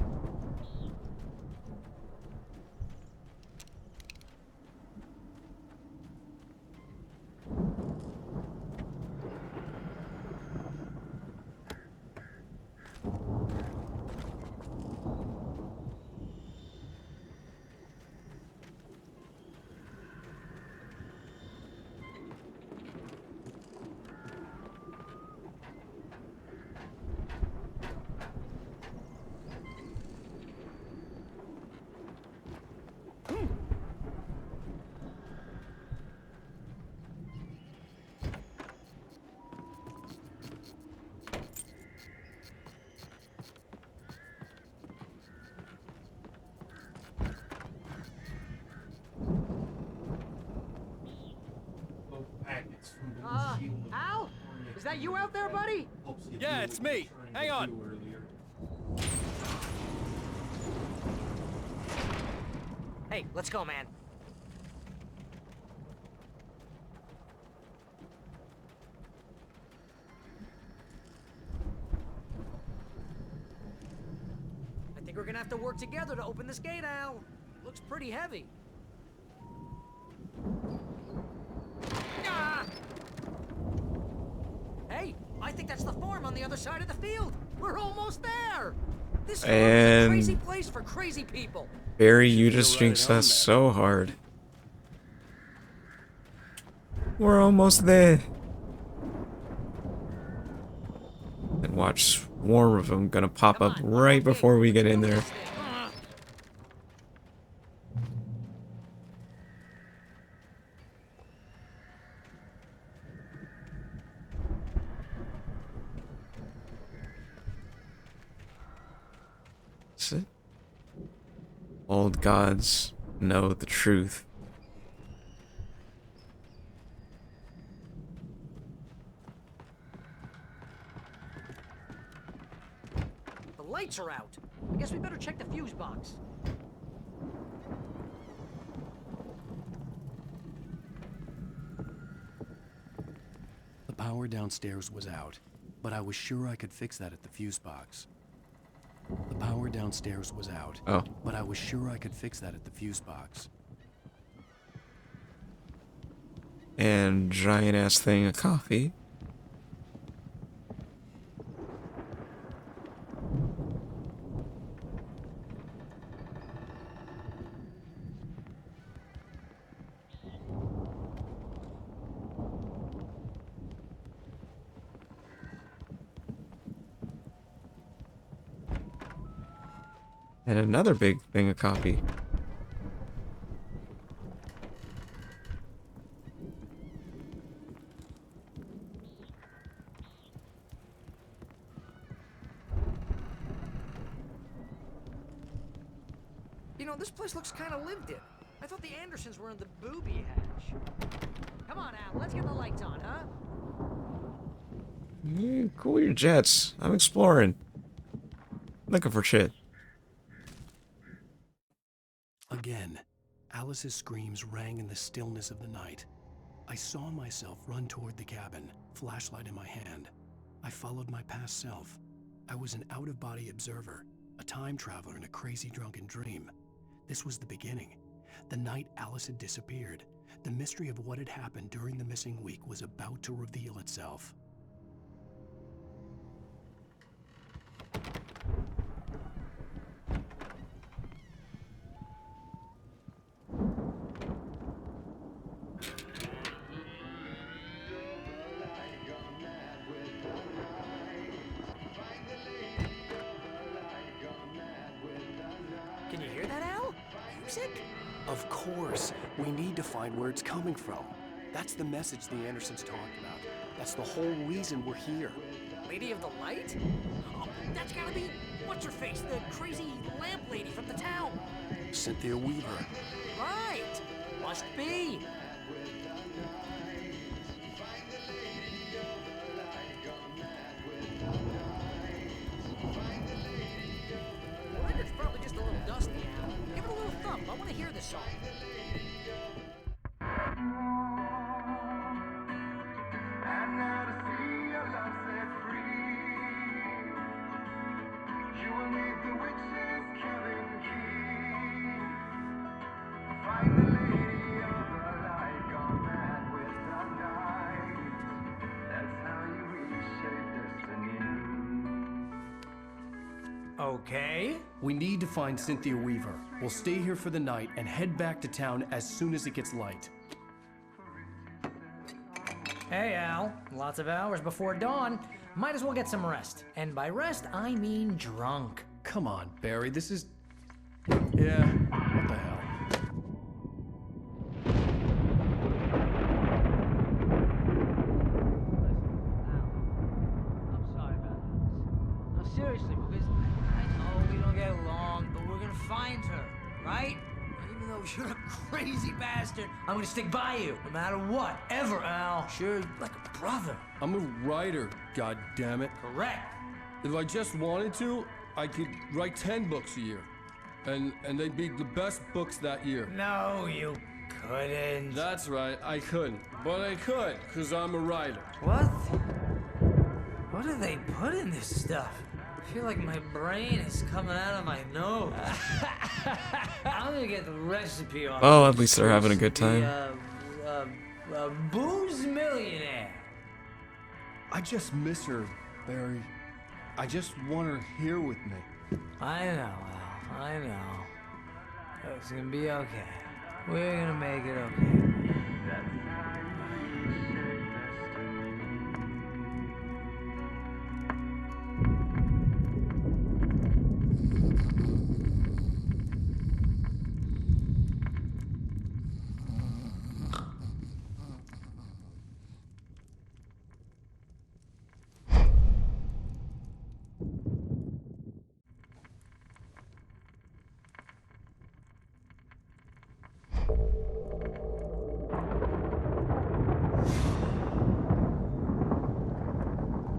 Al? Is that you out there, buddy? Yeah, it's me. Hang on. Hey, let's go, man. I think we're gonna have to work together to open this gate, Al. Looks pretty heavy. Ah! Hey, I think that's the farm on the other side of the field. We're almost there. This farm is a crazy place for crazy people. Barry, you just jinxed us so hard. We're almost there. And watch, swarm of them gonna pop up right before we get in there. Old gods know the truth. The lights are out. I guess we better check the fuse box. The power downstairs was out, but I was sure I could fix that at the fuse box. The power downstairs was out, but I was sure I could fix that at the fuse box. And giant ass thing of coffee. And another big thing of coffee. You know, this place looks kind of lived in. I thought the Andersons were in the booby hatch. Come on, Al, let's get the lights on, huh? Cool your jets. I'm exploring. Looking for shit. Again, Alice's screams rang in the stillness of the night. I saw myself run toward the cabin, flashlight in my hand. I followed my past self. I was an out-of-body observer, a time traveler in a crazy drunken dream. This was the beginning. The night Alice had disappeared. The mystery of what had happened during the missing week was about to reveal itself. Can you hear that, Al? Music? Of course, we need to find where it's coming from. That's the message the Andersons talked about. That's the whole reason we're here. Lady of the Light? Oh, that's gotta be, what's her face, the crazy lamp lady from the town. Cynthia Weaver. Right, must be. The record's probably just a little dusty, Al. Give it a little thump. I want to hear this song. Okay. We need to find Cynthia Weaver. We'll stay here for the night and head back to town as soon as it gets light. Hey, Al. Lots of hours before dawn. Might as well get some rest. And by rest, I mean drunk. Come on, Barry, this is... Yeah, what the hell? I'm sorry about this. No, seriously, because I know we don't get along, but we're gonna find her, right? Even though you're a crazy bastard, I'm gonna stick by you, no matter what, ever, Al. Sure, like a brother. I'm a writer, goddammit. Correct. If I just wanted to, I could write 10 books a year. And they'd be the best books that year. No, you couldn't. That's right, I couldn't. But I could, because I'm a writer. What? What do they put in this stuff? I feel like my brain is coming out of my nose. I'm gonna get the recipe on. Oh, at least they're having a good time. Booze Millionaire. I just miss her, Barry. I just want her here with me. I know, Al. I know. It's gonna be okay. We're gonna make it okay.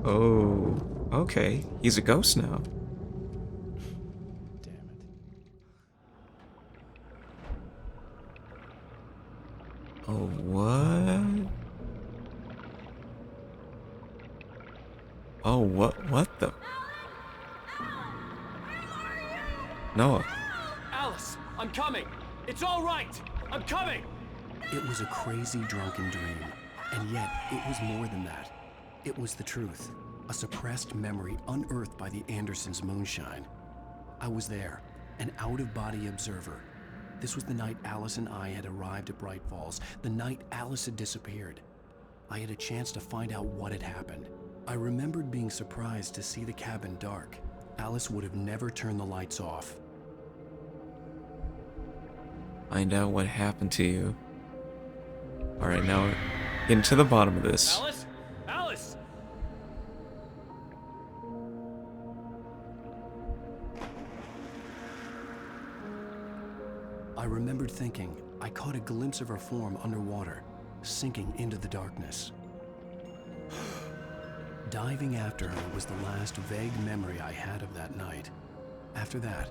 Oh, okay. He's a ghost now. Damn it. Oh, what? Oh, what the? Noah. Alice, I'm coming. It's all right. I'm coming. It was a crazy drunken dream, and yet it was more than that. It was the truth, a suppressed memory unearthed by the Andersons' moonshine. I was there, an out-of-body observer. This was the night Alice and I had arrived at Bright Falls, the night Alice had disappeared. I had a chance to find out what had happened. I remembered being surprised to see the cabin dark. Alice would have never turned the lights off. Find out what happened to you. Alright, now get to the bottom of this. Alice? Alice! I remembered thinking I caught a glimpse of her form underwater, sinking into the darkness. Diving after her was the last vague memory I had of that night. After that,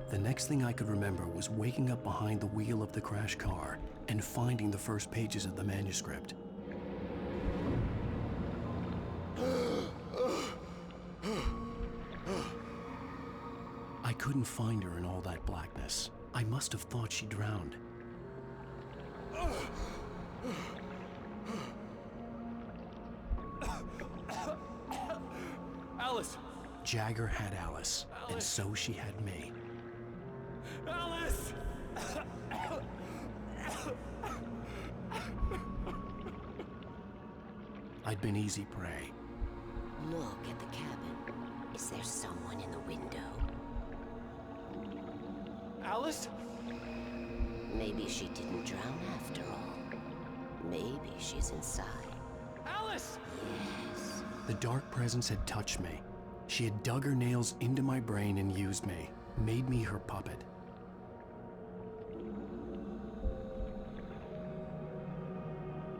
the next thing I could remember was waking up behind the wheel of the crashed car and finding the first pages of the manuscript. I couldn't find her in all that blackness. I must have thought she drowned. Alice! Jagger had Alice, and so she had me. Alice! I'd been easy prey. Look at the cabin. Is there someone in the window? Alice? Maybe she didn't drown after all. Maybe she's inside. Alice! Yes. The dark presence had touched me. She had dug her nails into my brain and used me, made me her puppet.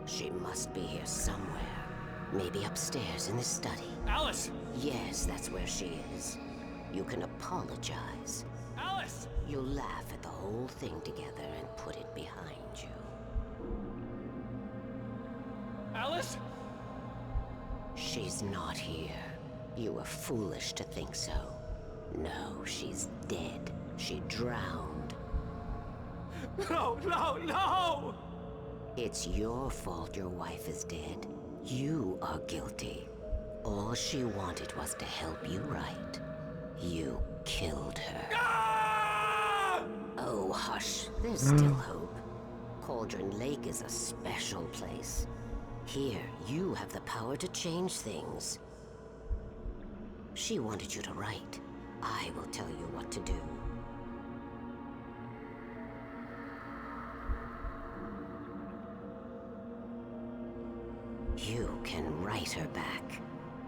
She must be here somewhere. Maybe upstairs in the study. Alice! Yes, that's where she is. You can apologize. Alice! You'll laugh at the whole thing together and put it behind you. Alice? She's not here. You were foolish to think so. No, she's dead. She drowned. No, no, no! It's your fault your wife is dead. You are guilty. All she wanted was to help you right. You killed her. Ah! Oh, hush. There's still hope. Cauldron Lake is a special place. Here, you have the power to change things. She wanted you to write. I will tell you what to do. You can write her back.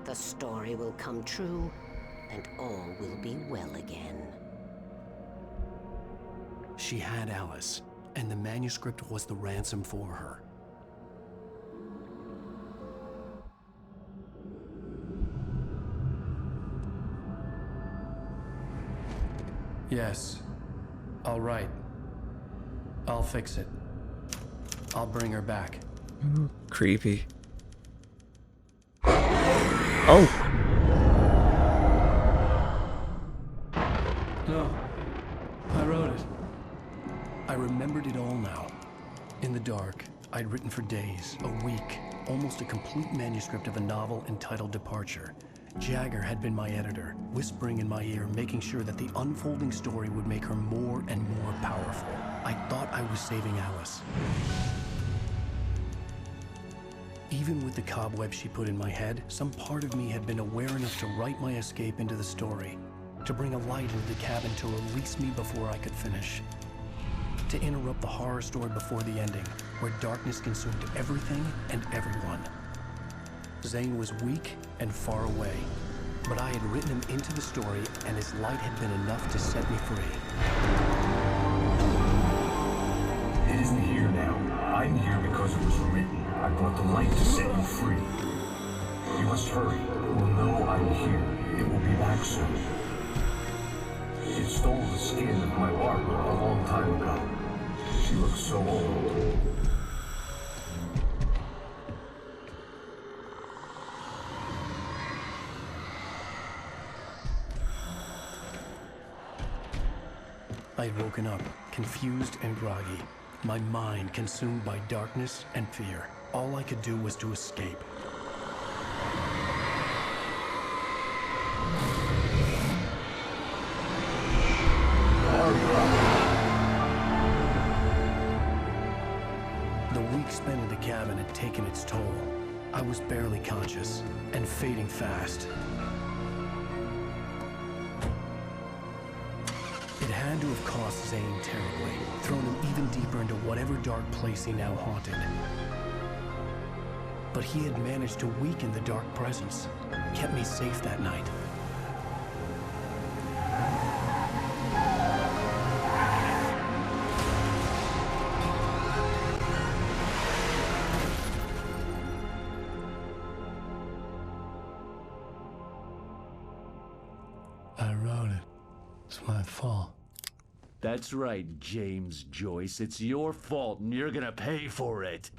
The story will come true, and all will be well again. She had Alice, and the manuscript was the ransom for her. Yes. All right. I'll fix it. I'll bring her back. Ooh, creepy. Oh! No. I wrote it. I remembered it all now. In the dark, I'd written for days, a week, almost a complete manuscript of a novel entitled Departure. Jagger had been my editor, whispering in my ear, making sure that the unfolding story would make her more and more powerful. I thought I was saving Alice. Even with the cobweb she put in my head, some part of me had been aware enough to write my escape into the story, to bring a light into the cabin to release me before I could finish, to interrupt the horror story before the ending, where darkness consumed everything and everyone. Zane was weak and far away, but I had written him into the story, and his light had been enough to set me free. It isn't here now. I'm here because it was written. I brought the light to set you free. You must hurry. It will know I'm here. It will be back soon. It stole the skin of my Barbara a long time ago. She looks so old. I'd woken up, confused and groggy, my mind consumed by darkness and fear. All I could do was to escape. The week spent in the cabin had taken its toll. I was barely conscious and fading fast. It had had to have cost Zane terribly, thrown him even deeper into whatever dark place he now haunted. But he had managed to weaken the dark presence, kept me safe that night. I wrote it. It's my fault. That's right, James Joyce. It's your fault, and you're gonna pay for it.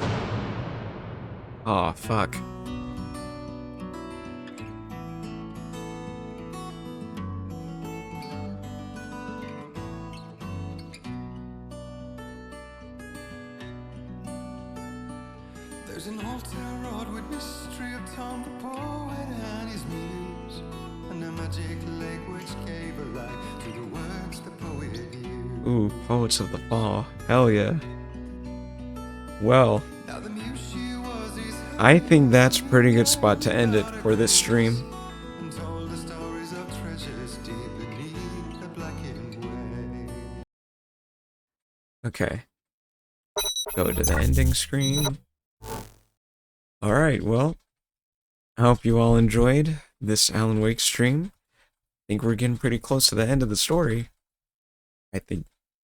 Aw, fuck. There's an old town road with mystery of Tom the poet and his muse, and a magic lake which gave a light to the words the poet used. Ooh, Poets of the Fall. Hell yeah. Well, I think that's a pretty good spot to end it for this stream. Okay. Go to the ending screen. Alright, well, I hope you all enjoyed this Alan Wake stream. I think we're getting pretty close to the end of the story.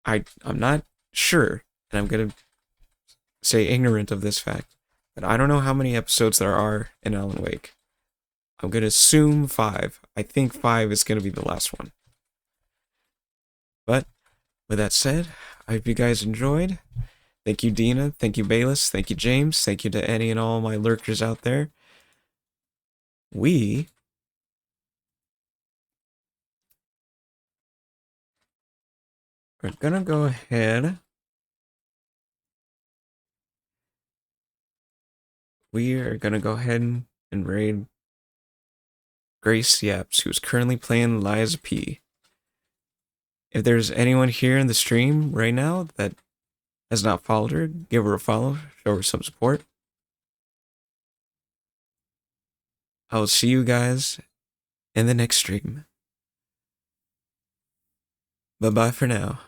I'm not sure, and I'm gonna say ignorant of this fact, but I don't know how many episodes there are in Alan Wake. I'm gonna assume 5. I think 5 is gonna be the last one. But, with that said, I hope you guys enjoyed. Thank you, Dina. Thank you, Bayless. Thank you, James. Thank you to any and all my lurkers out there. We are gonna go ahead. We are gonna go ahead and raid Grace Yaps, who's currently playing Liza P. If there's anyone here in the stream right now that has not followed her, give her a follow, show her some support. I will see you guys in the next stream. Bye-bye for now.